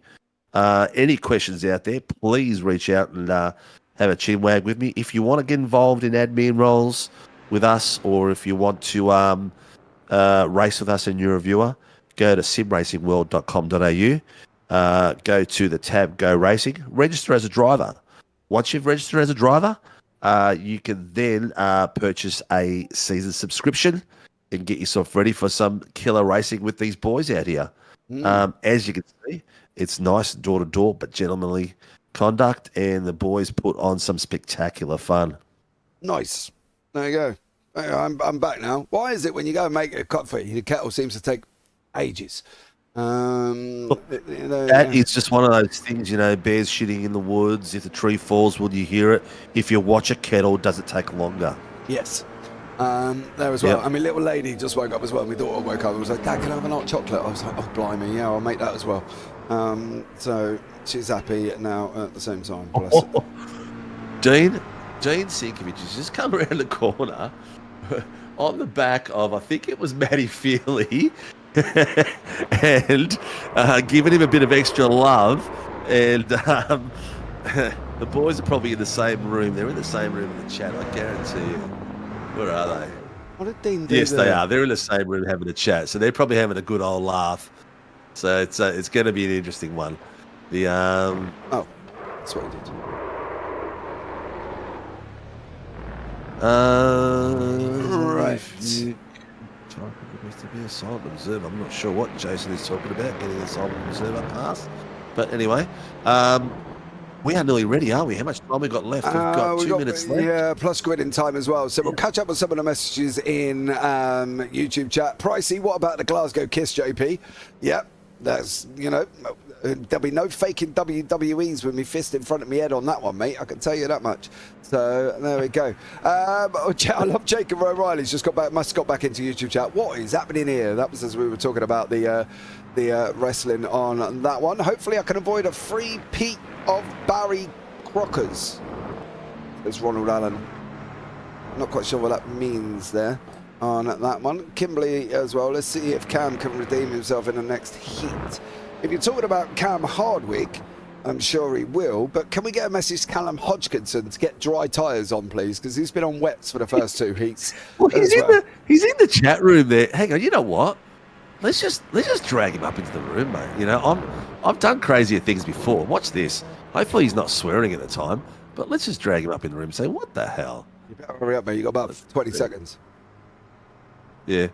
Any questions out there, please reach out and have a chinwag with me. If you want to get involved in admin roles with us, or if you want to race with us in Euroviewer, go to simracingworld.com.au. Go to the tab Go Racing, register as a driver. Once you've registered as a driver, you can then purchase a season subscription and get yourself ready for some killer racing with these boys out here. As you can see, it's nice door-to-door but gentlemanly conduct, and the boys put on some spectacular fun. Nice. There you go. I'm back now. Why is it when you go and make a cut for you, the kettle seems to take ages? That is just one of those things, bears shitting in the woods. If the tree falls, will you hear it? If you watch a kettle, does it take longer? Yes. There as well. Yep. I mean, little lady just woke up as well. My daughter woke up and was like, Dad, can I have an hot chocolate? I was like, oh, blimey, yeah, I'll make that as well. So she's happy now at the same time. Bless her. Dean Sinkovic has just come around the corner on the back of, I think it was Matty Feely, and giving him a bit of extra love. And the boys are probably in the same room. They're in the same room in the chat, I guarantee you. Where are they? What did Dean do? Yes, they are. They're in the same room having a chat. So they're probably having a good old laugh. So it's going to be an interesting one. The Oh, that's what he did. Right. To be a silent observer. I'm not sure what Jason is talking about, getting a silent observer pass. But anyway, we are nearly ready, aren't we? How much time we got left? We've got 2 minutes left. Yeah, plus grid in time as well. So we'll catch up with some of the messages in YouTube chat. Pricey, what about the Glasgow Kiss, JP? Yep, that's, there'll be no faking WWEs with me fist in front of me head on that one, mate. I can tell you that much. So there we go. I love Jacob O'Reilly's just got back into YouTube chat. What is happening here? That was as we were talking about the wrestling on that one. Hopefully I can avoid a free Pete of Barry Crockers. There's Ronald Allen. Not quite sure what that means there on that one. Kimberly as well. Let's see if Cam can redeem himself in the next heat. If you're talking about Cam Hardwick, I'm sure he will, but can we get a message to Callum Hodgkinson to get dry tyres on, please? Because he's been on wets for the first 2 heats. Well, he's in the chat room there. Hang on, you know what? Let's just drag him up into the room, mate. I've done crazier things before. Watch this. Hopefully he's not swearing at the time, but let's just drag him up in the room and say, what the hell? You better hurry up, mate. You got about 20 seconds. Yeah.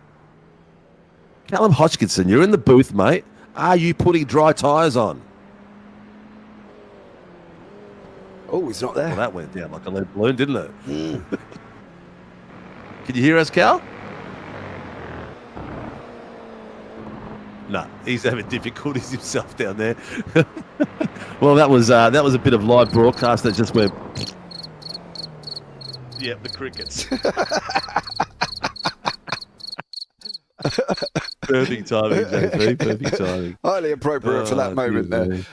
Callum Hodgkinson, you're in the booth, mate. Are you putting dry tyres on? Oh, he's not there. Well, that went down like a lead balloon, didn't it? Can you hear us, Cal? No, he's having difficulties himself down there. Well, that was a bit of live broadcast that just went. Yep, the crickets. Perfect timing, JP. Perfect timing. Highly appropriate for that moment there.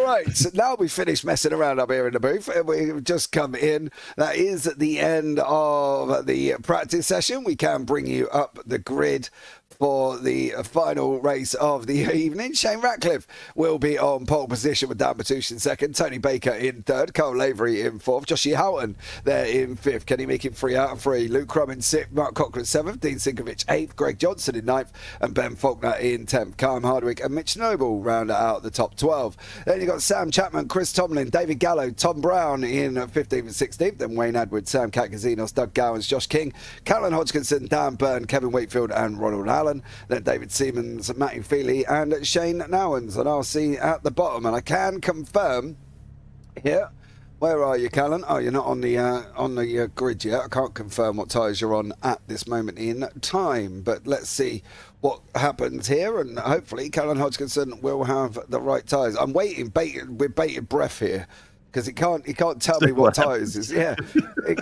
Right, so now we've finished messing around up here in the booth, and we've just come in. That is the end of the practice session. We can bring you up the grid for the final race of the evening. Shane Ratcliffe will be on pole position with Dan Batush in second, Tony Baker in third, Cole Lavery in fourth, Joshie Houghton there in fifth, Kenny Meekin 3 out of 3, Luke Crum in sixth, Mark Cochrane seventh, Dean Sinkovic eighth, Greg Johnson in ninth, and Ben Faulkner in 10th. Callum Hardwick and Mitch Noble round out the top 12. Then you've got Sam Chapman, Chris Tomlin, David Gallo, Tom Brown in 15th and 16th, then Wayne Edwards, Sam Katkazinos, Doug Gowans, Josh King, Callan Hodgkinson, Dan Byrne, Kevin Wakefield and Ronald Allen. Then David Siemens, Matty Feely and Shane Nowens. And I'll see at the bottom. And I can confirm here. Where are you, Callan? Oh, you're not on the grid yet. I can't confirm what tyres you're on at this moment in time. But let's see what happens here. And hopefully Callan Hodgkinson will have the right tyres. I'm waiting with bated breath here. Because he can't tell me what tyres is. Yeah,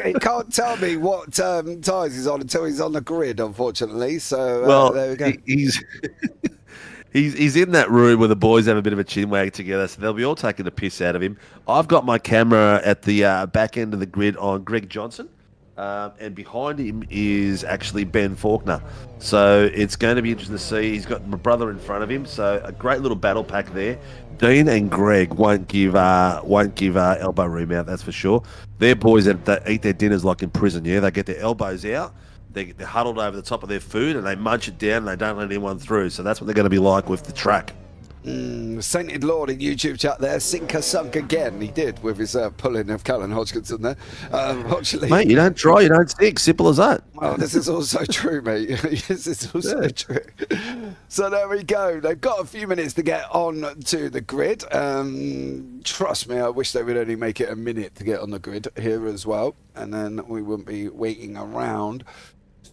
he can't tell me what tyres he's on until he's on the grid, unfortunately. So there we go. He's in that room where the boys have a bit of a chinwag together, so they'll be all taking the piss out of him. I've got my camera at the back end of the grid on Greg Johnson, and behind him is actually Ben Faulkner. So it's going to be interesting to see. He's got my brother in front of him, so a great little battle pack there. Dean and Greg won't give elbow room out, that's for sure. They're boys that eat their dinners like in prison, yeah? They get their elbows out, they're huddled over the top of their food, and they munch it down, and they don't let anyone through. So that's what they're going to be like with the track. Sainted Lord in YouTube chat there, sinker sunk again. He did with his pulling of Callan Hodgkinson there. Unfortunately, mate, you don't try, you don't sink. Simple as that. Well, this is also true, mate. This is also true. So there we go. They've got a few minutes to get on to the grid. Trust me, I wish they would only make it a minute to get on the grid here as well, and then we wouldn't be waiting around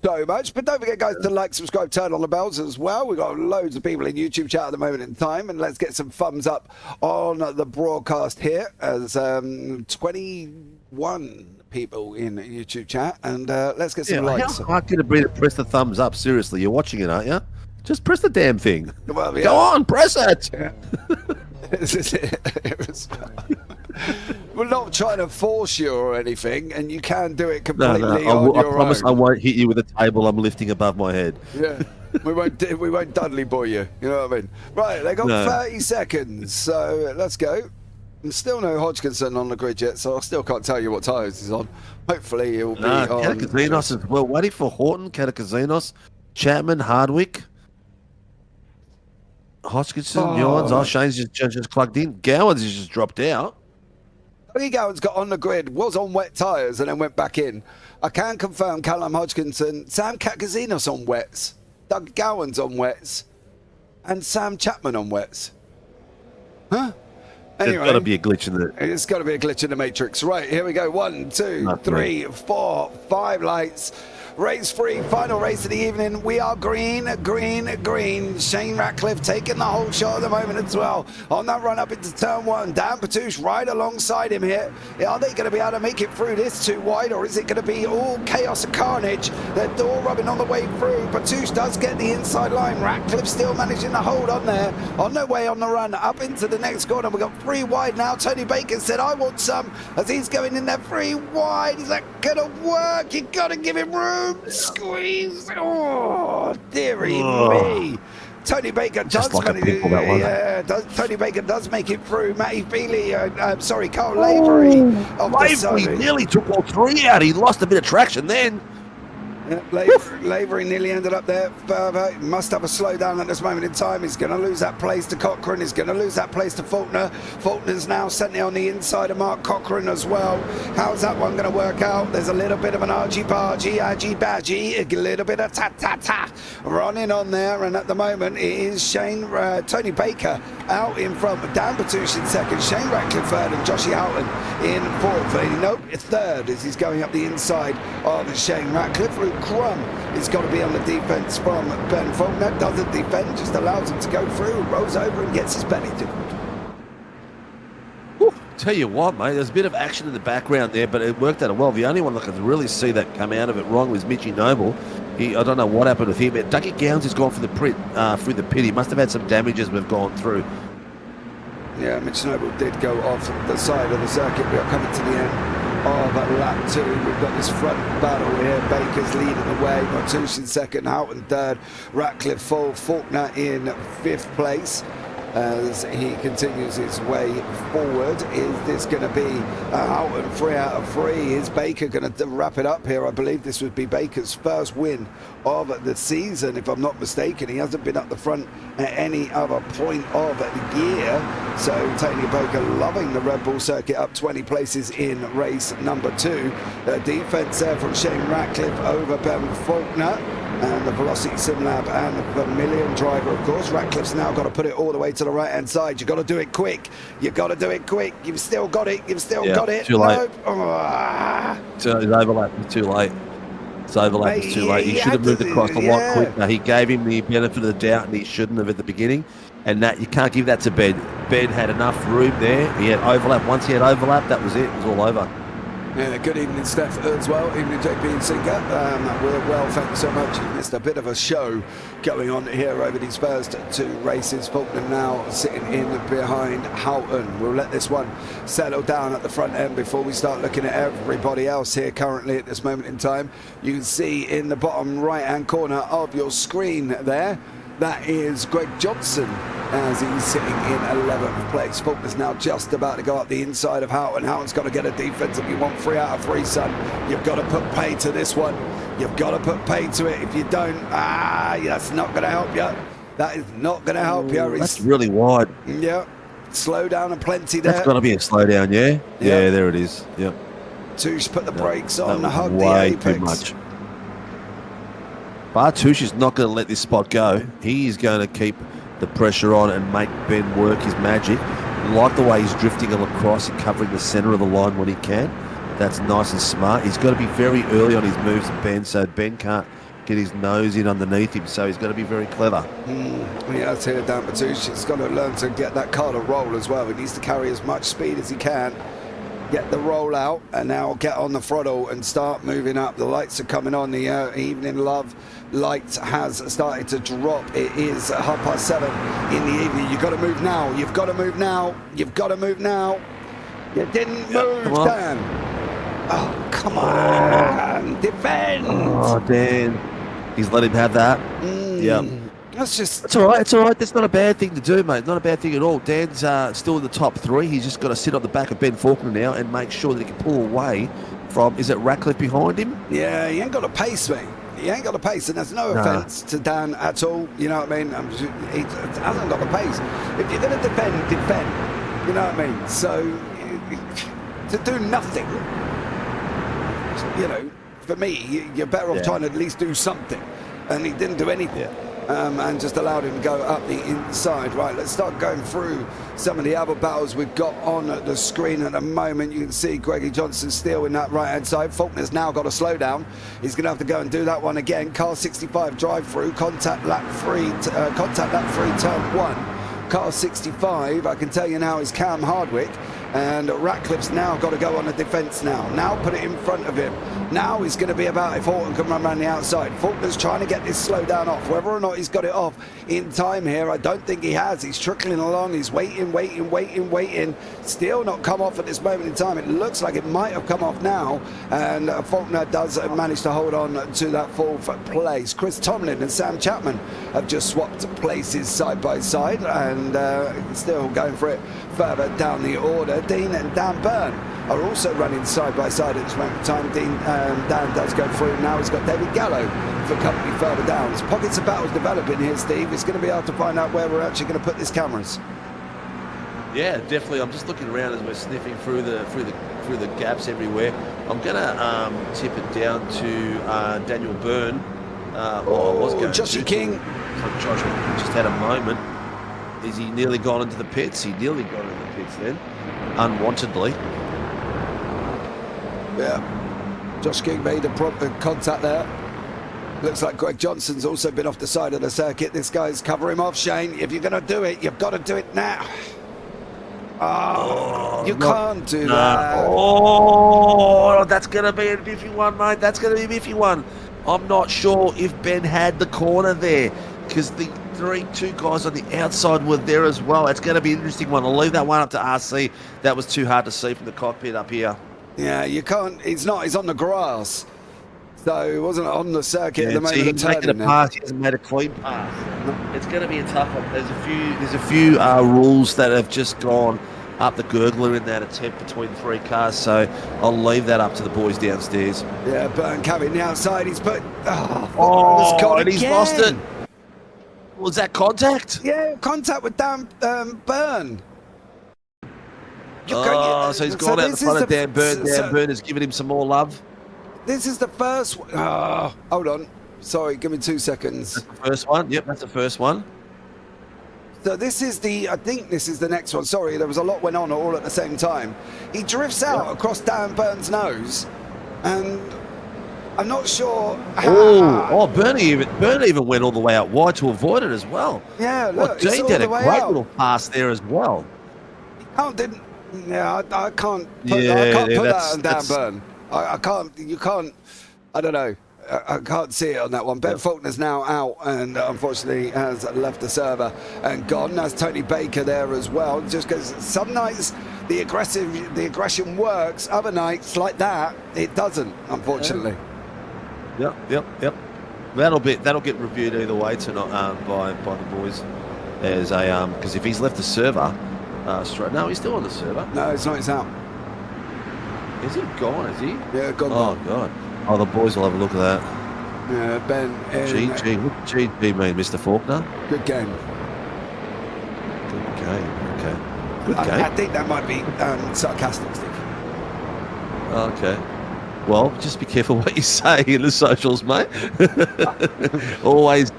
so much. But don't forget, guys, to like, subscribe, turn on the bells as well. We've got loads of people in YouTube chat at the moment in time, and let's get some thumbs up on the broadcast here as 21 people in YouTube chat, and let's get some likes. How hard can it be to press the thumbs up? Seriously, you're watching it, aren't you? Just press the damn thing. Well, yeah. Go on, press it. Yeah. We're not trying to force you or anything, and you can do it completely on your own. I promise I won't hit you with a table I'm lifting above my head. Yeah, we won't Dudley boy you. You know what I mean? Right, they got 30 seconds, so let's go. There's still no Hodgkinson on the grid yet, so I still can't tell you what tyres he's on. Hopefully he'll be on. Katakazinos as well. Waiting for Horton, Katakazinos, Chapman, Hardwick, Hodgkinson, Yawns. Shane's just plugged in. Gowans has just dropped out. Tony Gowans got on the grid, was on wet tyres, and then went back in. I can confirm Callum Hodgkinson, Sam Katkazinos on wets, Doug Gowans on wets, and Sam Chapman on wets. Huh? Anyway, there's got to be a glitch in the... It's got to be a glitch in the matrix. Right, here we go. 1, 2, 3, 4, 5 lights. Race 3, final race of the evening. We are green, green, green. Shane Ratcliffe taking the whole shot at the moment as well. On that run up into turn 1, Dan Batush right alongside him here. Are they going to be able to make it through this too wide, or is it going to be all chaos and carnage? They're all rubbing on the way through. Batush does get the inside line. Ratcliffe still managing to hold on there. On their way on the run up into the next corner. We've got 3 wide now. Tony Baker said, I want some, as he's going in there 3 wide. Is that going to work? You've got to give him room. Squeeze. Oh, dearie me. Tony Baker does like Tony Baker does make it through. Matty Feely, Cole Lavery. Lavery nearly took all 3 out. He lost a bit of traction then. Lavery nearly ended up there. Must have a slowdown at this moment in time. He's going to lose that place to Cochrane. He's going to lose that place to Faulkner. Faulkner's now sent it on the inside of Mark Cochrane as well. How's that one going to work out? There's a little bit of an argy-bargy, a little bit of ta-ta-ta running on there. And at the moment, it is Tony Baker out in front. Dan Batush in second. Shane Ratcliffe third, and Joshie Houghton in fourth. Third as he's going up the inside of Shane Ratcliffe. Luke Crum has got to be on the defence from Ben Faulkner. Doesn't defend, just allows him to go through, rolls over and gets his belly tickled. Tell you what, mate, there's a bit of action in the background there, but it worked out well. The only one that could really see that come out of it wrong was Mitchy Noble. I don't know what happened with him. Dougie Gowns has gone through the pit. He must have had some damage as we've gone through. Yeah, Mitch Noble did go off the side of the circuit. We are coming to the end of lap 2. We've got this front battle here. Baker's leading the way. Martush in second, Houghton third, Ratcliffe full, Faulkner in 5th place. As he continues his way forward. Is this going to be Houghton 3 out of 3? Is Baker going to wrap it up here? I believe this would be Baker's first win of the season, if I'm not mistaken. He hasn't been up the front at any other point of the year. So Tony Baker loving the Red Bull circuit, up 20 places in race number 2. Defence there from Shane Ratcliffe over Ben Faulkner. And the Velocity Sim Lab and the Vermilion driver, of course. Ratcliffe's now got to put it all the way to the right-hand side. You've got to do it quick. You've got to do it quick. You've still got it. You've still got it. Too late. Nope. Oh. So his overlap was too late. His overlap was too late. He should have moved across a lot quicker. He gave him the benefit of the doubt, and he shouldn't have at the beginning. And that you can't give that to Ben. Ben had enough room there. He had overlap. Once he had overlap, that was it. It was all over. Yeah, good evening, Steph, as well. Evening, JP and Sinker. We're well, thanks so much. You've missed a bit of a show going on here over these first 2 races. Faulkner now sitting in behind Houghton. We'll let this one settle down at the front end before we start looking at everybody else here currently at this moment in time. You can see in the bottom right-hand corner of your screen there, that is Greg Johnson as he's sitting in 11th place. Faulkner's now just about to go up the inside of Houghton. Houghton's got to get a defense if you want 3 out of 3, son. You've got to put pay to this one. You've got to put pay to it. If you don't, that's not going to help you. That is not going to help you. That's really wide. Yeah. Slow down and plenty there. That's got to be a slowdown, yeah? Yeah, there it is. Yep. Touche put the brakes on, hug the way apex. too much. Bartush is not going to let this spot go. He is going to keep the pressure on and make Ben work his magic. I like the way he's drifting across and covering the centre of the line when he can. That's nice and smart. He's got to be very early on his moves to Ben, so Ben can't get his nose in underneath him, so he's got to be very clever. Yeah, that's here, Dan Bartush. He's got to learn to get that car to roll as well. He needs to carry as much speed as he can. Get the roll out and now get on the throttle and start moving up. The lights are coming on. The evening love light has started to drop. It is 7:30 in the evening. You've got to move now. You've got to move now. You've got to move now. You didn't move, Dan. Oh, come on. Defend. Oh, Dan. He's let him have that. Yep. It's all right. It's all right. That's not a bad thing to do, mate. Not a bad thing at all. Dan's still in the top 3. He's just got to sit on the back of Ben Faulkner now and make sure that he can pull away from, is it Ratcliffe behind him? Yeah, he ain't got a pace, mate. He ain't got a pace, and there's no offence to Dan at all. You know what I mean? He hasn't got the pace. If you're going to defend, defend. You know what I mean? So, to do nothing, you know, for me, you're better off trying to at least do something. And he didn't do anything. And just allowed him to go up the inside. Right, let's start going through some of the other battles we've got on the screen at the moment. You can see Greggy Johnson still in that right-hand side. Faulkner's now got to slow down. He's going to have to go and do that one again. Car 65 drive-through, contact lap 3, turn 1. Car 65, I can tell you now, is Cam Hardwick. And Ratcliffe's now got to go on the defence now. Now put it in front of him. Now it's going to be about if Faulkner can run around the outside. Faulkner's trying to get this slow down off. Whether or not he's got it off in time here, I don't think he has. He's trickling along. He's waiting. Still not come off at this moment in time. It looks like it might have come off now. And Faulkner does manage to hold on to that 4th place. Chris Tomlin and Sam Chapman have just swapped places side by side and still going for it further down the order. Dean and Dan Byrne are also running side by side at this moment in time. Dan does go through. Now he's got David Gallo for company further down. There's pockets of battles developing here, Steve. It's going to be hard to find out where we're actually going to put these cameras. Yeah, definitely. I'm just looking around as we're sniffing through the gaps everywhere. I'm going to tip it down to Daniel Byrne. I was going Joshy King. Josh just had a moment. Is he nearly gone into the pits? He nearly got into the pits then, unwantedly. Yeah, Josh King made a proper contact there. Looks like Greg Johnson's also been off the side of the circuit. This guy's covering him off, Shane. If you're going to do it, you've got to do it now. You can't do that. Oh, that's going to be a biffy one, mate. That's going to be a biffy one. I'm not sure if Ben had the corner there because the two guys on the outside were there as well. It's going to be an interesting one. I'll leave that one up to RC. That was too hard to see from the cockpit up here. Yeah, you can't. He's not. He's on the grass, so he wasn't on the circuit at the moment. He's making a pass. He hasn't made a clean pass. It's going to be a tough one. There's a few rules that have just gone up the gurgler in that attempt between three cars. So I'll leave that up to the boys downstairs. Yeah, Byrne coming the outside. He's put. And he's lost it. Was that contact? Yeah, contact with Dan Byrne. So he's gone out in front of Dan Byrne. Dan Byrne has given him some more love. This is the first one. Oh, hold on. Sorry, give me 2 seconds. That's the first one. Yep, that's the first one. So this is I think this is the next one. Sorry, there was a lot went on all at the same time. He drifts out across Dan Byrne's nose, and I'm not sure how... Byrne even went all the way out wide to avoid it as well. Yeah, look, Dean did a great little pass there as well. I can't put that on Dan Byrne. I can't, you can't, I don't know. I can't see it on that one. Ben Faulkner's now out and unfortunately has left the server and gone. That's Tony Baker there as well. Just because some nights the aggression works, other nights like that it doesn't, unfortunately. Yep. That'll get reviewed either way tonight by the boys as because if he's left the server straight. No, he's still on the server. No, it's not. He's out. Is he gone? Is he? Yeah, gone. Oh God. Oh, the boys will have a look at that. Yeah, Ben. GG mean, Mr. Faulkner? Good game. Good game. Okay. Good game. I think that might be sarcastic, Steve. Okay. Well, just be careful what you say in the socials, mate. I always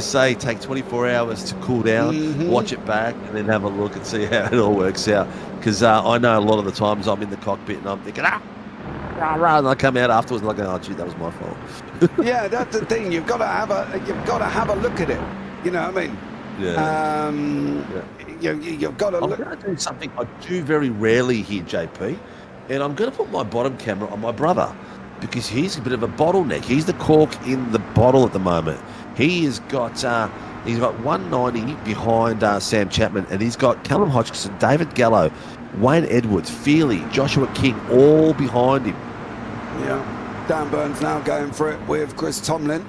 say take 24 hours to cool down, watch it back, and then have a look and see how it all works out. Because I know a lot of the times I'm in the cockpit and I'm thinking, and I come out afterwards and I go, oh gee, that was my fault. Yeah, that's the thing. You've got to have a look at it. You know what I mean? Yeah. You've got to look. I'm going to do something I do very rarely here, JP, and I'm going to put my bottom camera on my brother because he's a bit of a bottleneck. He's the cork in the bottle at the moment. He's got 190 behind Sam Chapman, and he's got Callum Hodgkinson, David Gallo, Wayne Edwards, Feely, Joshua King, all behind him. Yeah, Dan Byrne's now going for it with Chris Tomlin.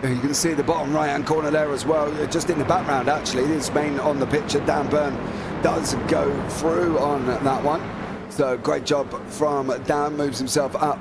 You can see the bottom right-hand corner there as well. Just in the background, actually, this main on the picture. Dan Byrne does go through on that one. So great job from Dan. Moves himself up.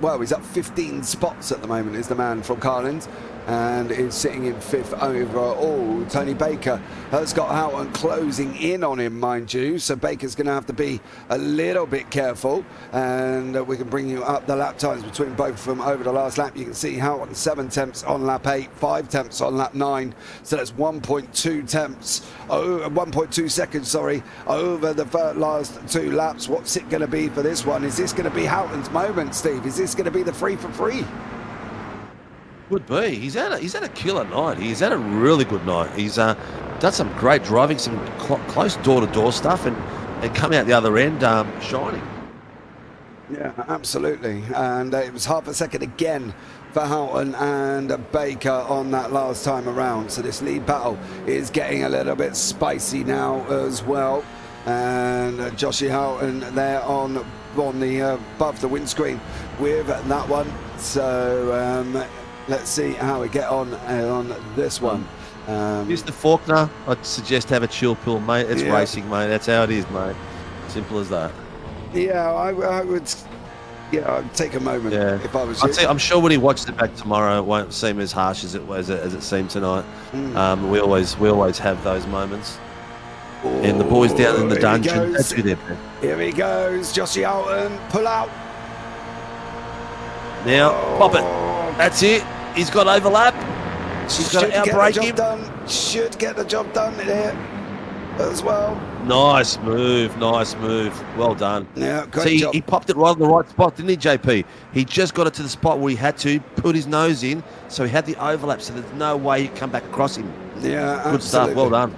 Well, he's up 15 spots at the moment. Is the man from Carlins. And is sitting in fifth overall. Tony Baker has got Houghton closing in on him, mind you. So Baker's going to have to be a little bit careful. And we can bring you up the lap times between both of them over the last lap. You can see Houghton 7 tenths on lap 8, 5 tenths on lap 9. So that's 1.2 tenths, 1.2 seconds, sorry, over the last 2 laps. What's it going to be for this one? Is this going to be Houghton's moment, Steve? Is this going to be the free for free? Would be. He's had a killer night. He's had a really good night. He's done some great driving, some close door-to-door stuff, and come out the other end shining. Yeah, absolutely. And it was half a second again for Houghton and Baker on that last time around. So this lead battle is getting a little bit spicy now as well. And Joshy Houghton there on the above the windscreen with that one. So let's see how we get on this one. Mr. Faulkner, I'd suggest have a chill pill, mate. It's racing, mate. That's how it is, mate. Simple as that. Yeah, I would. Yeah, I'd take a moment if I was you. I'm sure when he watches it back tomorrow, it won't seem as harsh as it seemed tonight. We always have those moments. And the boys down in the dungeon, that's who they're playing. Here he goes, Joshy Houghton, pull out. Now, pop it. That's it. He's got overlap. He's got to outbrake him. Should get the job done there as well. Nice move. Well done. Yeah, great job. He popped it right in the right spot, didn't he, JP? He just got it to the spot where he had to put his nose in, so he had the overlap, so there's no way he'd come back across him. Yeah, good absolutely. stuff. Well done.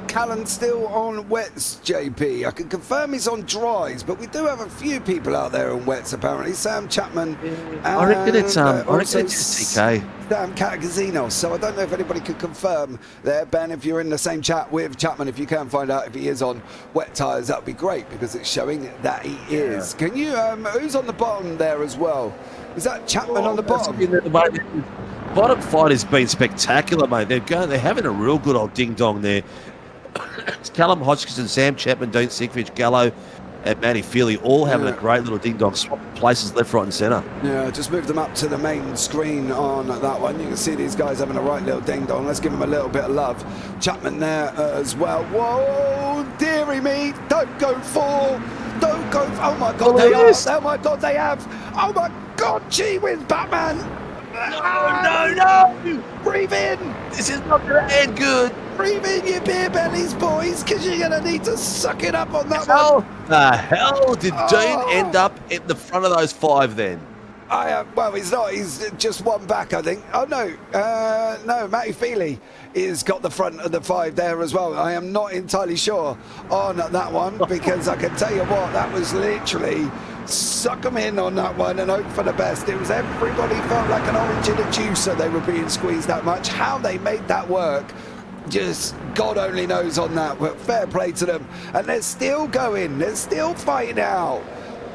Callan still on wets, JP. I can confirm he's on dries, but we do have a few people out there on wets apparently. Sam Chapman. I reckon it's also TK. Sam Catagazino. So I don't know if anybody could confirm there, Ben. If you're in the same chat with Chapman, if you can find out if he is on wet tyres, that would be great because it's showing that he is. Can you? Who's on the bottom there as well? Is that Chapman on the bottom? Bottom fight has been spectacular, mate. They're having a real good old ding dong there. It's Callum Hodgkinson, Sam Chapman, Dean Sinkovic, Gallo, and Matty Feely all having a great little ding dong, swap places left, right, and centre. Yeah, just move them up to the main screen on that one. You can see these guys having a right little ding dong. Let's give them a little bit of love. Chapman there as well. Whoa, dearie me! Don't go full. Don't go. Oh my God, they are. Oh my God, they have. Oh my God, gee whiz, Batman. No! Breathe in! This is not going to end good. Breathe in your beer bellies, boys, because you're going to need to suck it up on that How one. the hell did Dean end up in the front of those five then? Well, he's not. He's just one back, I think. Oh, no. No, Matty Feely has got the front of the five there as well. I am not entirely sure on that one because I can tell you what, that was literally suck them in on that one and hope for the best. It was everybody felt like an orange in a juicer. They were being squeezed that much. How they made that work, just God only knows on that. But fair play to them. And they're still going. They're still fighting out.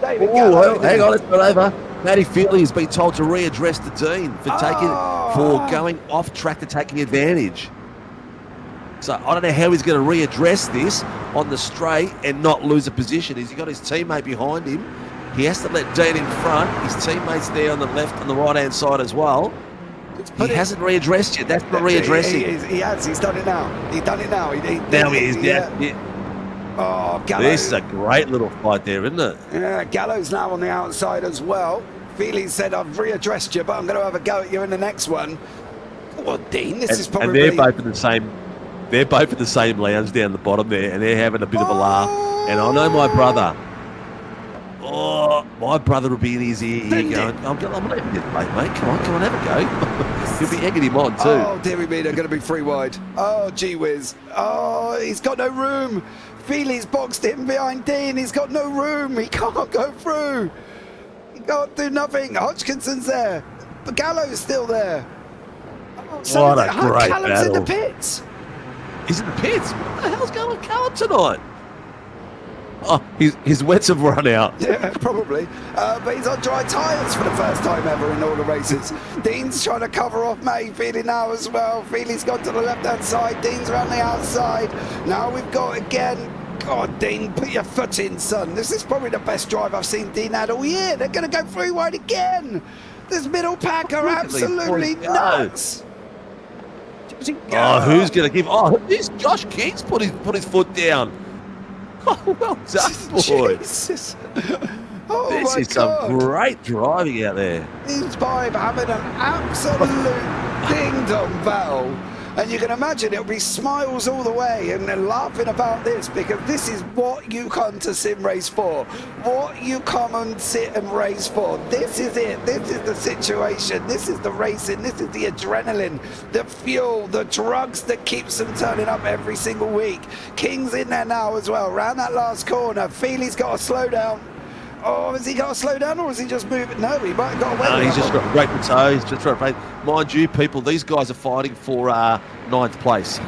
David well, hang on, it's not over. Matty Feely has been told to readdress the Dean for going off track to taking advantage. So I don't know how he's going to readdress this on the straight and not lose a position. He's got his teammate behind him. He has to let Dean in front. His teammates there on the left and the right-hand side as well. He hasn't readdressed yet. That's not readdressing. He has. He's done it now. He's done it now. Now he is. Yeah. Oh, Gallo. This is a great little fight there, isn't it? Yeah, Gallo's now on the outside as well. Feely said, I've readdressed you, but I'm going to have a go at you in the next one. Well, Dean, this is probably... And they're both in the same... They're both in the same lounge down the bottom there, and they're having a bit of a laugh. And I know my brother... Oh, my brother will be in his ear here going, I'm leaving this, mate. Come on, have a go. He'll be egging him on, too. Oh, dearie me, they're going to be free wide. Oh, gee whiz. Oh, he's got no room. Feely's boxed him behind Dean. He's got no room. He can't go through. He can't do nothing. Hodgkinson's there. But Gallo's still there. Oh, so what a great Callum's battle. in the pits. He's in the pits? What the hell's going on with Callum tonight? Oh, his wets have run out. Yeah, probably. But he's on dry tyres for the first time ever in all the races. Dean's trying to cover off Matty Feely now as well. Feely's gone to the left-hand side. Dean's around the outside. Now we've got again... God, Dean, put your foot in, son. This is probably the best drive I've seen Dean had all year. They're going to go free wide again. This middle pack are absolutely nuts. Oh, who's going to give... Oh, this Josh King's put his foot down. Oh, well done, boy. Jesus. This is some great driving out there. These five having an absolute ding-dong battle. And you can imagine it'll be smiles all the way and they're laughing about this because this is what you come to sim race for. What you come and sit and race for. This is it. This is the situation. This is the racing. This is the adrenaline, the fuel, the drugs that keeps them turning up every single week. King's in there now as well. Round that last corner. Feely's got to slow down. Oh, has he got to slow down or is he just moving? No, he might have got away. No, he's just got to break the toe. He's just trying to break. Mind you, people, these guys are fighting for 9th place.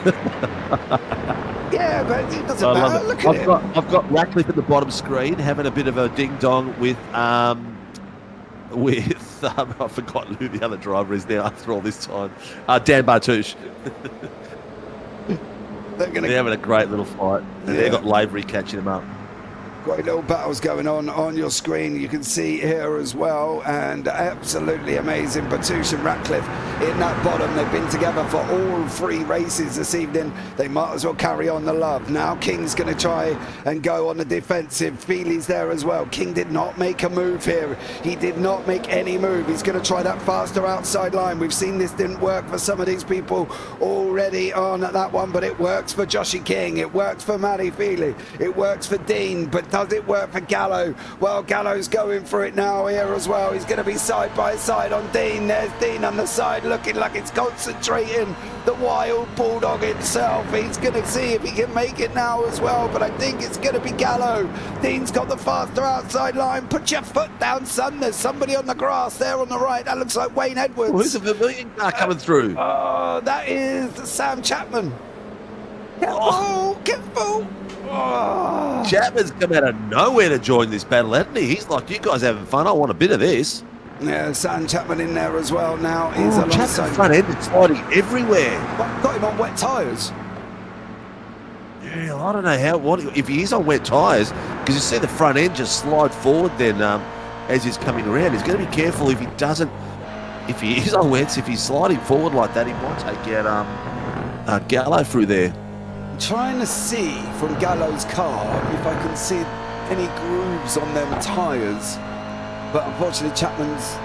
Yeah, but it doesn't matter. Look at him. I've got Ratcliffe at the bottom screen having a bit of a ding-dong with I've forgotten who the other driver is now after all this time. Dan Bartouche. They're having a great little fight. And they've got Lavery catching them up. Great little battles going on your screen. You can see here as well, and absolutely amazing. Batouche and Ratcliffe in that bottom. They've been together for all 3 races this evening. They might as well carry on the love. Now King's going to try and go on the defensive. Feely's there as well. King did not make a move here. He did not make any move. He's going to try that faster outside line. We've seen this didn't work for some of these people already on that one, but it works for Joshy King. It works for Matty Feely. It works for Dean, but Does it work for Gallo? Well, Gallo's going for it now here as well. He's going to be side by side on Dean. There's Dean on the side looking like it's concentrating. The wild bulldog himself. He's going to see if he can make it now as well, but I think it's going to be Gallo. Dean's got the faster outside line. Put your foot down, son. There's somebody on the grass there on the right. That looks like Wayne Edwards. Who's the Vermilion car coming through? Oh, that is Sam Chapman. Careful, careful. Oh. Chapman's come out of nowhere to join this battle, hasn't he? He's like, you guys having fun? I want a bit of this. Yeah, Sam Chapman in there as well now. He's alongside. Front end is sliding everywhere. Got him on wet tyres. Yeah, I don't know how. If he is on wet tyres, because you see the front end just slide forward then as he's coming around. He's going to be careful if he doesn't. If he is on wets, if he's sliding forward like that, he might take out Gallo through there. Trying to see from Gallo's car if I can see any grooves on them tyres. But unfortunately, Chapman's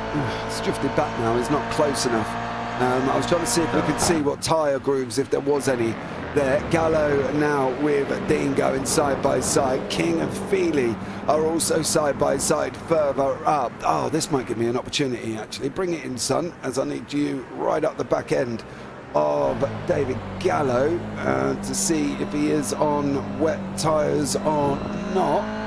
drifted back now. He's not close enough. I was trying to see if we could see what tyre grooves, if there was any there. Gallo now with Dean going side by side. King and Feely are also side by side further up. Oh, this might give me an opportunity, actually. Bring it in, son, as I need you right up the back end of David Gallo to see if he is on wet tyres or not.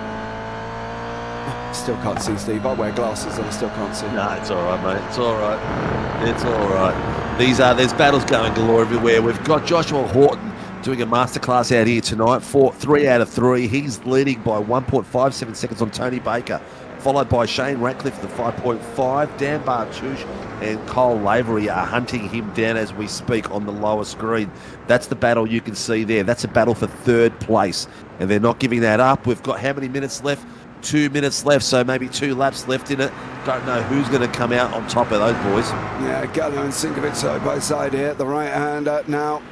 Still can't see, Steve. I wear glasses and I still can't see. No, it's all right, mate. It's all right. It's all right. There's battles going galore everywhere. We've got Joshua Horton doing a masterclass out here tonight. 3 out of 3. He's leading by 1.57 seconds on Tony Baker, followed by Shane Ratcliffe at the 5.5. Dan Bartouche and Cole Lavery are hunting him down as we speak on the lower screen. That's the battle you can see there. That's a battle for third place, and they're not giving that up. We've got how many minutes left? 2 minutes left, so maybe 2 laps left in it. Don't know who's going to come out on top of those boys. Yeah, Gallo and Sinkovic side by side here. The right hander now.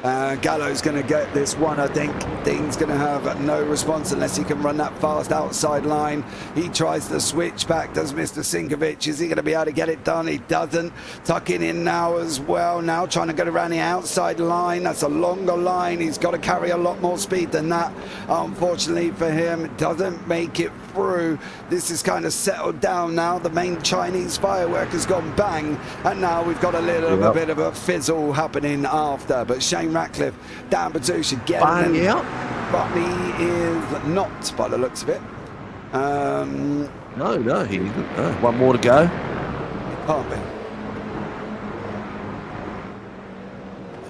Gallo's going to get this one, I think. Dean's going to have no response unless he can run that fast outside line. He tries to switch back, does Mr. Sinkovic. Is he going to be able to get it done? He doesn't. Tucking in now as well. Now trying to get around the outside line. That's a longer line. He's got to carry a lot more speed than that. Unfortunately for him, it doesn't make it through. This is kind of settled down now. The main Chinese firework has gone bang, and now we've got a little bit of a fizzle happening after. But Shane Ratcliffe, Dan Bartouche again. out. But he is not, by the looks of it. No, he isn't. One more to go. It can't be.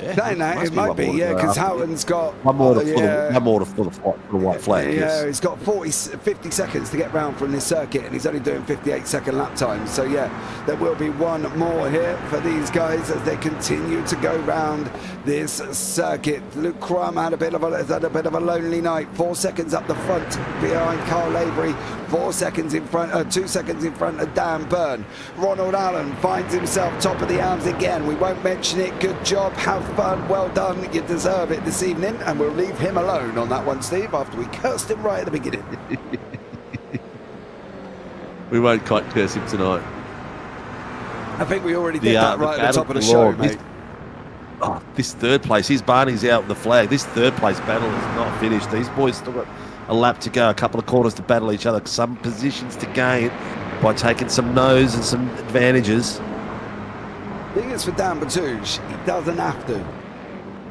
Yeah, it might be, yeah, because Houghton's got... One more for the white flag, yeah, yes. He's got 50 seconds to get round from this circuit, and he's only doing 58-second lap times. So, yeah, there will be one more here for these guys as they continue to go round this circuit. Luke Crum had a bit of a lonely night. 4 seconds up the front behind Carl Avery. 4 seconds in front, 2 seconds in front of Dan Byrne. Ronald Allen finds himself top of the arms again. We won't mention it. Good job. Have fun. Well done. You deserve it this evening. And we'll leave him alone on that one, Steve, after we cursed him right at the beginning. We won't quite curse him tonight. I think we already did that right at the top of the show, mate. This third place, Barney's out with the flag. This third place battle is not finished. These boys still got a lap to go, a couple of quarters to battle each other, some positions to gain by taking some nose and some advantages. The thing is for Dan Bartouche, he doesn't have to.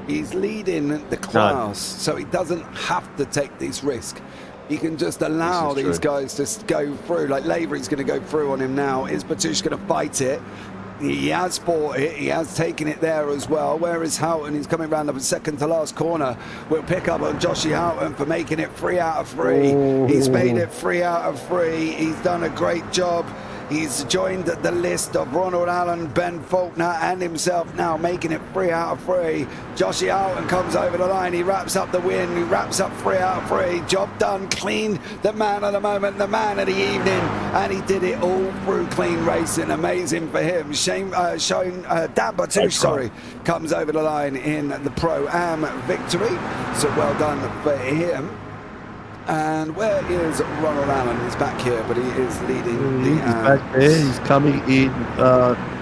He's leading the class, so he doesn't have to take this risk. He can just allow these guys to go through. Like Lavery's going to go through on him now. Is Bartouche going to fight it? He has fought it. He has taken it there as well. Where is Houghton? He's coming round the second to last corner. We'll pick up on Joshy Houghton for making it 3 out of 3. He's made it 3 out of 3. He's done a great job. He's joined the list of Ronald Allen, Ben Faulkner, and himself now making it 3 out of 3. Joshy Houghton comes over the line. He wraps up the win. He wraps up 3 out of 3. Job done. Clean. The man of the moment, the man of the evening. And he did it all through clean racing. Amazing for him. Dan Bartouche, comes over the line in the Pro-Am victory. So well done for him. And where is Ronald Allen? He's back here, but he is leading the... He's back there. He's coming in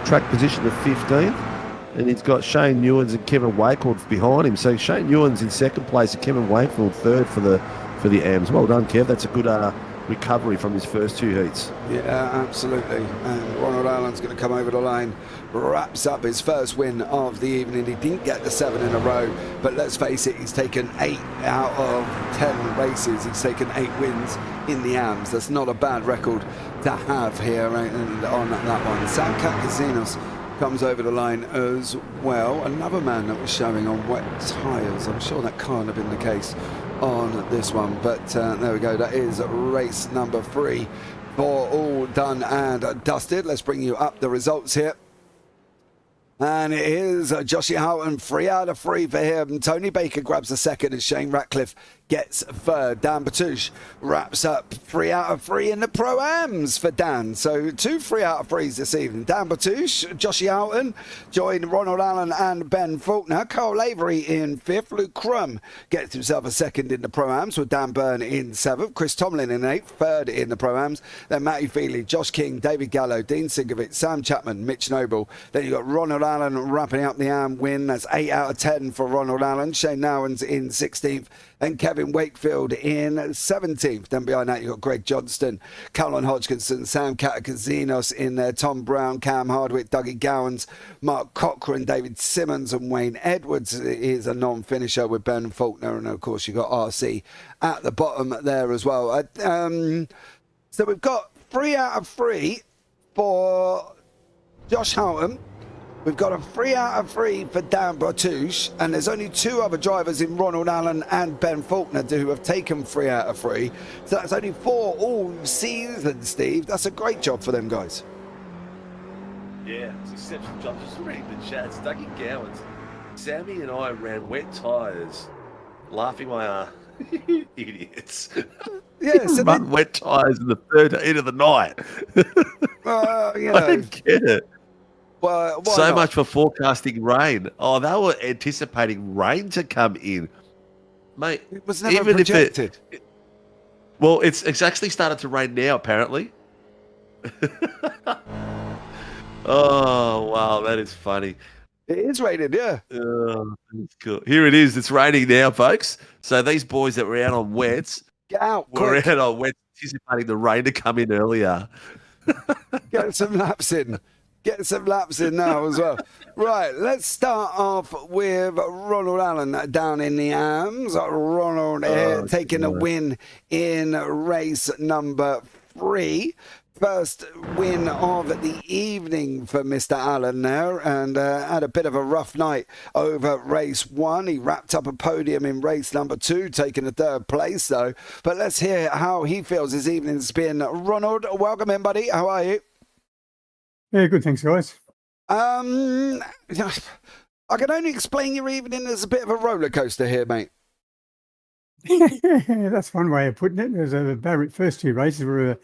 track position of 15th. And he's got Shane Newens and Kevin Wakefield behind him. So Shane Newens in second place and Kevin Wakefield third for the for the AMs. Well done, Kev. That's a good recovery from his first 2 heats. Yeah, absolutely. And Ronald Allen's going to come over the line, wraps up his first win of the evening. He didn't get the 7 in a row, but let's face it, he's taken 8 out of 10 races. He's taken 8 wins in the AMs. That's not a bad record to have here on that one. Sam Casinos comes over the line as well. Another man that was showing on wet tyres. I'm sure that can't have been the case on this one, but there we go. That is race number 3 for all done and dusted. Let's bring you up the results here. And it is Joshy Houghton, 3 out of 3 for him. Tony Baker grabs the second, and Shane Ratcliffe gets third. Dan Batouche wraps up 3 out of 3 in the Pro-Ams for Dan. So 2 3 out of 3s this evening. Dan Batouche, Joshy Houghton joined Ronald Allen and Ben Faulkner. Carl Avery in 5th. Luke Crum gets himself a second in the Pro-Ams with Dan Byrne in 7th. Chris Tomlin in 8th, 3rd in the Pro-Ams. Then Matty Feely, Josh King, David Gallo, Dean Sinkovic, Sam Chapman, Mitch Noble. Then you've got Ronald Allen wrapping up the AM win. That's 8 out of 10 for Ronald Allen. Shane Nowens in 16th. And Kevin Wakefield in 17th. Then behind that, you've got Greg Johnston, Colin Hodgkinson, Sam Casinos in there, Tom Brown, Cam Hardwick, Dougie Gowans, Mark Cochran, David Simmons, and Wayne Edwards is a non-finisher with Ben Faulkner. And, of course, you've got RC at the bottom there as well. So we've got 3 out of 3 for Josh Houghton. We've got a 3 out of 3 for Dan Batouche, and there's only 2 other drivers in Ronald Allen and Ben Faulkner who have taken 3 out of 3. So that's only 4 all season, Steve. That's a great job for them guys. Yeah, it's an exceptional job. Just reading the chats. Dougie Gowans, Sammy and I ran wet tyres, laughing my ass. Idiots. Yeah, so run wet tyres in the 3rd heat of the night. You know, I don't get it. Well, so not? much for forecasting rain. Oh, they were anticipating rain to come in, mate. It was never projected. Well, it's actually started to rain now, apparently. Oh wow, that is funny. It is raining, yeah. That's cool. Here it is. It's raining now, folks. So these boys that were out on wets, get out. Were quick. out on wets, anticipating the rain to come in earlier. Get some laps in. Get some laps in now as well. Right, let's start off with Ronald Allen down in the AMs. Ronald taking a win in race number 3. First win of the evening for Mr. Allen there, and had a bit of a rough night over race 1. He wrapped up a podium in race number 2, taking a 3rd place though. But let's hear how he feels his evening's been. Ronald, welcome in, buddy. How are you? Yeah, good, thanks, guys. I can only explain your evening as a bit of a roller coaster here, mate. Yeah, that's one way of putting it. There's first 2 races were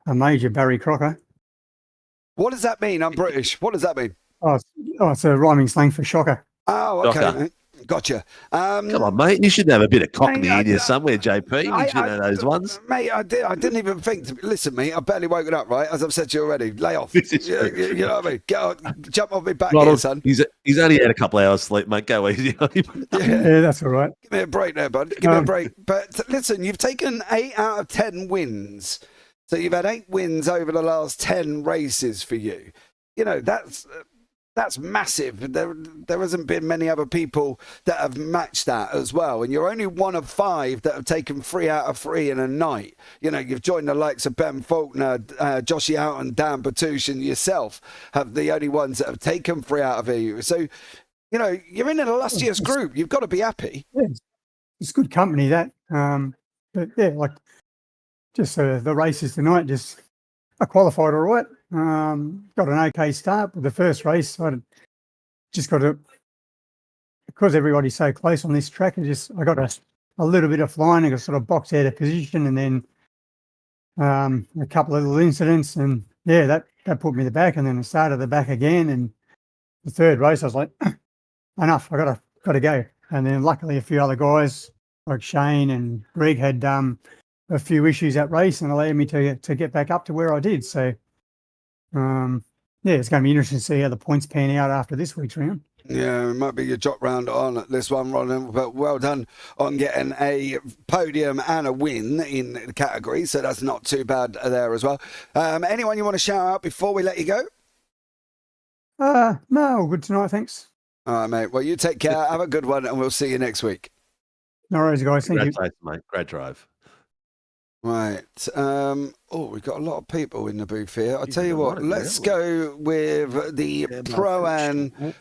a major Barry Crocker. What does that mean? I'm British. What does that mean? Oh, it's a rhyming slang for shocker. Oh, okay. Shocker. Mate. Gotcha. Come on, mate. You should have a bit of Cockney in you somewhere, JP. You should know those ones. Mate, I didn't even think to listen, mate. I've barely woken up, right? As I've said to you already. Lay off. You know what I mean? Get on, jump off me back here, son. He's only had a couple of hours sleep, mate. Go easy on him. Yeah, that's all right. Give me a break there, bud. Give me a break. But listen, you've taken 8 out of 10 wins. So you've had 8 wins over the last 10 races for you. You know, that's massive. There hasn't been many other people that have matched that as well. And you're only one of 5 that have taken 3 out of 3 in a night. You know, you've joined the likes of Ben Faulkner, Joshy Houghton, Dan Batouche, and yourself have the only ones that have taken 3 out of you. So, you know, you're in an illustrious group. You've got to be happy. Yeah, it's good company, that. But yeah, like just the races tonight, just I qualified all right. Got an okay start with the first race. I just got to, because everybody's so close on this track, I got a little bit of flying. I got sort of boxed out of position, and then a couple of little incidents, and yeah, that put me in the back, and then I started the back again. And the 3rd race, I was like, enough. I got to go. And then luckily, a few other guys like Shane and Greg had a few issues that race, and allowed me to get back up to where I did. So. Yeah, it's going to be interesting to see how the points pan out after this week's round. Yeah, it might be your drop round on this one, Ron, but well done on getting a podium and a win in the category, so that's not too bad there as well. Anyone you want to shout out before we let you go? No, all good tonight, thanks. All right, mate. Well, you take care. Have a good one, and we'll see you next week. No worries, guys. Thank you. Mate. Great drive. Right. We've got a lot of people in the booth here. I'll tell you what, let's go with the Pro-Am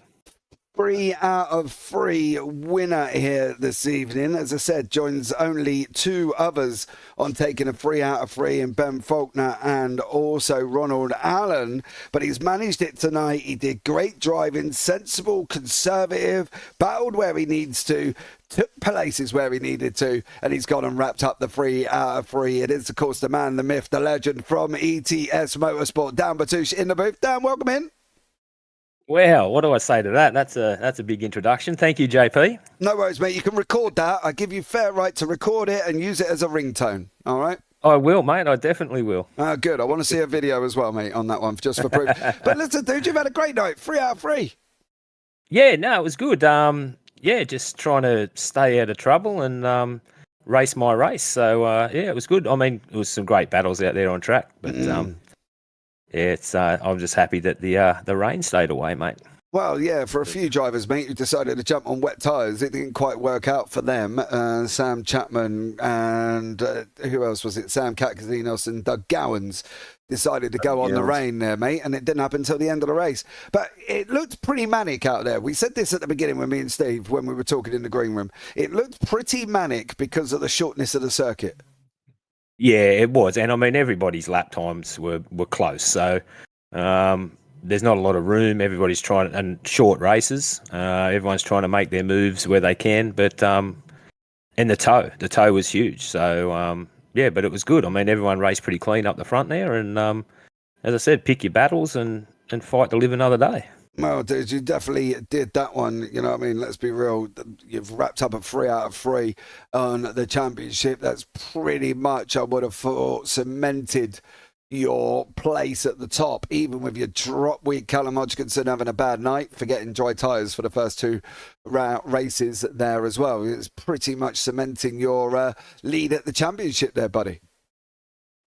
3 out of 3 winner here this evening. As I said, joins only 2 others on taking a 3 out of 3 in Ben Faulkner and also Ronald Allen. But he's managed it tonight. He did great driving, sensible, conservative, battled where he needs to, took places where he needed to, and he's gone and wrapped up the 3 out of 3. It is, of course, the man, the myth, the legend from ETS Motorsport, Dan Batouche in the booth. Dan, welcome in. Wow, what do I say to that? That's a big introduction. Thank you, JP. No worries, mate. You can record that. I give you fair right to record it and use it as a ringtone. All right? I will, mate. I definitely will. Good. I want to see a video as well, mate, on that one, just for proof. But listen, dude, you've had a great night. 3 out of 3. Yeah, no, it was good. Just trying to stay out of trouble and race my race. So, it was good. I mean, it was some great battles out there on track, but I'm just happy that the rain stayed away, mate. Well, yeah, for a few drivers, mate, who decided to jump on wet tyres, it didn't quite work out for them. Sam Chapman and who else was it? Sam Katkazinos and Doug Gowans decided to go on the rain there, mate, and it didn't happen until the end of the race. But it looked pretty manic out there. We said this at the beginning with me and Steve when we were talking in the green room. It looked pretty manic because of the shortness of the circuit. Yeah, it was. And I mean, everybody's lap times were close. So there's not a lot of room. Everybody's trying, and short races. Everyone's trying to make their moves where they can. But, and the toe was huge. So, but it was good. I mean, everyone raced pretty clean up the front there. And as I said, pick your battles and fight to live another day. Well, dude, you definitely did that one. You know what I mean? Let's be real. You've wrapped up a 3 out of 3 on the championship. That's pretty much, I would have thought, cemented your place at the top, even with your drop week. Callum Hodgkinson having a bad night, forgetting dry tyres for the first 2 races there as well. It's pretty much cementing your lead at the championship there, buddy.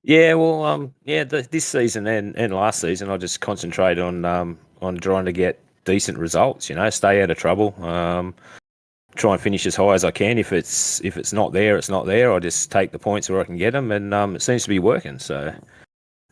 Yeah, well, this season and last season, I just concentrated on trying to get decent results. You know, stay out of trouble. Try and finish as high as I can. If it's not there, it's not there. I just take the points where I can get them, and it seems to be working. So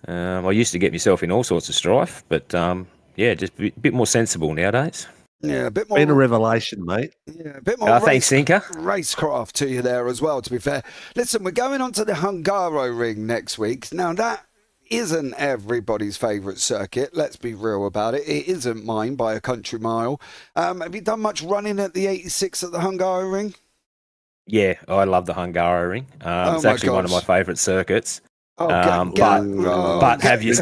I used to get myself in all sorts of strife, but just a bit more sensible nowadays. Yeah, a bit more. Been a revelation, mate. Yeah, a bit more thanks, Sinker. Racecraft to you there as well, to be fair. Listen, we're going on to the Hungaro Ring next week. Now, that isn't everybody's favourite circuit. Let's be real about it. It isn't mine by a country mile. Have you done much running at the 86 at the Hungaro Ring? Yeah, I love the Hungaro Ring. It's actually one of my favourite circuits. But have you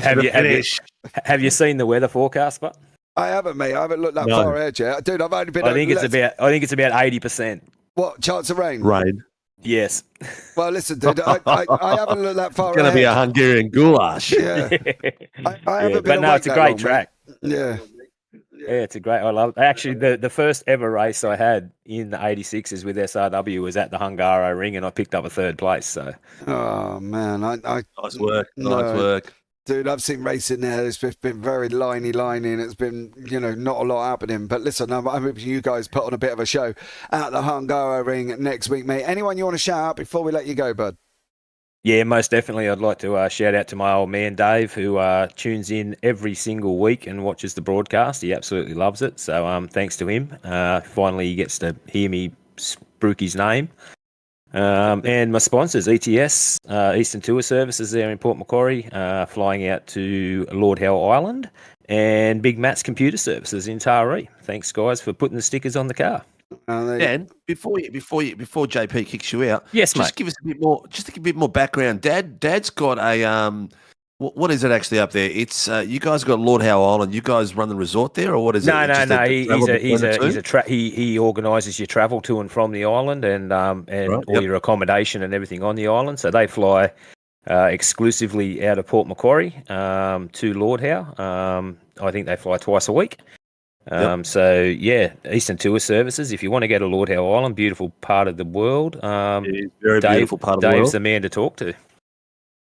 seen the weather forecast, but? I haven't, mate. I haven't looked that far ahead yet. Dude, I've only been... I think it's about 80%. What, chance of rain? Rain. Yes. Well, listen, dude, I haven't looked that far ahead. It's going to be a Hungarian goulash. Yeah. I haven't been it's a great track. Mate. Yeah, it's a great... I love... Actually, the first ever race I had in the 86s with SRW was at the Hungaro Ring, and I picked up a 3rd place, so... Oh, man. Nice work. Dude, I've seen racing there. It's been very liney, and it's been, not a lot happening. But listen, I'm hoping you guys put on a bit of a show at the Hungaro Ring next week, mate. Anyone you want to shout out before we let you go, bud? Yeah, most definitely. I'd like to shout out to my old man, Dave, who tunes in every single week and watches the broadcast. He absolutely loves it. So thanks to him. Finally, he gets to hear me spruik his name. And my sponsors, ETS, Eastern Tour Services there in Port Macquarie, flying out to Lord Howe Island, and Big Matt's Computer Services in Taree. Thanks, guys, for putting the stickers on the car. Dan, before JP kicks you out, yes, just mate. Give us a bit more background. Dad's got a what is it actually up there? It's you guys got Lord Howe Island. You guys run the resort there, or what is it? No. He organises your travel to and from the island, and all your accommodation and everything on the island. So they fly exclusively out of Port Macquarie to Lord Howe. I think they fly twice a week. So yeah, Eastern Tour Services. If you want to go to Lord Howe Island, beautiful part of the world. Very beautiful part of the Dave's world. the man to talk to.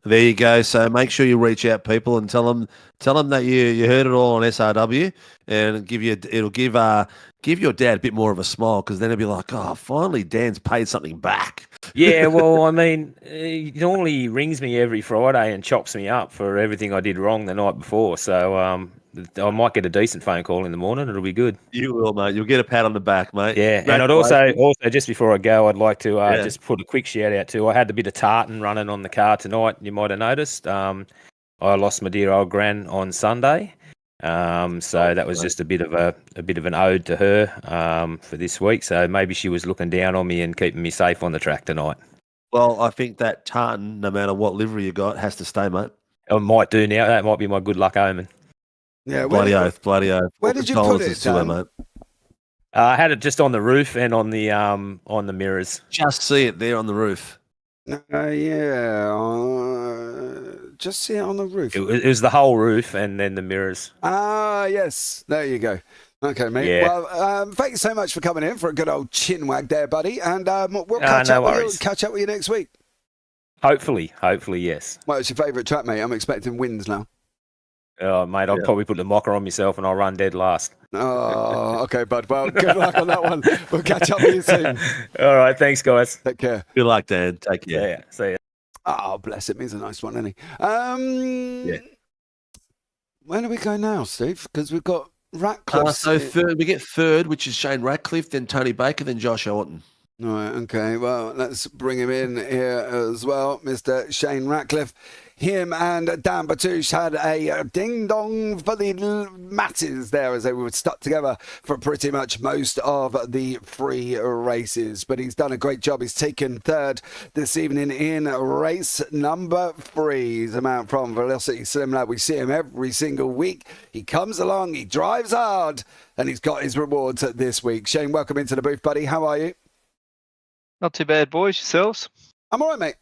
There you go. So make sure you reach out, people, and tell them that you heard it all on SRW, and it'll give your dad a bit more of a smile, because then he'll be like, oh, finally Dan's paid something back. Yeah, well, I mean, he normally rings me every Friday and chops me up for everything I did wrong the night before. So I might get a decent phone call in the morning. It'll be good. You will, mate. You'll get a pat on the back, mate. Yeah, and I'd also just before I go, I'd like to just put a quick shout out to. I had a bit of tartan running on the car tonight. You might have noticed. I lost my dear old gran on Sunday. So that was just a bit of an ode to her for this week. So maybe she was looking down on me and keeping me safe on the track tonight. Well, I think that tartan, no matter what livery you got, has to stay, mate. I might do now. That might be my good luck omen. Yeah, bloody oath. Where did you put it, Dan? mate. I had it just on the roof and on the mirrors. Just see it there on the roof. Just see it on the roof. It was the whole roof and then the mirrors. Ah, yes. There you go. Okay, mate. Yeah. Well, thank you so much for coming in for a good old chin wag there, buddy. And we'll catch up with you next week. Hopefully, yes. What's your favourite track, mate? I'm expecting wins now. Oh, mate, I'll probably put the mocker on myself and I'll run dead last. Oh, okay, bud. Well, good luck on that one. We'll catch up with you soon. All right, thanks, guys. Take care. Good luck, Dan. Take care. Yeah, see ya. Oh, bless him. He's a nice one, isn't he? Where do we go now, Steve? Because we've got Ratcliffe. So we get third, which is Shane Ratcliffe, then Tony Baker, then Josh Orton. All right, okay. Well, let's bring him in here as well, Mr. Shane Ratcliffe. Him and Dan Batouche had a ding-dong for the masses there, as they were stuck together for pretty much most of the free races. But he's done a great job. He's taken third this evening in race number 3. He's a man from Velocity Slim Lab. We see him every single week. He comes along, he drives hard, and he's got his rewards this week. Shane, welcome into the booth, buddy. How are you? Not too bad, boys. Yourselves? I'm all right, mate.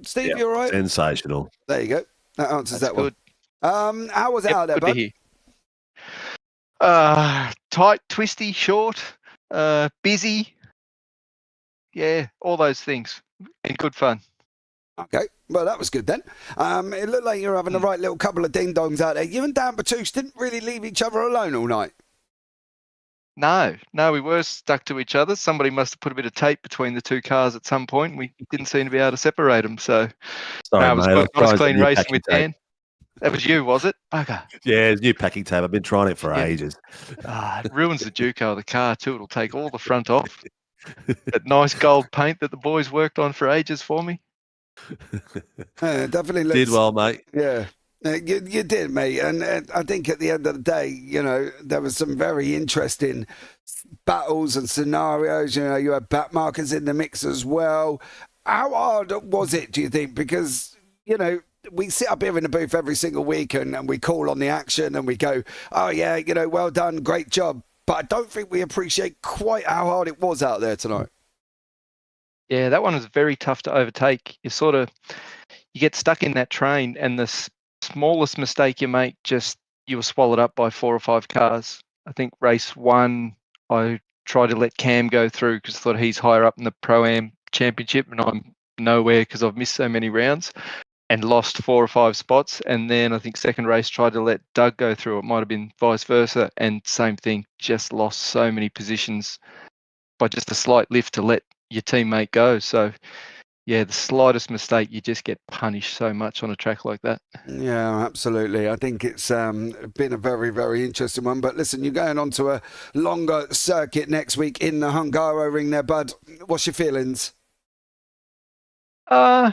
Steve, you all right? Sensational. There you go. That answers That's that good. one. How was it out there, good bud? to hear. Tight, twisty, short, busy. Yeah, all those things. And good fun. Okay, well, that was good then. It looked like you were having the right little couple of ding-dongs out there. You and Dan Batouche didn't really leave each other alone all night. No, we were stuck to each other. Somebody must have put a bit of tape between the two cars at some point. We didn't seem to be able to separate them. So Sorry, it was mate, nice clean racing with Dan. That was you, was it? Bugger. Yeah, it's new packing tape. I've been trying it for ages. It ruins the Duco of the car too. It'll take all the front off. That nice gold paint that the boys worked on for ages for me. Definitely looks, did well, mate. Yeah. You did, mate, and I think at the end of the day, you know, there was some very interesting battles and scenarios. You know, you had back markers in the mix as well. How hard was it, do you think? Because, you know, we sit up here in the booth every single week and we call on the action and we go, oh, yeah, you know, well done, great job. But I don't think we appreciate quite how hard it was out there tonight. Yeah, that one was very tough to overtake. You get stuck in that train and the smallest mistake you make, you were swallowed up by 4 or 5 cars. I think race 1, I tried to let Cam go through because I thought he's higher up in the Pro-Am Championship and I'm nowhere because I've missed so many rounds and lost 4 or 5 spots. And then I think second race tried to let Doug go through. It might have been vice versa. And same thing, just lost so many positions by just a slight lift to let your teammate go. So yeah, the slightest mistake, you just get punished so much on a track like that. Yeah, absolutely. I think it's been a very, very interesting one. But listen, you're going on to a longer circuit next week in the Hungaroring there, bud. What's your feelings? Trying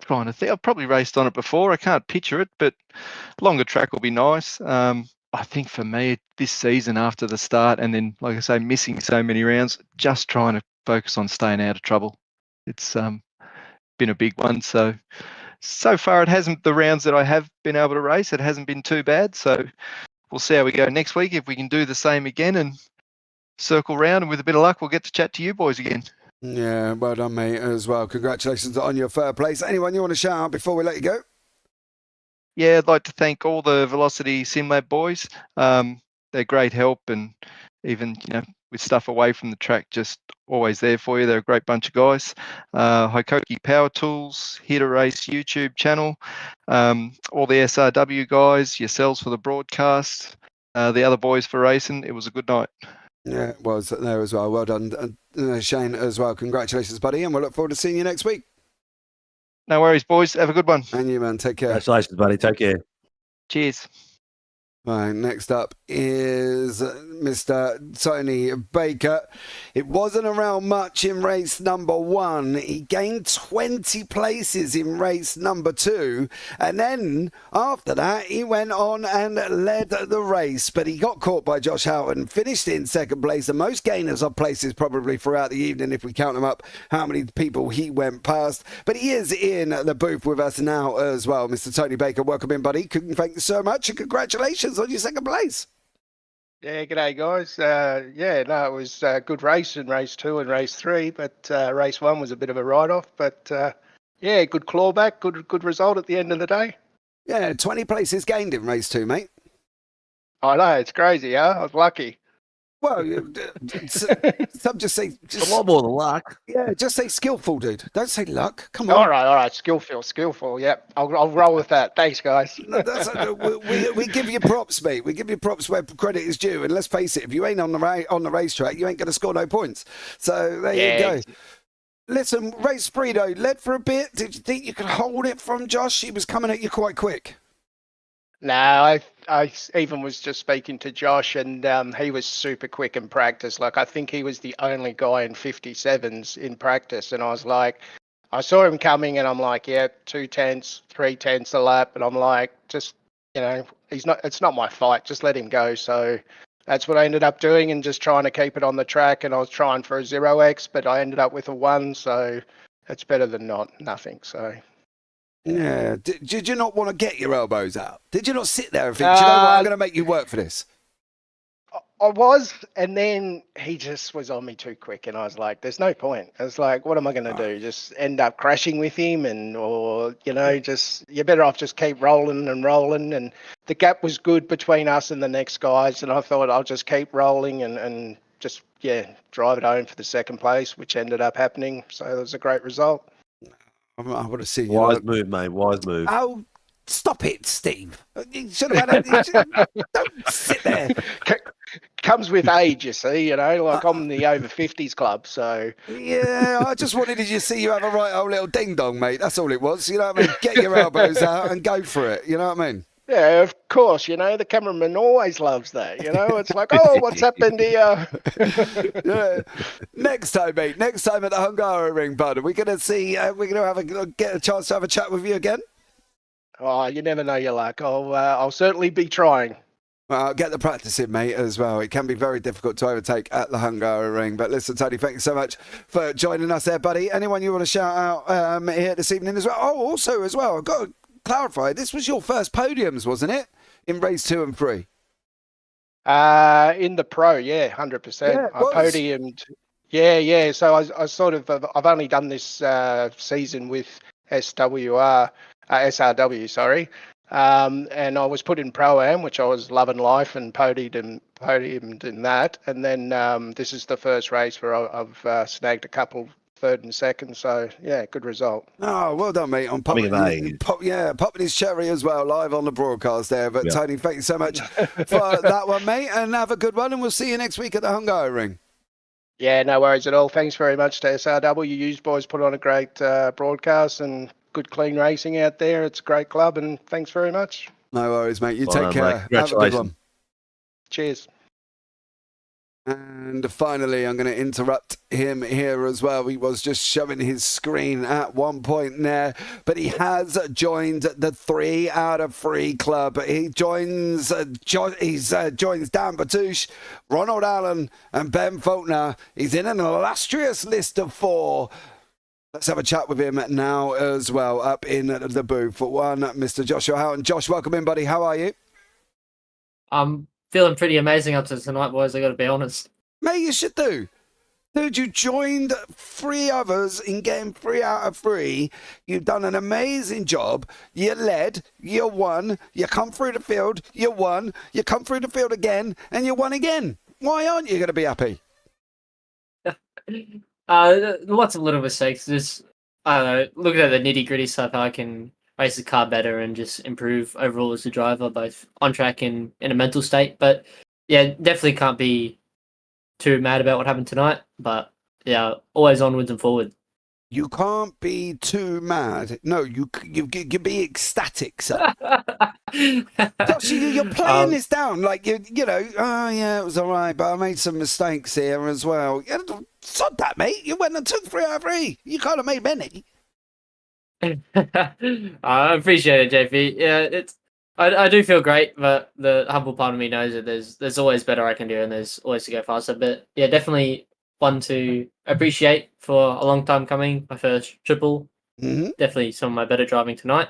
to think. I've probably raced on it before. I can't picture it, but longer track will be nice. I think for me, this season after the start and then, like I say, missing so many rounds, just trying to focus on staying out of trouble. It's been a big one. So far it hasn't, the rounds that I have been able to race, it hasn't been too bad. So we'll see how we go next week. If we can do the same again and circle round, and with a bit of luck, we'll get to chat to you boys again. Yeah, well done, mate, as well. Congratulations on your third place. Anyone you want to shout out before we let you go? Yeah, I'd like to thank all the Velocity SimLab boys. they're great help, and even with stuff away from the track, just always there for you. They're a great bunch of guys. Hikoki Power Tools, Here to Race YouTube channel, all the SRW guys, yourselves for the broadcast, the other boys for racing. It was a good night. Yeah, it was there as well. Well done, Shane, as well. Congratulations, buddy, and we'll look forward to seeing you next week. No worries, boys. Have a good one. And you, man. Take care. Congratulations, buddy. Take care. Cheers. Right, next up is Mr. Tony Baker. It wasn't around much in race number 1. He gained 20 places in race number 2. And then after that, he went on and led the race. But he got caught by Josh Houghton, finished in second place. The most gainers of places probably throughout the evening, if we count them up, how many people he went past. But he is in the booth with us now as well. Mr. Tony Baker, welcome in, buddy. Thank you so much and congratulations on your second place. Yeah, g'day guys. It was a good race in race 2 and race 3, but race 1 was a bit of a write-off. But good clawback, good result at the end of the day. Yeah, 20 places gained in race 2, mate. I know, it's crazy, huh? I was lucky. Well, some just say... a lot more than luck. Yeah, just say skillful, dude. Don't say luck. Come on. All right. Skillful. Yep, I'll roll with that. Thanks, guys. We give you props, mate. We give you props where credit is due. And let's face it, if you ain't on the racetrack, you ain't going to score no points. So there you go. Listen, race 3, though, led for a bit. Did you think you could hold it from Josh? He was coming at you quite quick. No, I even was just speaking to Josh, and he was super quick in practice. Like, I think he was the only guy in 57s in practice, and I was like, I saw him coming, and I'm like, yeah, 2 tenths, 3 tenths a lap, and I'm like, just, it's not my fight, just let him go. So that's what I ended up doing, and just trying to keep it on the track, and I was trying for a 0x, but I ended up with a 1, so it's better than nothing. So. Yeah. Did you not want to get your elbows out? Did you not sit there and think, do you know what, I'm going to make you work for this? I was, and then he just was on me too quick, and I was like, there's no point. I was like, what am I going to do? Just end up crashing with him, or you're better off just keep rolling. And the gap was good between us and the next guys, and I thought I'll just keep rolling and just, drive it home for the second place, which ended up happening. So it was a great result. I would have seen you. Wise move, mate. Wise move. Oh, stop it, Steve. You should have had a... Don't sit there. Comes with age, you see, like I'm the over 50s club, so... Yeah, I just wanted to see you have a right old little ding-dong, mate. That's all it was, you know what I mean? Get your elbows out and go for it, you know what I mean? Yeah, of course, the cameraman always loves that, It's like, oh, what's happened here? Yeah. Next time, mate. Next time at the Hungaroring, bud. We're going to see, we're going to get a chance to have a chat with you again? Oh, you never know your luck. I'll certainly be trying. Well, get the practice in, mate, as well. It can be very difficult to overtake at the Hungaroring. But listen, Tony, thank you so much for joining us there, buddy. Anyone you want to shout out here this evening as well? Oh, also as well, I've got to clarify, this was your first podiums, wasn't it? In race 2 and 3? In the pro, 100%. Yeah, I podiumed. Yeah. So I sort of, I've only done this season with SRW, sorry. And I was put in Pro-Am, which I was loving life, and podiumed in that. And then this is the first race where I've snagged a couple, 3rd and 2nd. So, good result. Oh, well done, mate. On popping his cherry as well, live on the broadcast there. But, Tony, thank you so much for that one, mate. And have a good one. And we'll see you next week at the Hungaroring. Yeah, no worries at all. Thanks very much to SRW. You boys put on a great broadcast and good clean racing out there. It's a great club, and thanks very much. No worries, mate. You take care. Mate. Have a good one. Cheers. And finally, I'm going to interrupt him here as well. He was just showing his screen at one point there, but he has joined the 3 out of 3 club. He joins joins Dan Batouche, Ronald Allen, and Ben Faulkner. He's in an illustrious list of 4. Let's have a chat with him now as well, up in the booth. For one, Mr. Joshua Houghton. Josh, welcome in, buddy. How are you? I'm feeling pretty amazing up to tonight, boys. I got to be honest. Mate, you should do. Dude, you joined 3 others in getting 3 out of 3. You've done an amazing job. You led, you won, you come through the field, you won, you come through the field again, and you won again. Why aren't you going to be happy? Lots of little mistakes. Just, I don't know, looking at the nitty gritty stuff, how I can race the car better and just improve overall as a driver, both on track and in a mental state. But yeah, definitely can't be too mad about what happened tonight, but yeah, always onwards and forward. You can't be too mad. No, you can be ecstatic, sir. Josh, you're playing this down like you know. Oh yeah, it was all right, but I made some mistakes here as well. Sod that, mate. You went and took 3 out of 3. You kind of made many. I appreciate it, JP. Yeah, I do feel great, but the humble part of me knows that there's always better I can do, and there's always to go faster. But yeah, definitely one to appreciate for a long time coming. My first triple. Definitely some of my better driving tonight.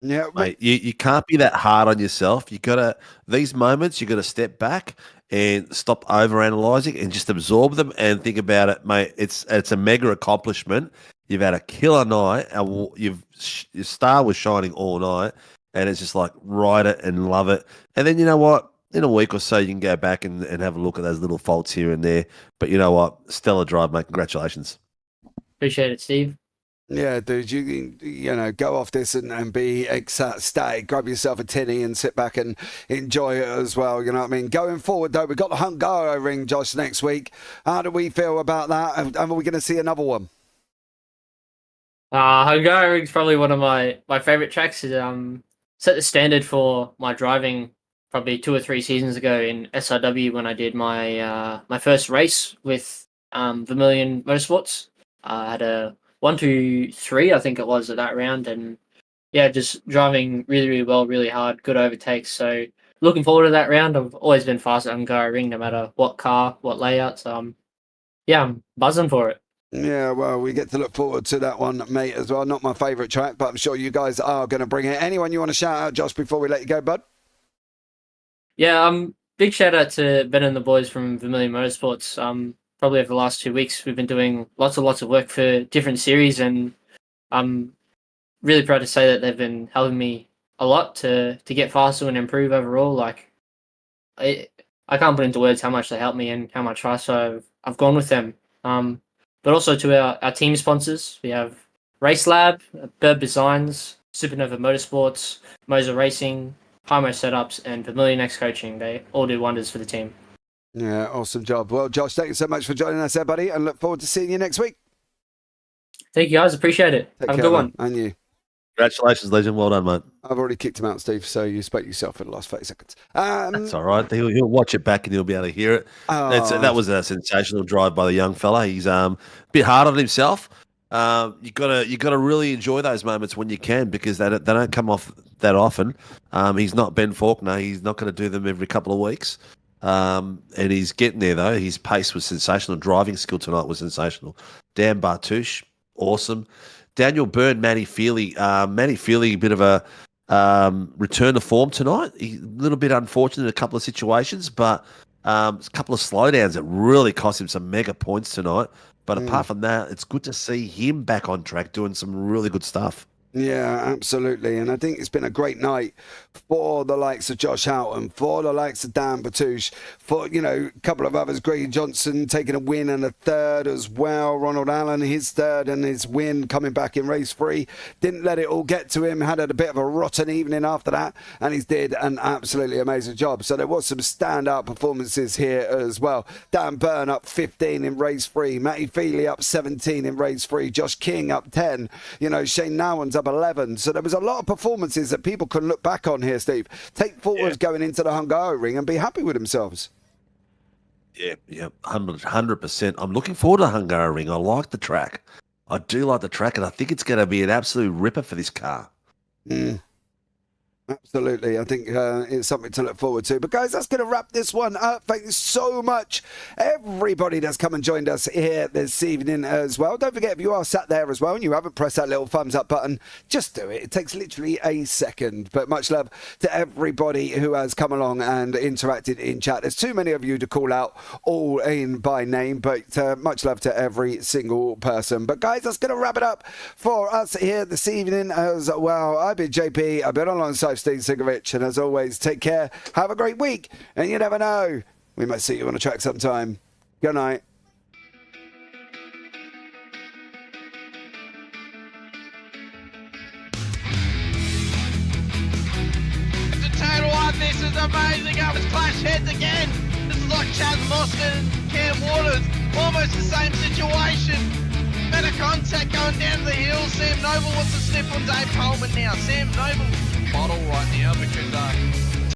Yeah, mate, you can't be that hard on yourself. You gotta these moments. You gotta step back and stop overanalyzing and just absorb them and think about it, mate. It's a mega accomplishment. You've had a killer night. And your star was shining all night. And it's just like, ride it and love it. And then you know what? In a week or so, you can go back and have a look at those little faults here and there. But you know what? Stellar drive, mate. Congratulations. Appreciate it, Steve. Yeah, dude, you know, go off this and be ecstatic. Grab yourself a tinny and sit back and enjoy it as well. You know what I mean? Going forward, though, we've got the Hungaroring, Josh, next week. How do we feel about that? And are we going to see another one? Hungaroring is probably one of my favourite tracks. Set the standard for my driving probably 2 or 3 seasons ago in SRW when I did my my first race with Vermilion Motorsports. I had a 1, 2, 3, I think it was at that round, and yeah, just driving really, really well, really hard, good overtakes. So looking forward to that round. I've always been fast at Hungaroring, no matter what car, what layout. So yeah, I'm buzzing for it. Yeah, well, we get to look forward to that one, mate, as well. Not my favourite track, but I'm sure you guys are going to bring it. Anyone you want to shout out, Josh, before we let you go, bud? Yeah, big shout out to Ben and the boys from Vermilion Motorsports. Probably over the last 2 weeks, we've been doing lots of work for different series, and I'm really proud to say that they've been helping me a lot to get faster and improve overall. Like, I can't put into words how much they helped me and how much faster I've gone with them. But also to our team sponsors. We have Race Lab, Burb Designs, Supernova Motorsports, Moser Racing, Hymo Setups, and Vermilion X Coaching. They all do wonders for the team. Yeah, awesome job. Well, Josh, thank you so much for joining us there, buddy, and look forward to seeing you next week. Thank you, guys. Appreciate it. Take Have care, a good one. And you. Congratulations, legend. Well done, mate. I've already kicked him out, Steve, so you spoke yourself for the last 30 seconds. That's all right. He'll watch it back and he'll be able to hear it. That was a sensational drive by the young fella. He's a bit hard on himself. You gotta really enjoy those moments when you can, because they don't come off that often. He's not Ben Faulkner. He's not going to do them every couple of weeks. And he's getting there, though. His pace was sensational. Driving skill tonight was sensational. Dan Bartouche, awesome. Daniel Byrne, Matty Feely. Matty Feely, a bit of a return to form tonight. A little bit unfortunate in a couple of situations, but a couple of slowdowns that really cost him some mega points tonight. But apart from that, it's good to see him back on track doing some really good stuff. Yeah, absolutely. And I think it's been a great night for the likes of Josh Houghton, for the likes of Dan Batouche, for, you know, a couple of others, Greg Johnson taking a win and a third as well. Ronald Allen, his third and his win coming back in race 3. Didn't let it all get to him, had a bit of a rotten evening after that, and he's did an absolutely amazing job. So there was some standout performances here as well. Dan Byrne up 15 in race 3, Matty Feely up 17 in race 3, Josh King up 10, you know, Shane Nowan's up 11. So there was a lot of performances that people can look back on here, Steve. Take forwards going into the Hungaroring and be happy with themselves. Yeah, 100%. I'm looking forward to the Hungaroring. I like the track. I do like the track, and I think it's going to be an absolute ripper for this car. Absolutely. I think it's something to look forward to. But guys, that's going to wrap this one up. Thank you so much, everybody that's come and joined us here this evening as well. Don't forget, if you are sat there as well and you haven't pressed that little thumbs up button, just do it. It takes literally a second. But much love to everybody who has come along and interacted in chat. There's too many of you to call out all in by name, but much love to every single person. But guys, that's going to wrap it up for us here this evening as well. I've been JP. I've been alongside Steve Sinkovic, and as always, take care, have a great week, and you never know, we might see you on a track sometime. Good night. It's a total one. This is amazing. Up it's clash heads again. This is like Chaz Mostert and Cam Waters, almost the same situation. Better contact going down to the hill. Sam Noble wants to snip on Dave Coleman now. Sam Noble bottle right now because